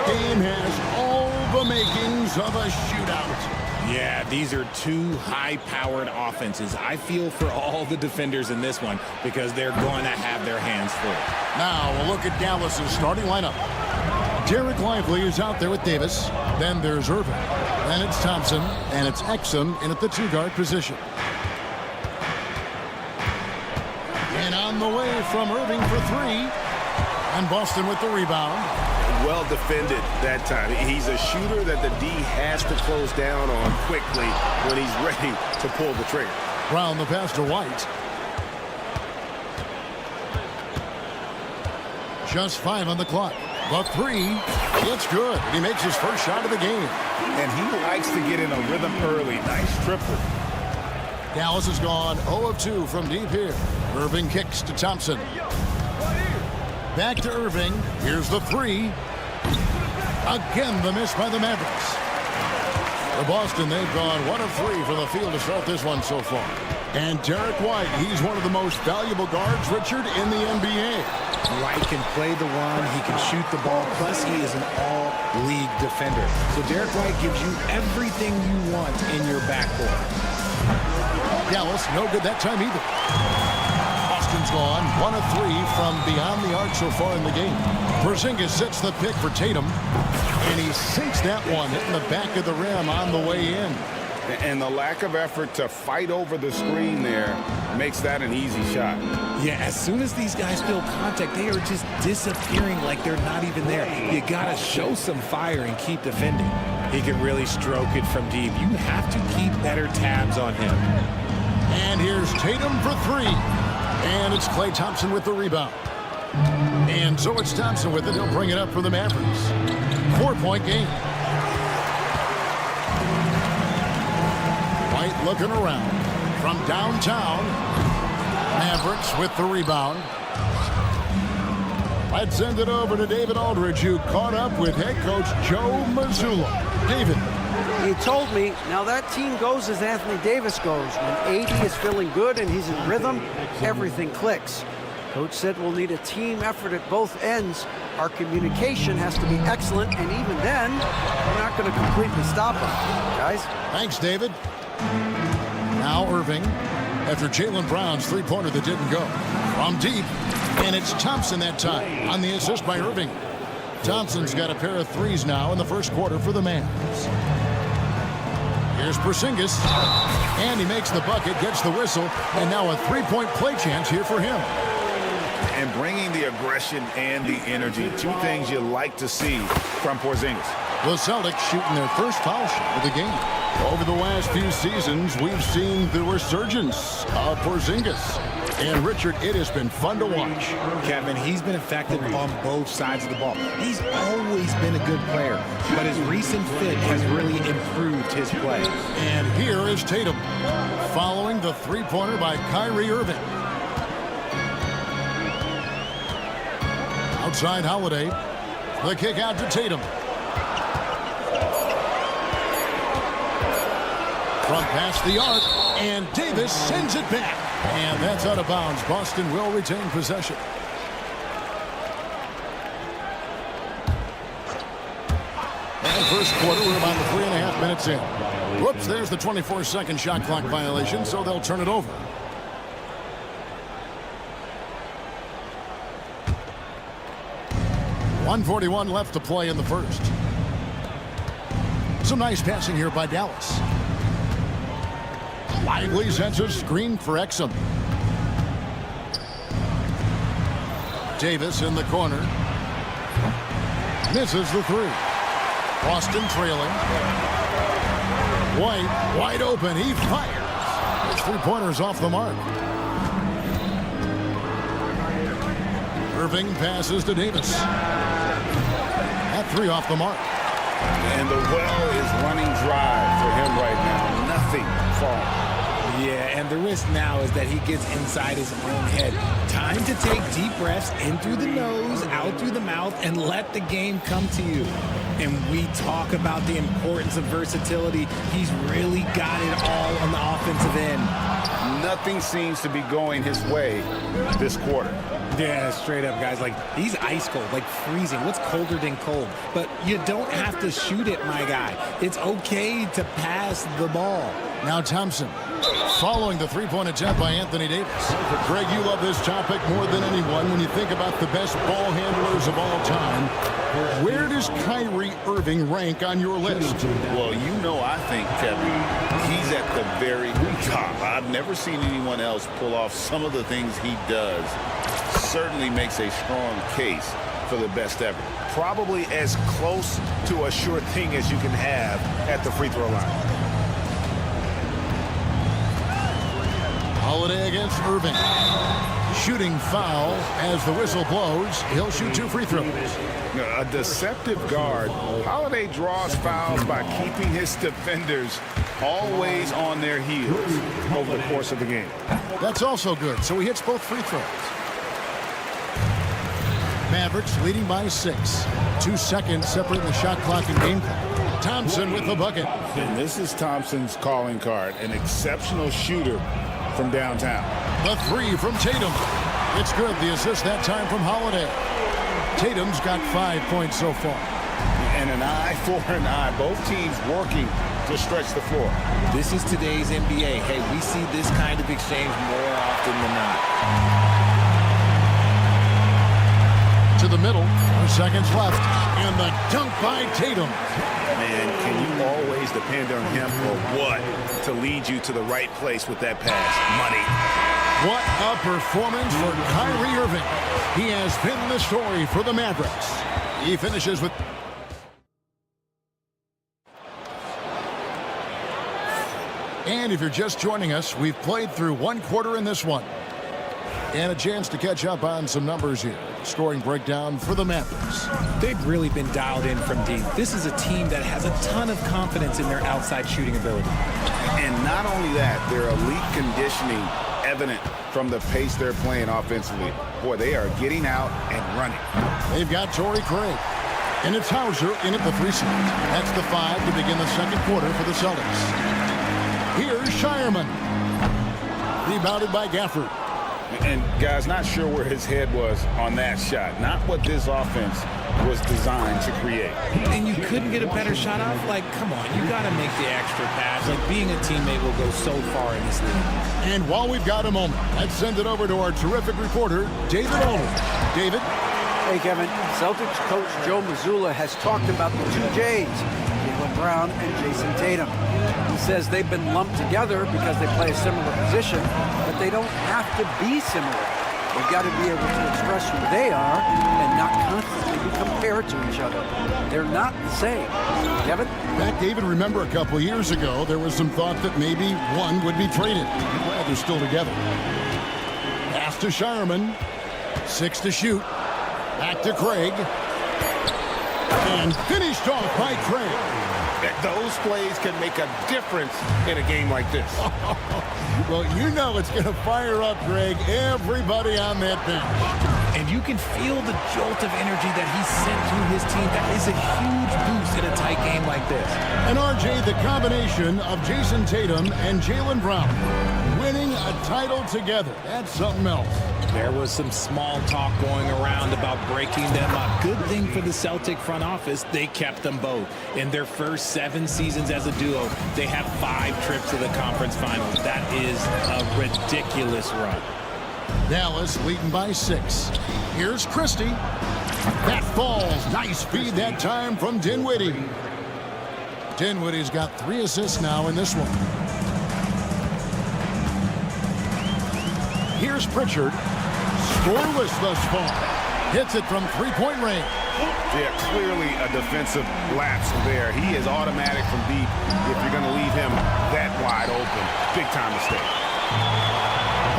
game has all the makings of a shootout. Yeah, these are two high-powered offenses. I feel for all the defenders in this one because they're going to have their hands full. Now we'll look at Dallas's starting lineup. Derek Lively is out there with Davis. Then there's Irving. Then it's Thompson, and it's Exum in at the two-guard position. And on the way from Irving for three. And Boston with the rebound. Well defended that time. He's a shooter that the D has to close down on quickly when he's ready to pull the trigger. Brown the pass to White. Just 5 on the clock. The three, it's good. He makes his first shot of the game. And he likes to get in a rhythm early. Nice triple. Dallas has gone 0 of 2 from deep here. Irving kicks to Thompson. Back to Irving. Here's the three. Again, the miss by the Mavericks. For Boston, they've gone 1 of 3 from the field to start this one so far. And Derek White, he's one of the most valuable guards, Richard, in the NBA. White can play the one, he can shoot the ball, plus he is an all-league defender. So Derek White gives you everything you want in your backcourt. Dallas, no good that time either. Boston's gone 1 of 3 from beyond the arc so far in the game. Porzingis sets the pick for Tatum, and he sinks that one, hitting the back of the rim on the way in. And the lack of effort to fight over the screen there makes that an easy shot. Yeah, as soon as these guys feel contact, they are just disappearing like they're not even there. You got to show some fire and keep defending. He can really stroke it from deep. You have to keep better tabs on him. And here's Tatum for three. And it's Klay Thompson with the rebound. And so it's Thompson with it. He'll bring it up for the Mavericks. 4-point game. White looking around from downtown. Mavericks with the rebound. Let's send it over to David Aldridge, who caught up with head coach Joe Mazzulla. David. He told me, now that team goes as Anthony Davis goes. When AD is feeling good and he's in rhythm, everything clicks. Coach said we'll need a team effort at both ends. Our communication has to be excellent, and even then, we're not going to completely stop them, guys. Thanks, David. Now Irving, after Jaylen Brown's three-pointer that didn't go. From deep, and it's Thompson that time on the assist by Irving. Thompson's got a pair of threes now in the first quarter for the Mavs. Here's Porzingis, and he makes the bucket, gets the whistle, and now a three-point play chance here for him. And bringing the aggression and the energy, two things you like to see from Porzingis. The Celtics shooting their first foul shot of the game. Over the last few seasons, we've seen the resurgence of Porzingis. And Richard, it has been fun to watch. Kevin, he's been effective on both sides of the ball. He's always been a good player, but his recent fit has really improved his play. And here is Tatum, following the three-pointer by Kyrie Irving. Outside Holiday, the kick out to Tatum. Front past the arc, and Davis sends it back. And that's out of bounds. Boston will retain possession. And first quarter, we're about 3.5 minutes in. Whoops, there's the 24-second shot clock violation, so they'll turn it over. .141 left to play in the first. Some nice passing here by Dallas. Lively sends a screen for Exum. Davis in the corner. Misses the three. Boston trailing. White wide open. He fires. His three-pointer's off the mark. Irving passes to Davis. That three off the mark. And the well is running dry for him right now. Nothing falling. Yeah, and the risk now is that he gets inside his own head. Time to take deep breaths in through the nose, out through the mouth, and let the game come to you. And we talk about the importance of versatility. He's really got it all on the offensive end. Nothing seems to be going his way this quarter. Yeah, straight up, guys. Like, he's ice cold, like freezing. What's colder than cold? But you don't have to shoot it, my guy. It's okay to pass the ball. Now Thompson, following the three-point attempt by Anthony Davis. Greg, you love this topic more than anyone when you think about the best ball handlers of all time. Where does Kyrie Irving rank on your list? Well, you know, I think, Kevin, he's at the very top. I've never seen anyone else pull off some of the things he does. Certainly makes a strong case for the best ever. Probably as close to a sure thing as you can have at the free throw line. Holiday against Irving. Shooting foul as the whistle blows. He'll shoot 2 free throws. A deceptive guard. Holiday draws fouls by keeping his defenders always on their heels over the course of the game. That's also good, so he hits both free throws. Mavericks leading by 6. 2 seconds separating the shot clock and game clock. Thompson with the bucket. And this is Thompson's calling card. An exceptional shooter from downtown. The 3 from Tatum. It's good. The assist that time from Holiday. Tatum's got 5 points so far. And an eye for an eye. Both teams working to stretch the floor. This is today's NBA. Hey, we see this kind of exchange more often than not. To the middle. 4 seconds left. And the dunk by Tatum. Man, can you always depend on him or what to lead you to the right place with that pass? Money. What a performance for Kyrie Irving. He has been the story for the Mavericks. He finishes with... And if you're just joining us, we've played through 1 quarter in this one. And a chance to catch up on some numbers here. Scoring breakdown for the Mavericks. They've really been dialed in from deep. This is a team that has a ton of confidence in their outside shooting ability. And not only that, their elite conditioning evident from the pace they're playing offensively. Boy, they are getting out and running. They've got Torrey Craig. And it's Hauser in at the 3 slot. That's the 5 to begin the second quarter for the Celtics. Here's Shireman. Rebounded by Gafford. And, guys, not sure where his head was on that shot. Not what this offense was designed to create. And you couldn't get a better shot off? Like, come on, you got to make the extra pass. Like, being a teammate will go so far in this league. And while we've got a moment, let's send it over to our terrific reporter, David Aldridge. David? Hey, Kevin. Celtics coach Joe Mazzulla has talked about the 2 J's, Jaylen Brown and Jason Tatum. He says they've been lumped together because they play a similar position, but they don't have to be similar. They've got to be able to express who they are and not constantly be compared to each other. They're not the same. Kevin? Back, David, remember a couple years ago, there was some thought that maybe one would be traded. I'm glad they're still together. Pass to Shireman. 6 to shoot. Back to Craig. And finished off by Craig. Those plays can make a difference in a game like this. Well, you know it's going to fire up, Greg, everybody on that bench. And you can feel the jolt of energy that he sent through his team. That is a huge boost in a tight game like this. And RJ, the combination of Jason Tatum and Jaylen Brown winning a title together. That's something else. There was some small talk going around about breaking them up. Good thing for the Celtic front office, they kept them both. In their first 7 seasons as a duo, they have 5 trips to the conference finals. That is a ridiculous run. Dallas leading by 6. Here's Christie. That falls. Nice feed that time from Dinwiddie. Dinwiddie's got 3 assists now in this one. Here's Pritchard. Scoreless thus far. Hits it from 3-point range. Yeah, clearly a defensive lapse there. He is automatic from deep if you're going to leave him that wide open. Big time mistake.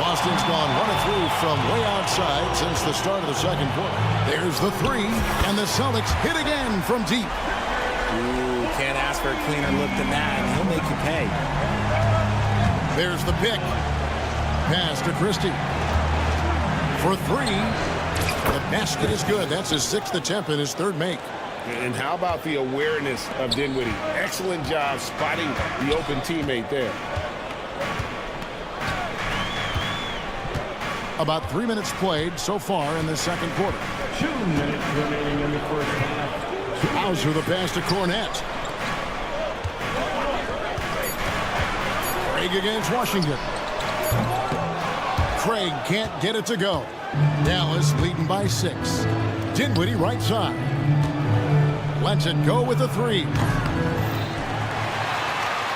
Boston's gone 1 of 3 from way outside since the start of the second quarter. There's the 3, and the Celtics hit again from deep. Ooh, can't ask for a cleaner look than that, and he'll make you pay. There's the pick. Pass to Christie. For 3. The basket is good. That's his 6th attempt and his 3rd make. And how about the awareness of Dinwiddie? Excellent job spotting the open teammate there. About 3 minutes played so far in the second quarter. 2 minutes remaining in the first half. Hauser the pass to Cornette. Craig against Washington. Craig can't get it to go. Dallas leading by 6. Dinwiddie right side. Lets it go with a 3.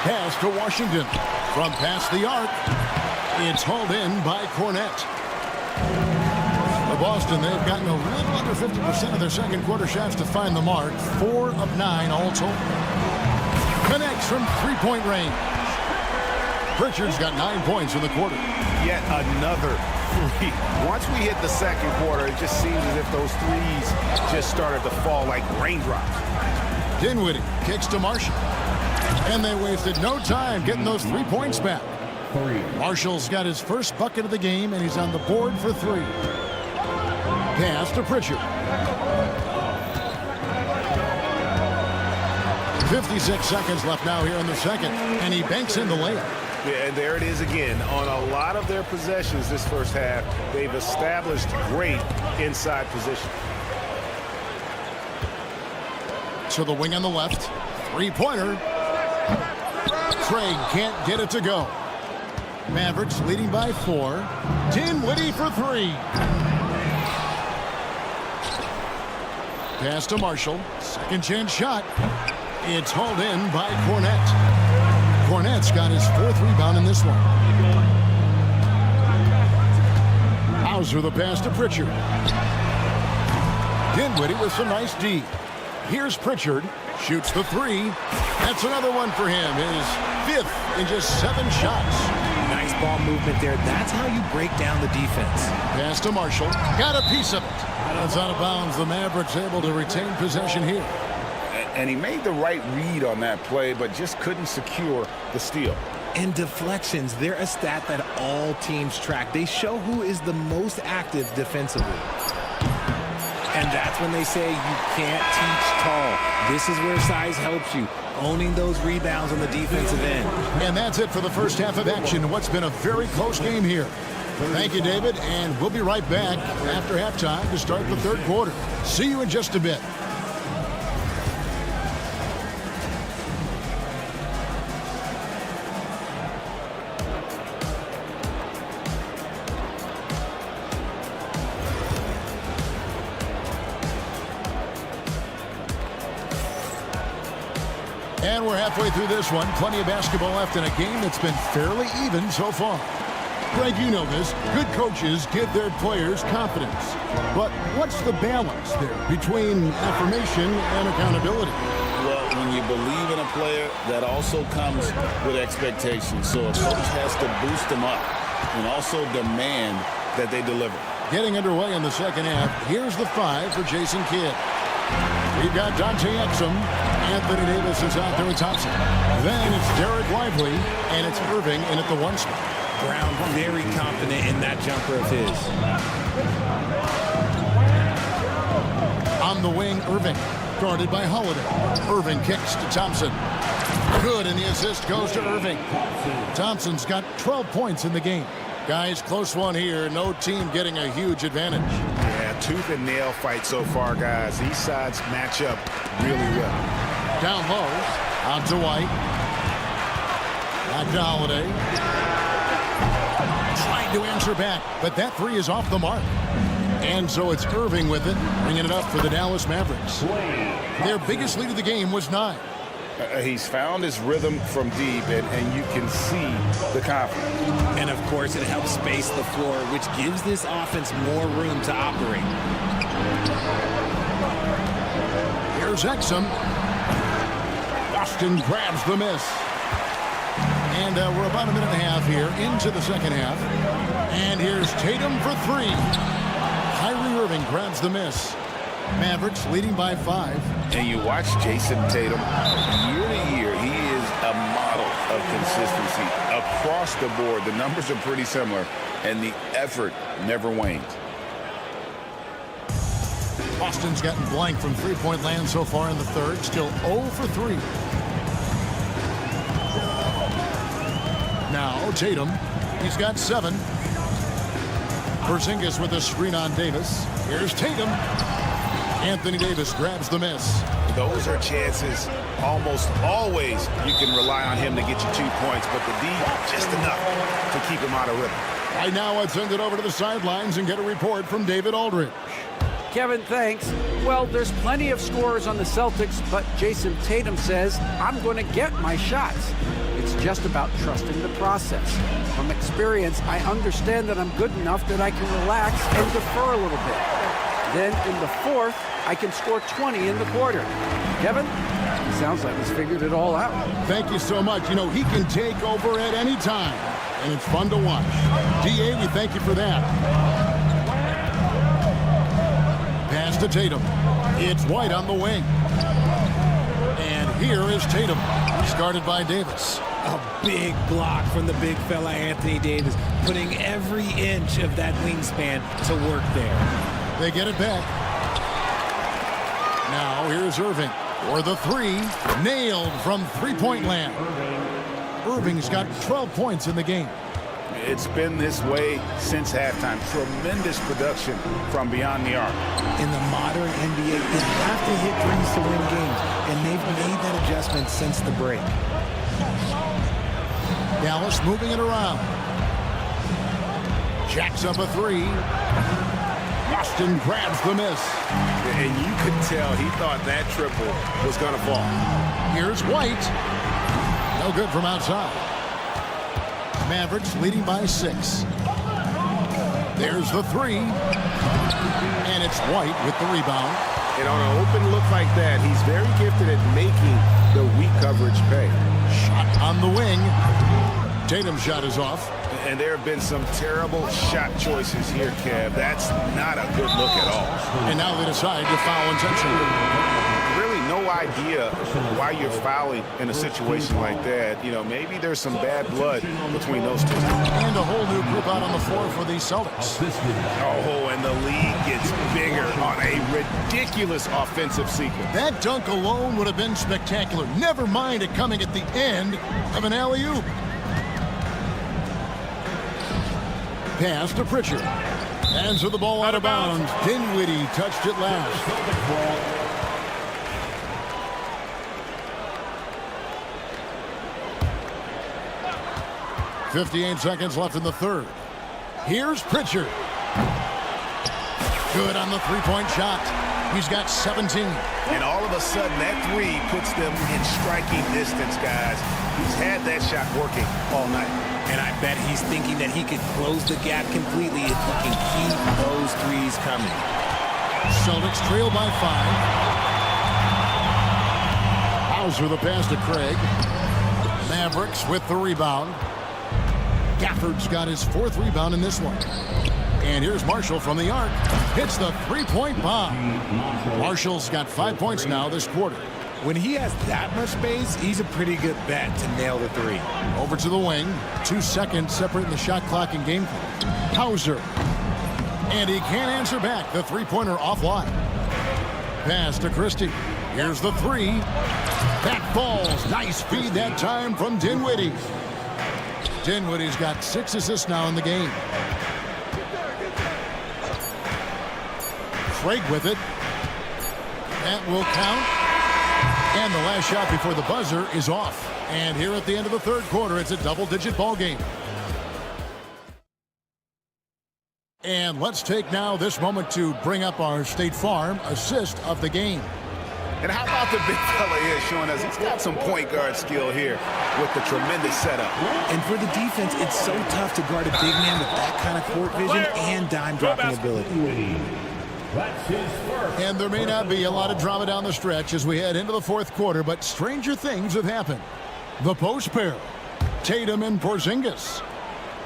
Pass to Washington. From past the arc. It's hauled in by Cornette. For Boston, they've gotten a little under 50% of their second quarter shots to find the mark. 4 of 9 all told. Connects from three-point range. Pritchard's got 9 points in the quarter. Yet another 3. Once we hit the second quarter, it just seems as if those threes just started to fall like raindrops. Dinwiddie kicks to Marshall. And they wasted no time getting those 3 points back. Marshall's got his first bucket of the game, and he's on the board for 3. Pass to Pritchard. 56 seconds left now here in the second, and he banks in the layup. Yeah, and there it is again. On a lot of their possessions this first half, they've established great inside position. To the wing on the left. Three-pointer. Craig can't get it to go. Mavericks leading by 4. Dinwiddie for 3. Pass to Marshall. Second chance shot. It's hauled in by Cornette. Cornette's got his 4th rebound in this one. Hauser the pass to Pritchard. Dinwiddie with some nice D. Here's Pritchard. Shoots the 3. That's another one for him. His 5th in just 7 shots. Nice ball movement there. That's how you break down the defense. Pass to Marshall. Got a piece of it. That's out of bounds. The Mavericks able to retain possession here. And he made the right read on that play, but just couldn't secure the steal. And deflections, they're a stat that all teams track. They show who is the most active defensively. And that's when they say you can't teach tall. This is where size helps you, owning those rebounds on the defensive end. And that's it for the first half of action. What's been a very close game here. Thank you, David, and we'll be right back after halftime to start the third quarter. See you in just a bit. And we're halfway through this one. Plenty of basketball left in a game that's been fairly even so far. Greg, you know this. Good coaches give their players confidence. But what's the balance there between affirmation and accountability? Well, when you believe in a player, that also comes with expectations. So a coach has to boost them up and also demand that they deliver. Getting underway in the second half. Here's the 5 for Jason Kidd. We've got Dante Exum. Anthony Davis is out there with Thompson. Then it's Derek Lively, and it's Irving in at the 1 spot. Brown very confident in that jumper of his. On the wing, Irving. Guarded by Holiday. Irving kicks to Thompson. Good, and the assist goes to Irving. Thompson's got 12 points in the game. Guys, close one here. No team getting a huge advantage. Yeah, tooth and nail fight so far, guys. These sides match up really well. Down low. Out to White. Back to Holiday. Trying to answer back, but that 3 is off the mark. And so it's Irving with it, bringing it up for the Dallas Mavericks. Their biggest lead of the game was 9. He's found his rhythm from deep, and you can see the confidence. And, of course, it helps space the floor, which gives this offense more room to operate. Here's Exum. Boston grabs the miss. And we're about a minute and a half here into the second half. And here's Tatum for 3. Kyrie Irving grabs the miss. Mavericks leading by 5. And you watch Jason Tatum year to year. He is a model of consistency across the board. The numbers are pretty similar, and the effort never wanes. Boston's gotten blank from three-point land so far in the third. Still 0 for 3. Now Tatum. He's got 7. Porzingis with a screen on Davis. Here's Tatum. Anthony Davis grabs the miss. Those are chances almost always you can rely on him to get you 2 points, but the D just enough to keep him out of rhythm. Right now, I'd send it over to the sidelines and get a report from David Aldridge. Kevin, thanks. Well, there's plenty of scorers on the Celtics, but Jason Tatum says, I'm going to get my shots. It's just about trusting the process. From experience, I understand that I'm good enough that I can relax and defer a little bit. Then in the fourth, I can score 20 in the quarter. Kevin, he sounds like he's figured it all out. Thank you so much. You know, he can take over at any time, and it's fun to watch. DA, we thank you for that. Pass to Tatum. It's White on the wing. And here is Tatum, started by Davis. A big block from the big fella Anthony Davis, putting every inch of that wingspan to work there. They get it back. Now here's Irving for the three. Nailed from three-point land. Irving's got 12 points in the game. It's been this way since halftime. Tremendous production from beyond the arc. In the modern NBA, you have to hit threes to win games, and they've made that adjustment since the break. Dallas moving it around. Jacks up a three. Boston grabs the miss. And you could tell he thought that triple was going to fall. Here's White. No good from outside. Mavericks leading by 6. There's the three. And it's White with the rebound. And on an open look like that, he's very gifted at making the weak coverage pay. Shot on the wing. Tatum's shot is off. And there have been some terrible shot choices here, Kev. That's not a good look at all. And now they decide to foul intentionally. Really no idea why you're fouling in a situation like that. You know, maybe there's some bad blood between those two. And a whole new group out on the floor for the Celtics. Oh, and the lead gets bigger on a ridiculous offensive sequence. That dunk alone would have been spectacular. Never mind it coming at the end of an alley-oop. Pass to Pritchard. Hands with the ball out of bounds. Dinwiddie touched it last. 58 seconds left in the third. Here's Pritchard. Good on the three-point shot. He's got 17. And all of a sudden, that three puts them in striking distance, guys. He's had that shot working all night. And I bet he's thinking that he could close the gap completely if he can keep those threes coming. Celtics trail by 5. Hauser the pass to Craig. Mavericks with the rebound. Gafford's got his 4th rebound in this one. And here's Marshall from the arc. Hits the three-point bomb. Marshall's got 5 points now this quarter. When he has that much space, he's a pretty good bet to nail the three. Over to the wing. 2 seconds separating the shot clock and game clock. Hauser. And he can't answer back. The three-pointer offline. Pass to Christie. Here's the three. That falls. Nice feed that time from Dinwiddie. Dinwiddie's got 6 assists now in the game. Craig with it. That will count. And the last shot before the buzzer is off. And here at the end of the third quarter, it's a double-digit ball game. And let's take now this moment to bring up our State Farm assist of the game. And how about the big fella here showing us he's got some point guard skill here with the tremendous setup. And for the defense, it's so tough to guard a big man with that kind of court vision and dime dropping ability. And there may not be a lot of drama down the stretch as we head into the fourth quarter, but stranger things have happened. The post pair, Tatum and Porzingis.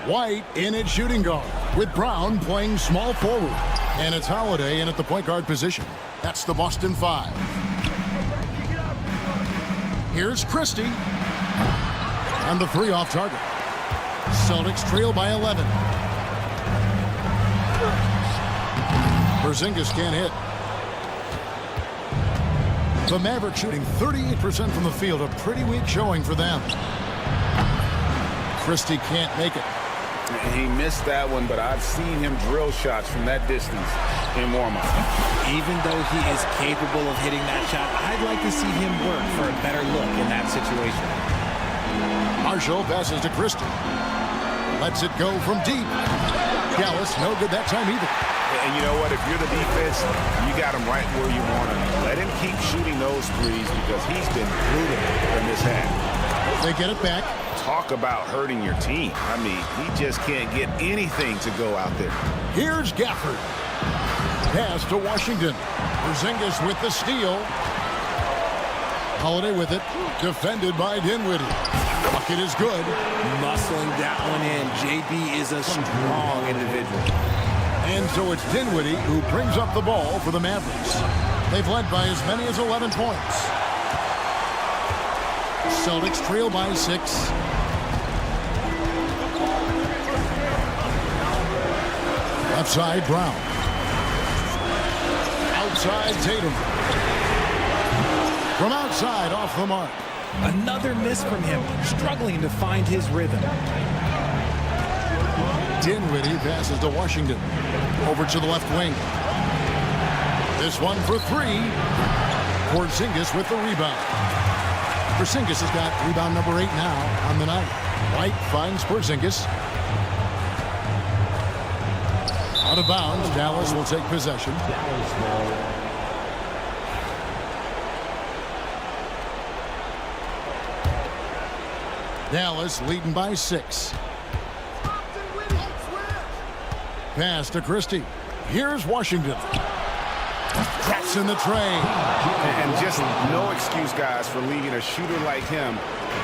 White in at shooting guard, with Brown playing small forward. And it's Holiday in at the point guard position. That's the Boston 5. Here's Christie. And the three off target. Celtics trail by 11. Porzingis can't hit. The Mavericks shooting 38% from the field, a pretty weak showing for them. Christie can't make it. He missed that one, but I've seen him drill shots from that distance in warm-up. Even though he is capable of hitting that shot, I'd like to see him work for a better look in that situation. Marshall passes to Christie. Lets it go from deep. Dallas, no good that time either. And you know what? If you're the defense, you got him right where you want him. Let him keep shooting those threes because he's been brutal in this half. They get it back. Talk about hurting your team. I mean, he just can't get anything to go out there. Here's Gafford. Pass to Washington. Porzingis with the steal. Holiday with it. Defended by Dinwiddie. Bucket is good. Muscling that one in. JB is a strong individual. And so it's Dinwiddie who brings up the ball for the Mavericks. They've led by as many as 11 points. Celtics trail by 6. Left side, Brown. Outside, Tatum. From outside, off the mark. Another miss from him, struggling to find his rhythm. Dinwiddie passes to Washington. Over to the left wing. This one for 3. Porzingis with the rebound. Porzingis has got rebound number 8 now on the night. White finds Porzingis. Out of bounds, Dallas will take possession. Dallas leading by 6. Pass to Christie. Here's Washington. Drops in the tray. And just no excuse, guys, for leaving a shooter like him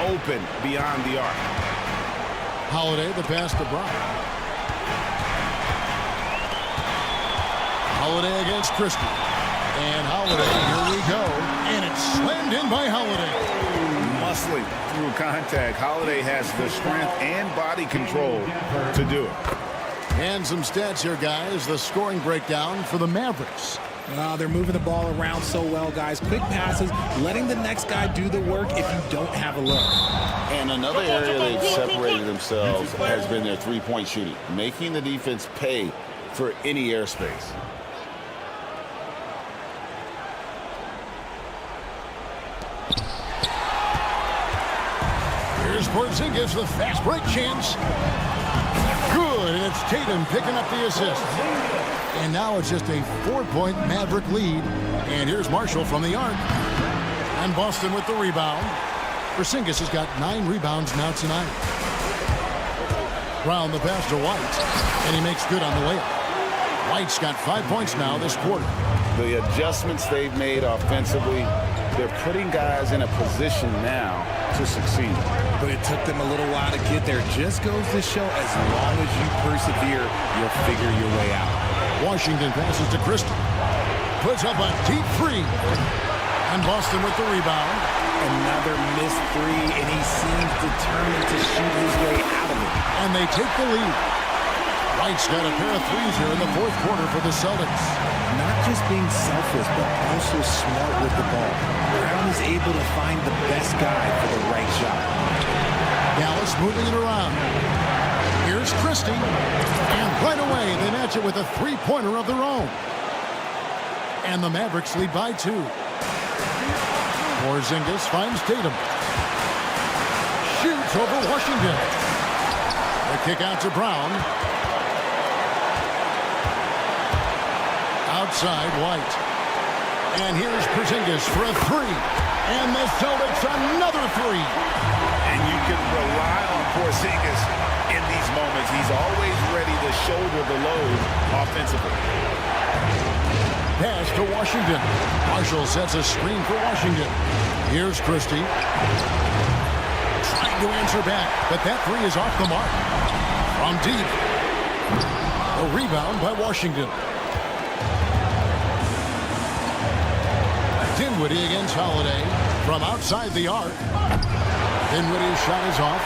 open beyond the arc. Holiday, the pass to Brown. Holiday against Christie. And Holiday, here we go. And it's slammed in by Holiday. Muscling through contact. Holiday has the strength and body control to do it. And some stats here, guys. The scoring breakdown for the Mavericks. They're moving the ball around so well, guys. Quick passes, letting the next guy do the work if you don't have a look. And another area they've separated themselves has been their three-point shooting, making the defense pay for any airspace. Here's Porzingis, the fast break chance. Good, and it's Tatum picking up the assist. And now it's just a 4-point Maverick lead. And here's Marshall from the arc. And Boston with the rebound. Porzingis has got 9 rebounds now tonight. Brown the pass to White. And he makes good on the layup. White's got 5 points now this quarter. The adjustments they've made offensively, they're putting guys in a position now to succeed. But it took them a little while to get there. Just goes to show as long as you persevere, you'll figure your way out. Washington passes to Christie. Puts up a deep 3. And Boston with the rebound. Another missed 3, and he seems determined to shoot his way out of it. And they take the lead. White's got a pair of 3s here in the 4th quarter for the Celtics. Not just being selfish, but also smart with the ball. Brown is able to find the best guy for the right shot. Dallas moving it around. Here's Christie. And right away, they match it with a 3-pointer of their own. And the Mavericks lead by 2. Porzingis finds Tatum. Shoots over Washington. The kick out to Brown. Outside, White. And here's Porzingis for a 3. And the Celtics another 3. And you can rely on Porzingis in these moments. He's always ready to shoulder the load offensively. Pass to Washington. Marshall sets a screen for Washington. Here's Christie. Trying to answer back, but that 3 is off the mark. From deep. A rebound by Washington. Dinwiddie against Holiday from outside the arc. Dinwiddie's shot is off.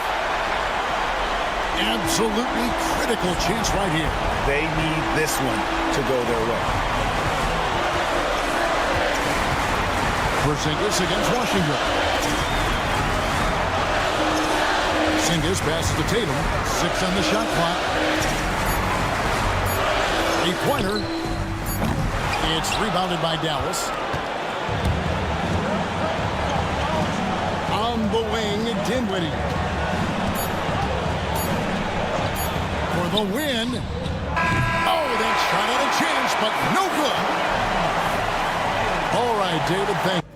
Absolutely critical chance right here. They need this one to go their way. Porzingis against Washington. Porzingis passes to Tatum. 6 on the shot clock. A pointer. It's rebounded by Dallas. On the wing, Dinwiddie. For the win. Oh, that shot had a chance, but no good. All right, David, thank you.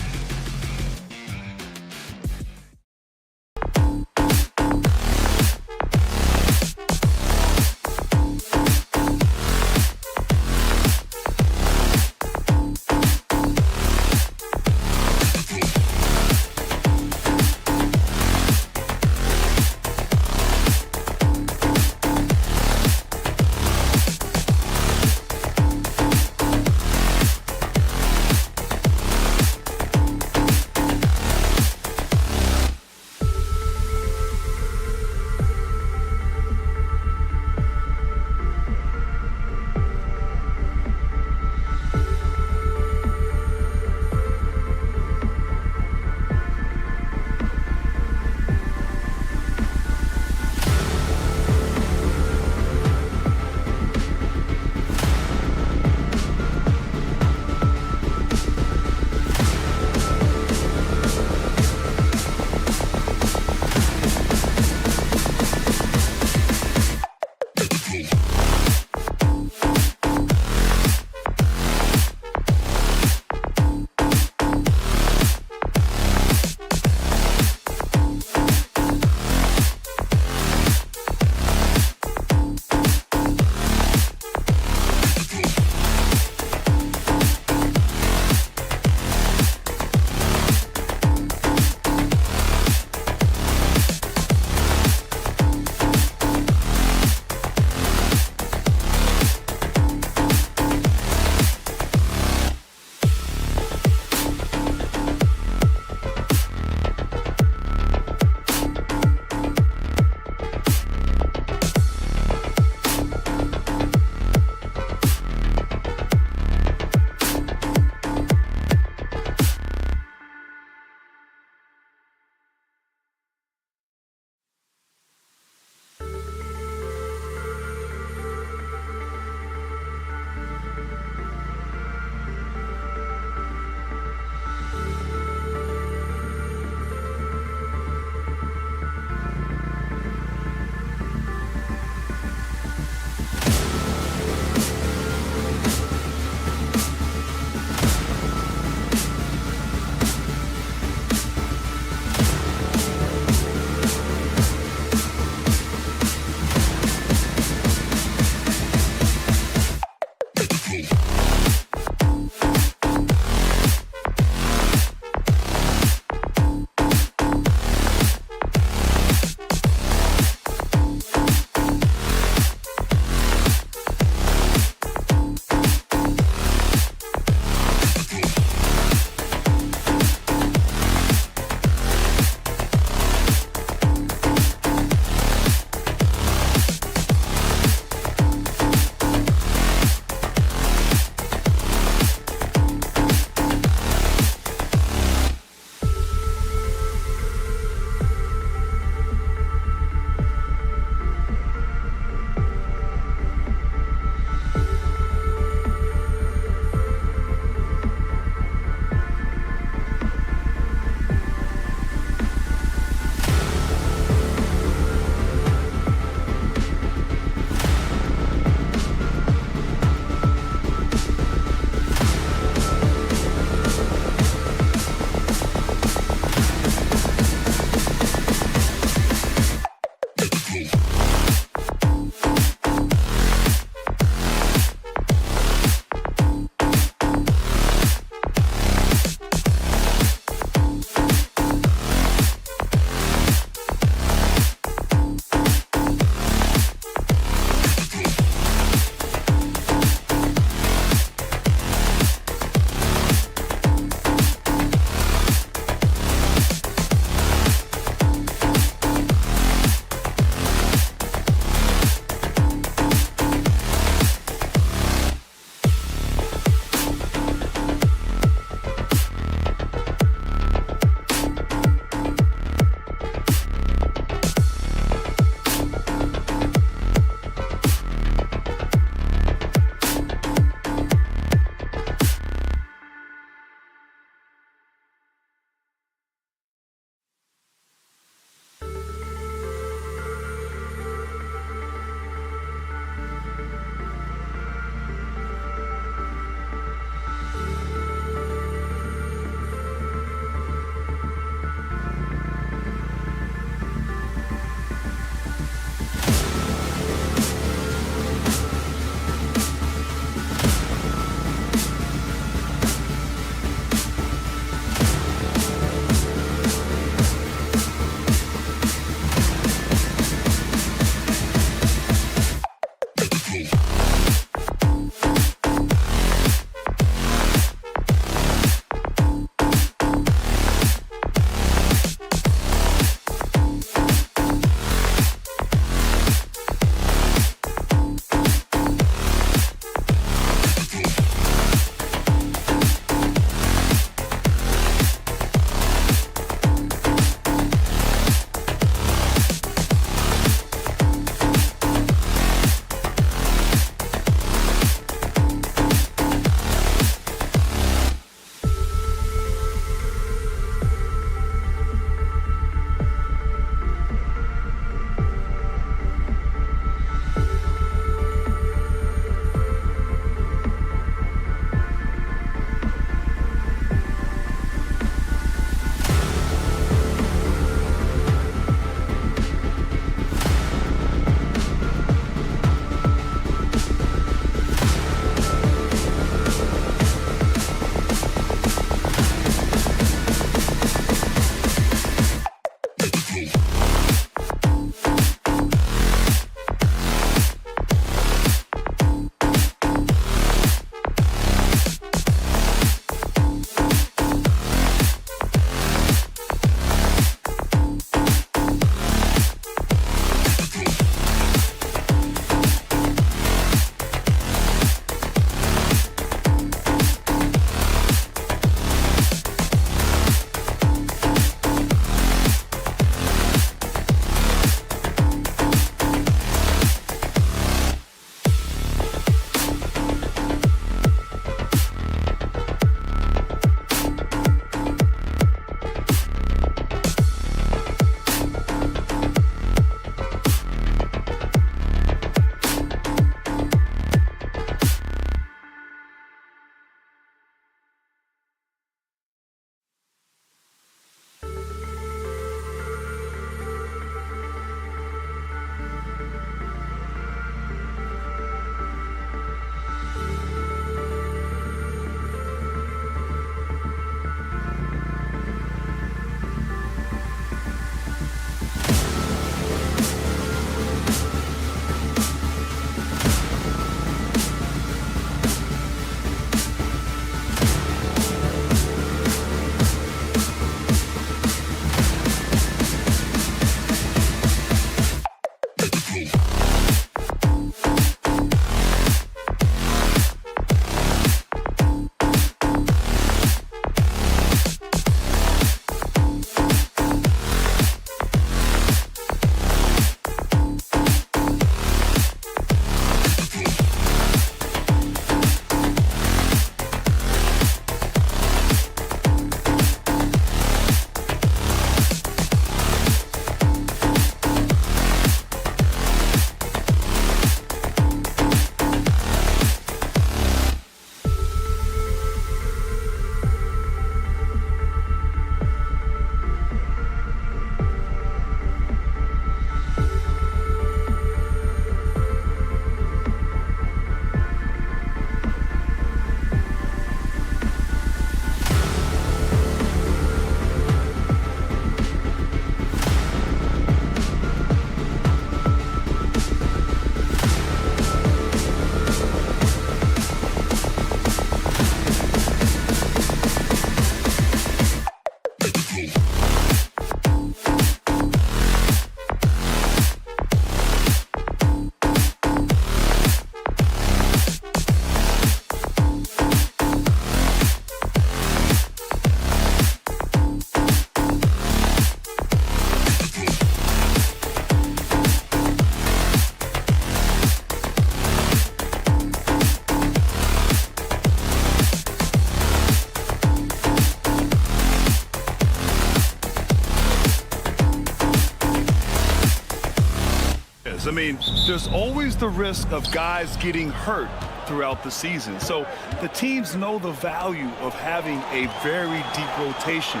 I mean, there's always the risk of guys getting hurt throughout the season. So the teams know the value of having a very deep rotation,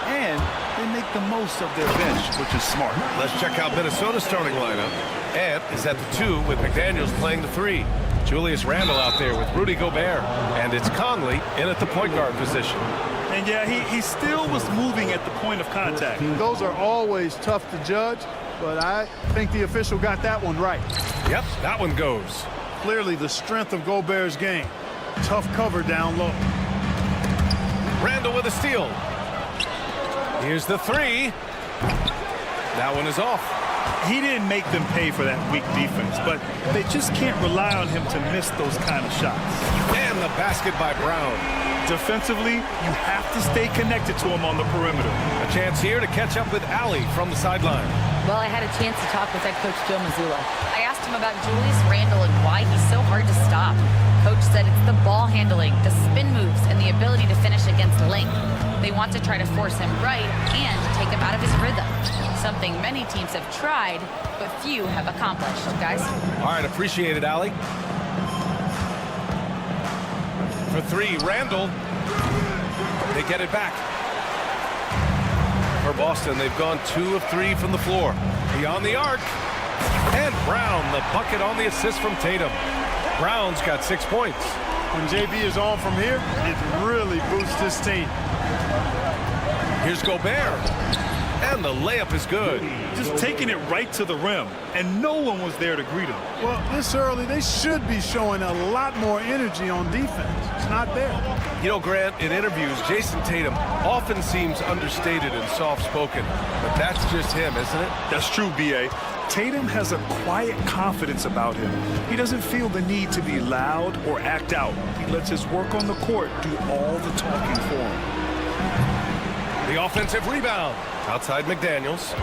and they make the most of their bench, which is smart. Let's check out Minnesota's starting lineup. Ant is at the 2 with McDaniels playing the 3. Julius Randle out there with Rudy Gobert. And it's Conley in at the point guard position. And yeah, he still was moving at the point of contact. Those are always tough to judge, but I think the official got that one right. Yep, that one goes. Clearly the strength of Gobert's game. Tough cover down low. Randle with a steal. Here's the 3. That one is off. He didn't make them pay for that weak defense, but they just can't rely on him to miss those kind of shots. And the basket by Brown. Defensively, you have to stay connected to him on the perimeter. A chance here to catch up with Allie from the sideline. Well, I had a chance to talk with head coach Joe Mazzulla. I asked him about Julius Randle and why he's so hard to stop. Coach said it's the ball handling, the spin moves, and the ability to finish against length. They want to try to force him right and take him out of his rhythm. Something many teams have tried, but few have accomplished, guys. All right, appreciate it, Allie. For 3, Randle. They get it back. For Boston, they've gone 2 of 3 from the floor. Beyond the arc. And Brown, the bucket on the assist from Tatum. Brown's got 6 points. When JB is on from here, it really boosts his team. Here's Gobert. And the layup is good. Just taking it right to the rim, and no one was there to greet him. Well, this early, they should be showing a lot more energy on defense. It's not there. You know, Grant, in interviews, Jason Tatum often seems understated and soft-spoken. But that's just him, isn't it? That's true, B.A. Tatum has a quiet confidence about him. He doesn't feel the need to be loud or act out. He lets his work on the court do all the talking for him. The offensive rebound. Outside McDaniels.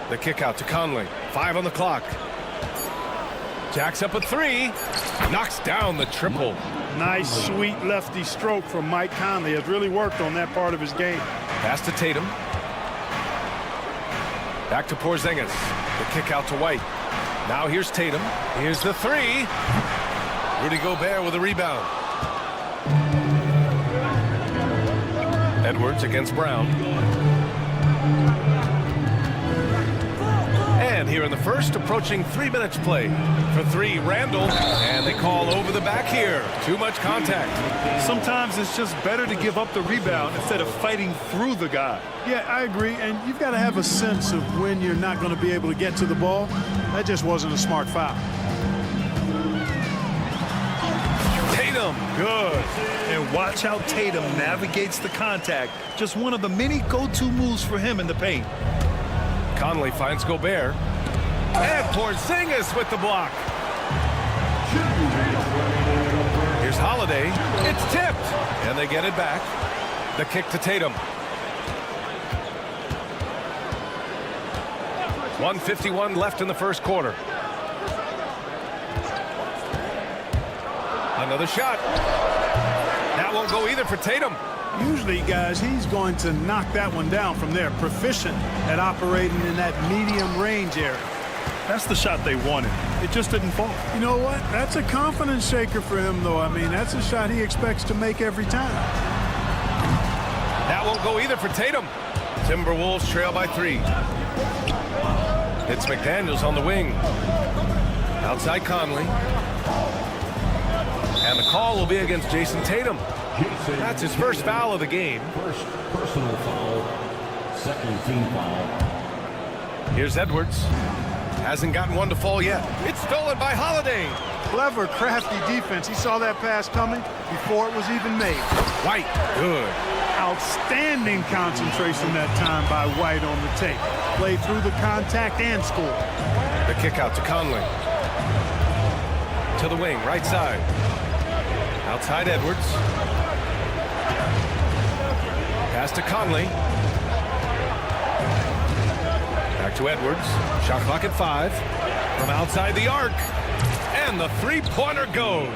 The kick out to Conley. 5 on the clock. Jacks up a 3. Knocks down the triple. Nice, sweet lefty stroke from Mike Conley. Has really worked on that part of his game. Pass to Tatum. Back to Porzingis. The kick out to White. Now here's Tatum. Here's the 3. Rudy Gobert with a rebound. Edwards against Brown. And here in the first, approaching 3 minutes play. For 3, Randle. And they call over the back here. Too much contact. Sometimes it's just better to give up the rebound instead of fighting through the guy. Yeah, I agree. And you've got to have a sense of when you're not going to be able to get to the ball. That just wasn't a smart foul. Tatum, good. And watch how Tatum navigates the contact. Just one of the many go-to moves for him in the paint. Conley finds Gobert. And Porzingis with the block. Here's Holiday. It's tipped. And they get it back. The kick to Tatum. 1:51 left in the first quarter. Another shot. That won't go either for Tatum. Usually, guys, he's going to knock that one down from there. Proficient at operating in that medium range area. That's the shot they wanted. It just didn't fall. You know what? That's a confidence shaker for him, though. I mean, that's a shot he expects to make every time. That won't go either for Tatum. Timberwolves trail by 3. It's McDaniels on the wing. Outside Conley. And the call will be against Jason Tatum. That's his first foul of the game. First personal foul, second team foul. Here's Edwards. Hasn't gotten one to fall yet. It's stolen by Holiday. Clever, crafty defense. He saw that pass coming before it was even made. White, good. Outstanding concentration that time by White on the tape. Played through the contact and scored. The kick out to Conley. To the wing, right side. Outside Edwards. Pass to Conley. Back to Edwards. Shot clock at 5. From outside the arc. And the three-pointer goes.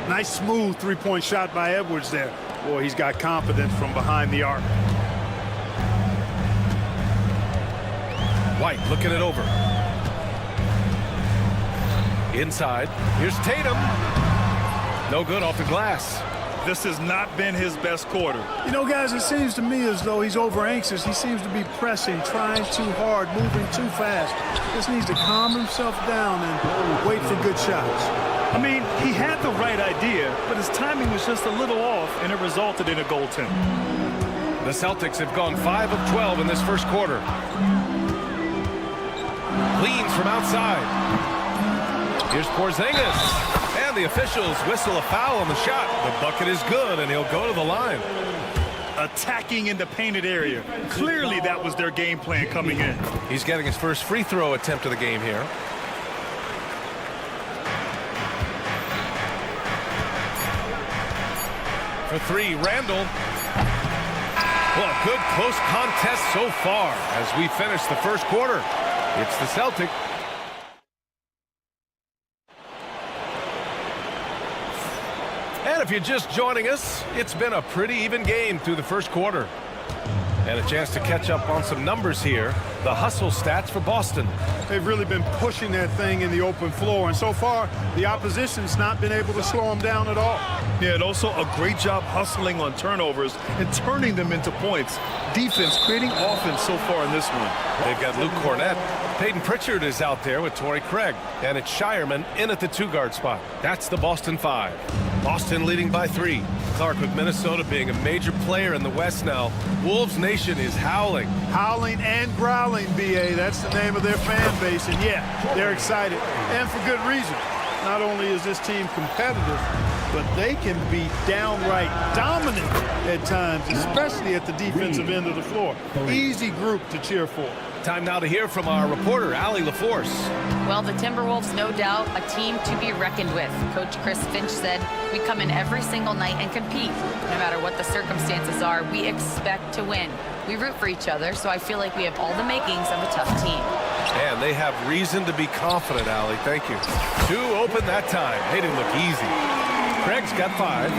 Nice smooth three-point shot by Edwards there. Boy, he's got confidence from behind the arc. White looking it over. Inside. Here's Tatum. No good off the glass. This has not been his best quarter. You know, guys, it seems to me as though he's over anxious. He seems to be pressing, trying too hard, moving too fast. Just needs to calm himself down and wait for good shots. I mean, he had the right idea, but his timing was just a little off, and it resulted in a goaltend. The Celtics have gone 5 of 12 in this first quarter. Leans from outside. Here's Porzingis. And the officials whistle a foul on the shot. The bucket is good, and he'll go to the line. Attacking in the painted area. Clearly that was their game plan coming in. He's getting his first free throw attempt of the game here. For three, Randall. Well, a good close contest so far as we finish the first quarter. It's the Celtics. And if you're just joining us, it's been a pretty even game through the first quarter. And a chance to catch up on some numbers here. The hustle stats for Boston. They've really been pushing that thing in the open floor, and so far the opposition's not been able to slow them down at all. Yeah, and also a great job hustling on turnovers and turning them into points. Defense creating offense so far in this one. They've got Luke Cornett. Peyton Pritchard is out there with Torrey Craig. And it's Shireman in at the 2-guard spot. That's the Boston 5. Boston leading by 3. Clark with Minnesota being a major player in the West now. Wolves Nation is howling. Howling and growling, B.A. That's the name of their fan base. And yeah, they're excited. And for good reason. Not only is this team competitive, but they can be downright dominant at times, especially at the defensive end of the floor. Easy group to cheer for. Time now to hear from our reporter, Allie LaForce. Well, the Timberwolves, no doubt, a team to be reckoned with. Coach Chris Finch said, we come in every single night and compete. No matter what the circumstances are, we expect to win. We root for each other, so I feel like we have all the makings of a tough team. And they have reason to be confident, Allie. Thank you. 2 open that time. They didn't look easy. Craig's got 5.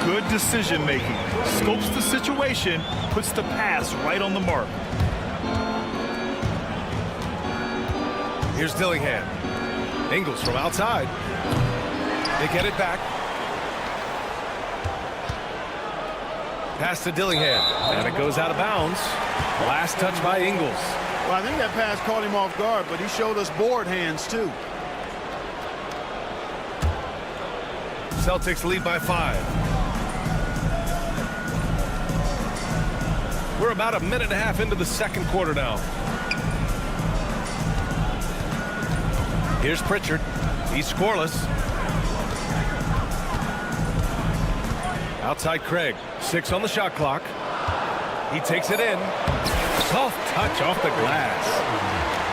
Good decision making. Scopes the situation, puts the pass right on the mark. Here's Dillingham. Ingles from outside. They get it back. Pass to Dillingham. And it goes out of bounds. Last touch by Ingles. Well, I think that pass caught him off guard, but he showed us board hands, too. Celtics lead by 5. We're about a minute and a half into the second quarter now. Here's Pritchard. He's scoreless. Outside Craig. 6 on the shot clock. He takes it in. Soft touch off the glass.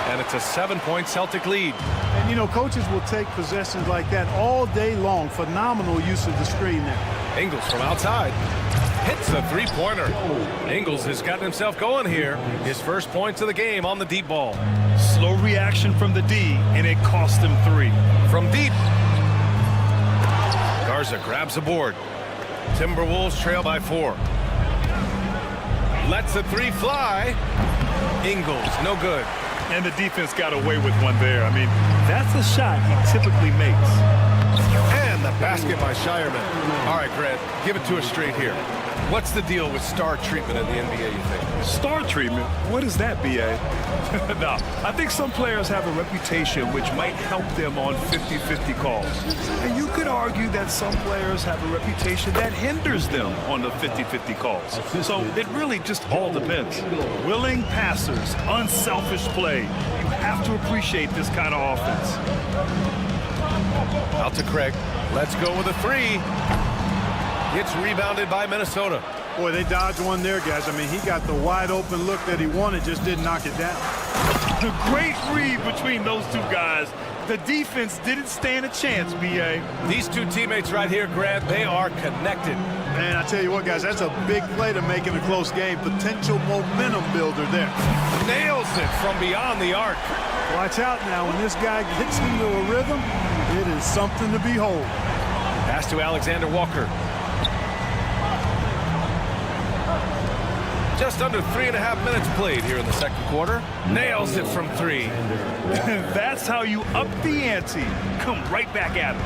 And it's a 7-point Celtic lead. And, you know, coaches will take possessions like that all day long. Phenomenal use of the screen there. Ingles from outside. Hits a 3-pointer. Ingles has gotten himself going here. His first points of the game on the deep ball. Slow reaction from the D, and it cost him 3. From deep. Garza grabs the board. Timberwolves trail by 4. Lets the 3 fly. Ingles, no good. And the defense got away with one there. I mean, that's a shot he typically makes. And the basket by Shireman. All right, Grant, give it to us straight here. What's the deal with star treatment in the NBA, you think? Star treatment? What is that, B.A.? No, I think some players have a reputation which might help them on 50-50 calls. And you could argue that some players have a reputation that hinders them on the 50-50 calls. So it really just all depends. Willing passers, unselfish play. You have to appreciate this kind of offense. Out to Craig. Let's go with a 3. It's rebounded by Minnesota. Boy, they dodged one there, guys. I mean, he got the wide open look that he wanted, just didn't knock it down. The great read between those two guys. The defense didn't stand a chance, B.A. These two teammates right here, Grant, they are connected. Man, I tell you what, guys, that's a big play to make in a close game. Potential momentum builder there. Nails it from beyond the arc. Watch out now. When this guy gets into a rhythm, it is something to behold. Pass to Alexander Walker. Just under 3.5 minutes played here in the second quarter. Nails it from 3. That's how you up the ante. Come right back at him.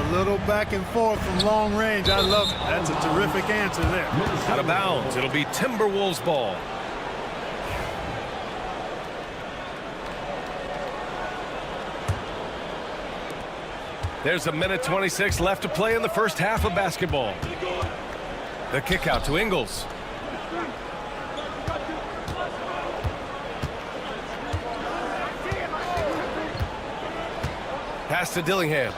A little back and forth from long range. I love it. That's a terrific answer there. Out of bounds. It'll be Timberwolves ball. There's 1:26 left to play in the first half of basketball. The kick out to Ingles. Pass to Dillingham.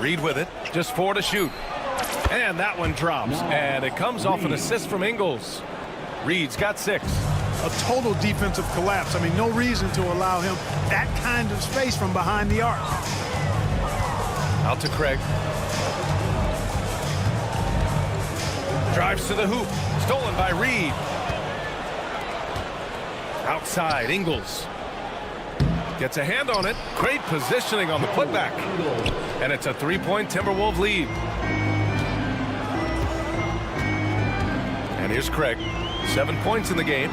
Reed with it. Just 4 to shoot. And that one drops. And it comes off an assist from Ingles. Reed's got 6. A total defensive collapse. I mean, no reason to allow him that kind of space from behind the arc. Out to Craig. Drives to the hoop. Stolen by Reed. Outside, Ingles. Gets a hand on it. Great positioning on the putback. And it's a 3-point Timberwolves lead. And here's Craig. 7 points in the game.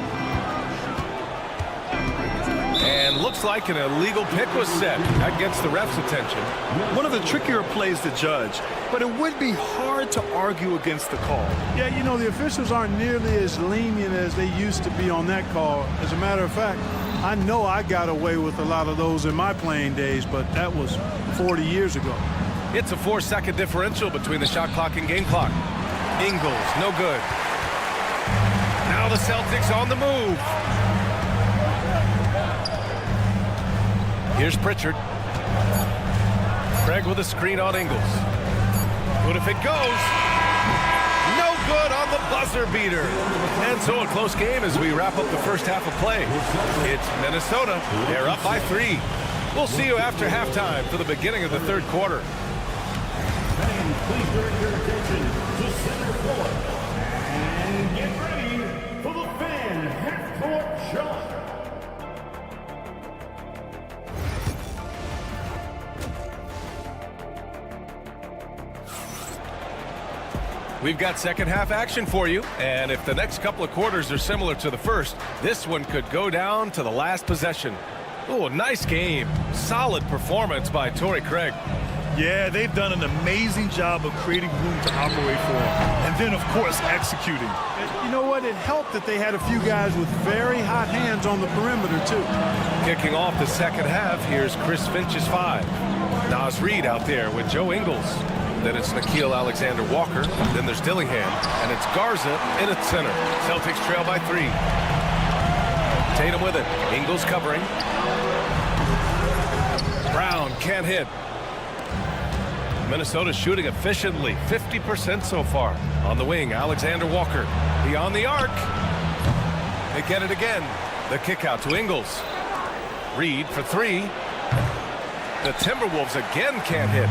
And looks like an illegal pick was set. That gets the ref's attention. One of the trickier plays to judge, but it would be hard to argue against the call. Yeah, you know, the officials aren't nearly as lenient as they used to be on that call. As a matter of fact, I know I got away with a lot of those in my playing days, but that was 40 years ago. It's a 4-second differential between the shot clock and game clock. Ingles, no good. Now the Celtics on the move. Here's Pritchard. Craig with a screen on Ingles. Good if it goes. No good on the buzzer beater. And so a close game as we wrap up the first half of play. It's Minnesota. They're up by 3. We'll see you after halftime for the beginning of the third quarter. Fans, please direct your attention to center court. And get ready for the fan half-court shot. We've got second half action for you, and if the next couple of quarters are similar to the first, this one could go down to the last possession. Oh, nice game. Solid performance by Torrey Craig. Yeah, they've done an amazing job of creating room to operate for him, and then, of course, executing. You know what? It helped that they had a few guys with very hot hands on the perimeter, too. Kicking off the second half, here's Chris Finch's 5. Nas Reed out there with Joe Ingles. Then it's Nickeil Alexander-Walker. Then there's Dillingham. And it's Garza in at center. Celtics trail by 3. Tatum with it. Ingles covering. Brown can't hit. Minnesota shooting efficiently. 50% so far. On the wing, Alexander-Walker. Beyond the arc. They get it again. The kick out to Ingles. Reed for 3. The Timberwolves again can't hit.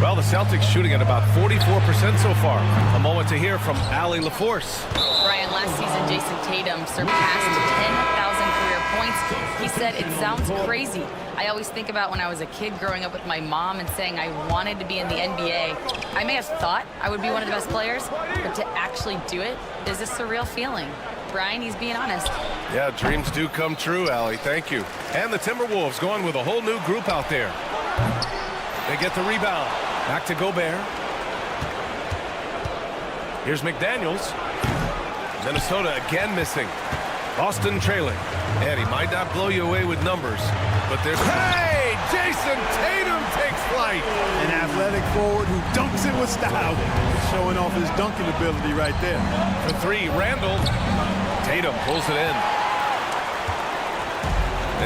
Well, the Celtics shooting at about 44% so far. A moment to hear from Allie LaForce. Brian, last season, Jason Tatum surpassed 10,000 career points. He said, it sounds crazy. I always think about when I was a kid growing up with my mom and saying I wanted to be in the NBA. I may have thought I would be one of the best players, but to actually do it is a surreal feeling. Brian, he's being honest. Yeah, dreams do come true, Allie. Thank you. And the Timberwolves going with a whole new group out there. They get the rebound. Back to Gobert. Here's McDaniels. Minnesota again missing. Boston trailing. And he might not blow you away with numbers, but there's... Hey! Jason Tatum takes flight! An athletic forward who dunks it with style. Showing off his dunking ability right there. For 3, Randall. Tatum pulls it in.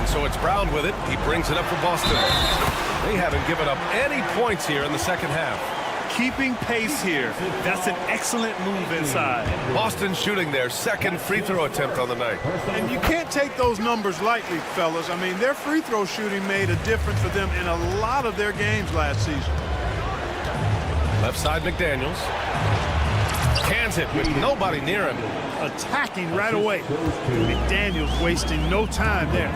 And so it's Brown with it. He brings it up for Boston. They haven't given up any points here in the second half. Keeping pace here. That's an excellent move inside. Boston shooting their second free throw attempt on the night. And you can't take those numbers lightly, fellas. I mean, their free throw shooting made a difference for them in a lot of their games last season. Left side, McDaniels. Cans it with nobody near him. Attacking right away. McDaniels wasting no time there.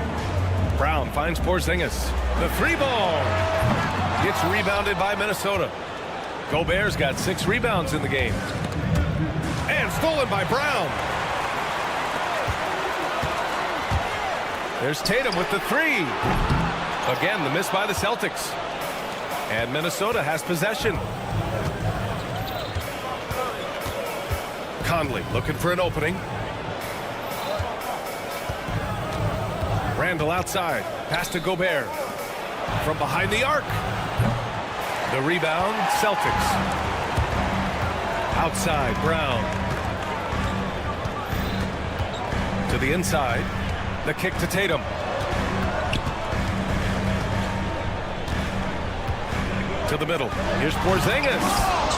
Brown finds Porzingis. The 3 ball gets rebounded by Minnesota. Gobert's got 6 rebounds in the game. Stolen by Brown. There's Tatum with the three. Again, the miss by the Celtics. And Minnesota has possession. Conley looking for an opening. Randall outside. Pass to Gobert. From behind the arc. The rebound, Celtics. Outside, Brown. To the inside. The kick to Tatum. To the middle. Here's Porzingis.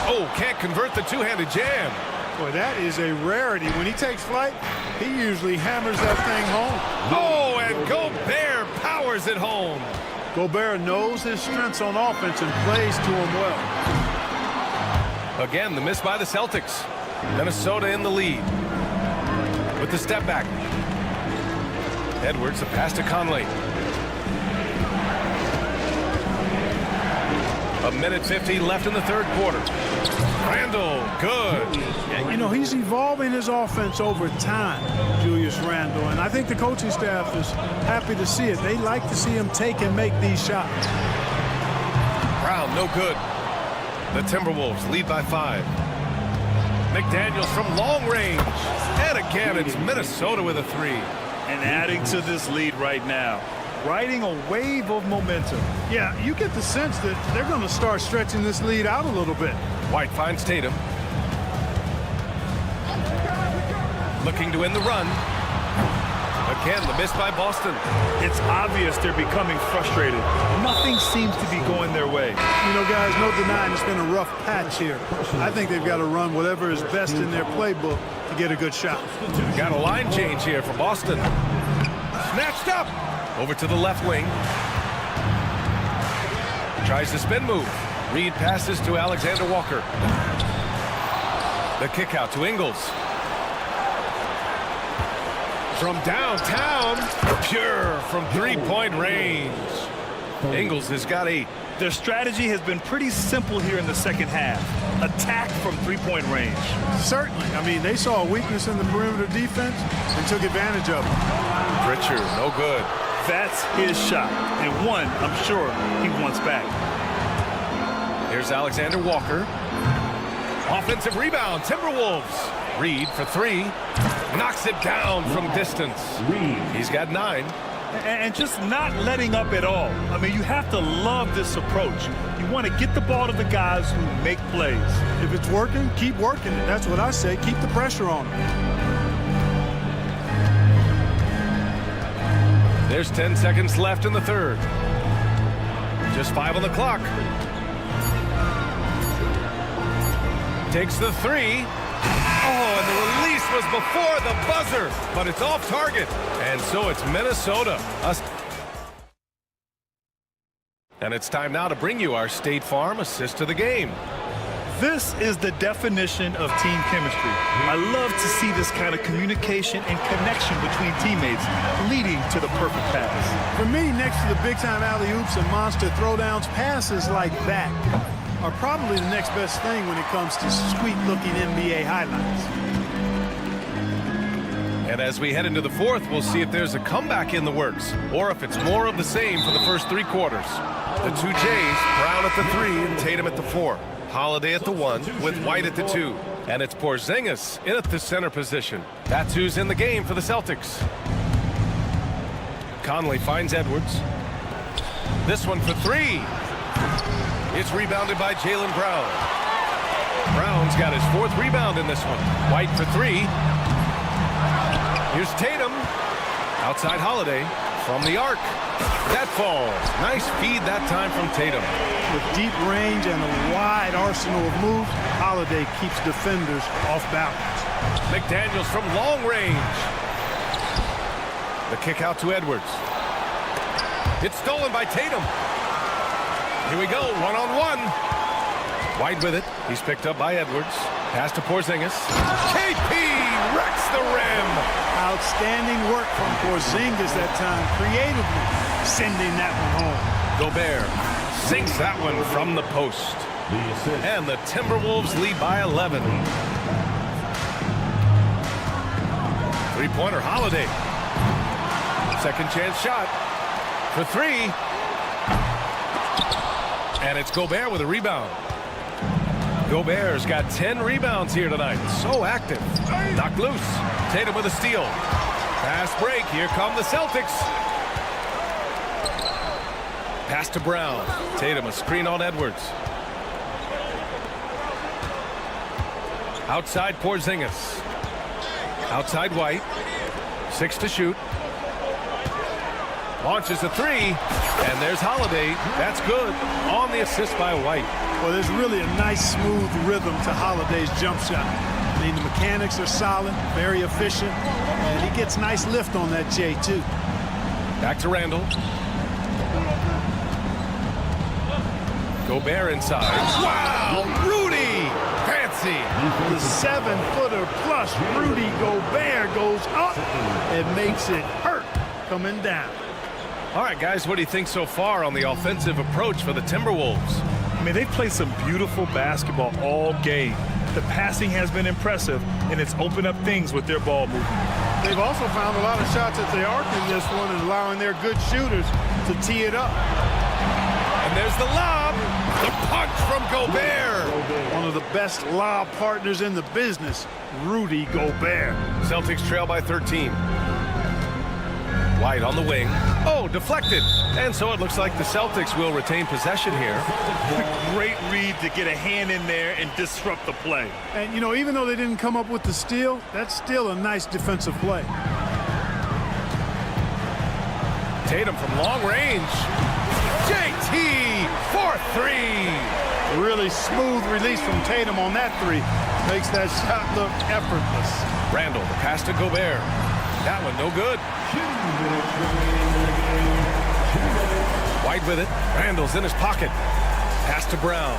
Oh, can't convert the two-handed jam. Boy, that is a rarity. When he takes flight, he usually hammers that thing home. Oh, and Gobert powers it home. Gobert knows his strengths on offense and plays to him well. Again, the miss by the Celtics. Minnesota in the lead. With the step back. Edwards, a pass to Conley. A minute 50 left in the third quarter. Randall, good. Yeah, you know, he's evolving his offense over time, Julius Randall, and I think the coaching staff is happy to see it. They like to see him take and make these shots. Brown, no good. The Timberwolves lead by 5. McDaniels from long range. And again, it's Minnesota with a 3. And adding to this lead right now, riding a wave of momentum. Yeah, you get the sense that they're going to start stretching this lead out a little bit. White finds Tatum. Looking to win the run. Again, the miss by Boston. It's obvious they're becoming frustrated. Nothing seems to be going their way. You know, guys, no denying it's been a rough patch here. I think they've got to run whatever is best in their playbook to get a good shot. Got a line change here for Boston. Snatched up. Over to the left wing. Tries the spin move. Reed passes to Alexander Walker. The kick out to Ingles. From downtown, pure from three-point range. Ingles has got 8. Their strategy has been pretty simple here in the second half. Attack from three-point range. Certainly. I mean, they saw a weakness in the perimeter defense and took advantage of it. Pritchard, no good. That's his shot, and one I'm sure he wants back. Here's Alexander Walker. Offensive rebound, Timberwolves. Reed for 3. Knocks it down from distance. He's got 9. And just not letting up at all. I mean, you have to love this approach. You want to get the ball to the guys who make plays. If it's working, keep working it. That's what I say. Keep the pressure on them. There's 10 seconds left in the third. Just 5 on the clock. Takes the 3. Oh, and the release was before the buzzer, but it's off target. And so it's Minnesota. And it's time now to bring you our State Farm assist to the game. This is the definition of team chemistry. I love to see this kind of communication and connection between teammates leading to the perfect pass. For me, next to the big-time alley-oops and monster throwdowns, passes like that are probably the next best thing when it comes to sweet-looking NBA highlights. And as we head into the fourth, we'll see if there's a comeback in the works or if it's more of the same for the first 3 quarters. The 2 J's, Brown at the 3 and Tatum at the 4. Holiday at the 1 with White at the 2. And it's Porzingis in at the center position. That's who's in the game for the Celtics. Conley finds Edwards. This one for 3. It's rebounded by Jaylen Brown. Brown's got his 4th rebound in this one. White for 3. Here's Tatum. Outside Holiday from the arc. That falls. Nice feed that time from Tatum. With deep range and a wide arsenal of moves, Holiday keeps defenders off balance. McDaniels from long range. The kick out to Edwards. It's stolen by Tatum. Here we go, one-on-1. White with it. He's picked up by Edwards. Pass to Porzingis. KP wrecks the rim. Outstanding work from Porzingis that time, creatively sending that one home. Gobert sinks that one from the post. And the Timberwolves lead by 11. three-pointer, Holiday. Second chance shot for three. And it's Gobert with a rebound. Gobert's got 10 rebounds here tonight. So active. Knocked loose. Tatum with a steal. Fast break. Here come the Celtics. Pass to Brown. Tatum a screen on Edwards. Outside Porzingis. Outside White. 6 to shoot. Launches a three. And there's Holiday. That's good. On the assist by White. Well, there's really a nice, smooth rhythm to Holiday's jump shot. I mean, the mechanics are solid, very efficient, and he gets nice lift on that J, too. Back to Randall. Gobert inside. Wow, Rudy! Fancy! The 7-footer plus Rudy Gobert goes up and makes it hurt coming down. All right, guys, what do you think so far on the offensive approach for the Timberwolves? I mean, they've played some beautiful basketball all game. The passing has been impressive, and it's opened up things with their ball movement. They've also found a lot of shots at the arc in this one and allowing their good shooters to tee it up. And there's the lob. The punch from Gobert. One of the best lob partners in the business, Rudy Gobert. Celtics trail by 13. White on the wing. Oh, deflected. And so it looks like the Celtics will retain possession here. Great read to get a hand in there and disrupt the play. And, you know, even though they didn't come up with the steal, that's still a nice defensive play. Tatum from long range. JT for three. Really smooth release from Tatum on that three. Makes that shot look effortless. Randall, the pass to Gobert. That one no good. White with it. Randall's in his pocket. Pass to Brown.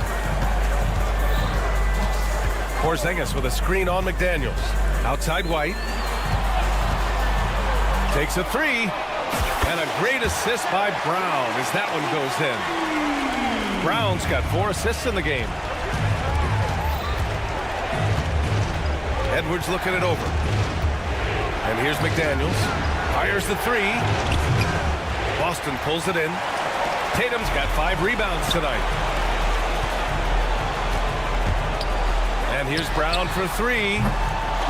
Porzingis with a screen on McDaniels. Outside White. Takes a three. And a great assist by Brown as that one goes in. Brown's got 4 assists in the game. Edwards looking it over. And here's McDaniels. Fires the three. Boston pulls it in. Tatum's got 5 rebounds tonight. And here's Brown for three.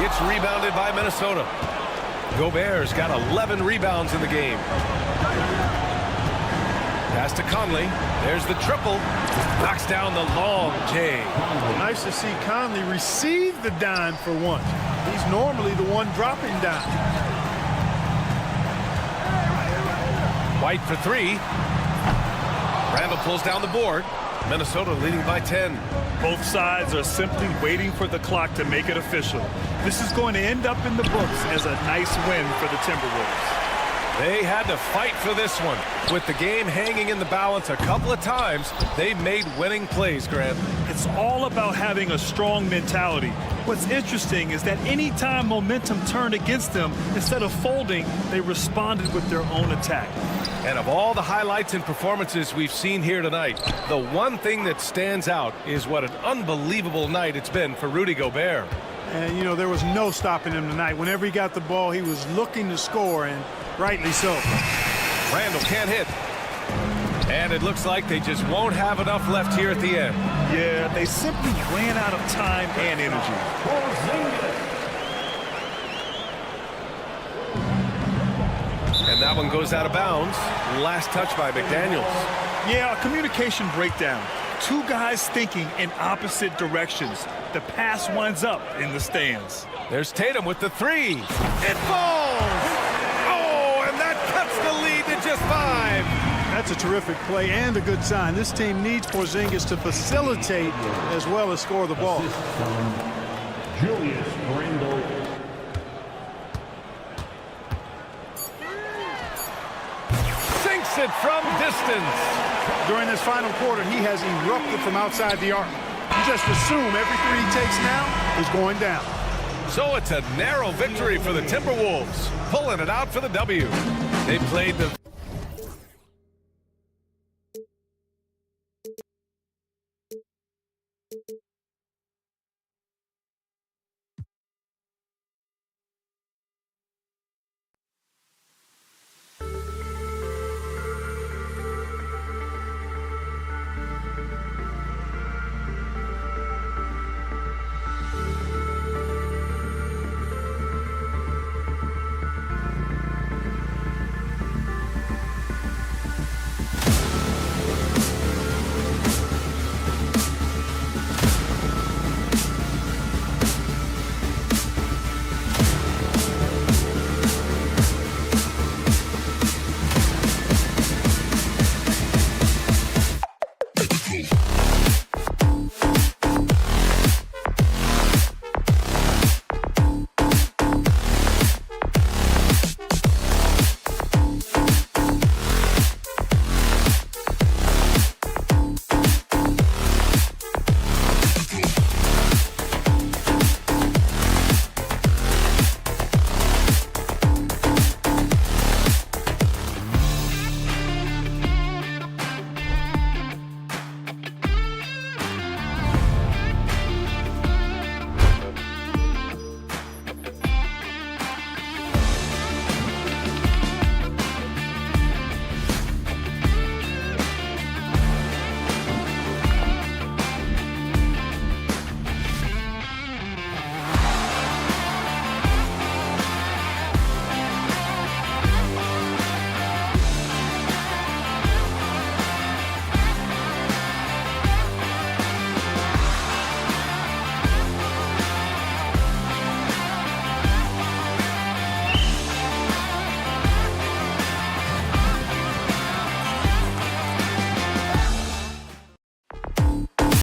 It's rebounded by Minnesota. Gobert's got 11 rebounds in the game. Pass to Conley. There's the triple. Knocks down the long J. Nice to see Conley receive the dime for once. He's normally the one dropping dime. White for three. Randall pulls down the board. Minnesota leading by 10. Both sides are simply waiting for the clock to make it official. This is going to end up in the books as a nice win for the Timberwolves. They had to fight for this one. With the game hanging in the balance a couple of times, they made winning plays, Grant. It's all about having a strong mentality. What's interesting is that anytime momentum turned against them, instead of folding, they responded with their own attack. And of all the highlights and performances we've seen here tonight, the one thing that stands out is what an unbelievable night it's been for Rudy Gobert. And, you know, there was no stopping him tonight. Whenever he got the ball, he was looking to score, and rightly so. Randall can't hit. And it looks like they just won't have enough left here at the end. Yeah, they simply ran out of time and energy. And that one goes out of bounds. Last touch by McDaniels. Yeah, a communication breakdown. Two guys thinking in opposite directions. The pass winds up in the stands. There's Tatum with the three. It falls! Oh, and that cuts the lead to just 5. That's a terrific play and a good sign. This team needs Porzingis to facilitate as well as score the ball. Julius Randle. Sinks it from distance. During this final quarter, he has erupted from outside the arc. You just assume every three he takes now is going down. So it's a narrow victory for the Timberwolves, pulling it out for the W. They played the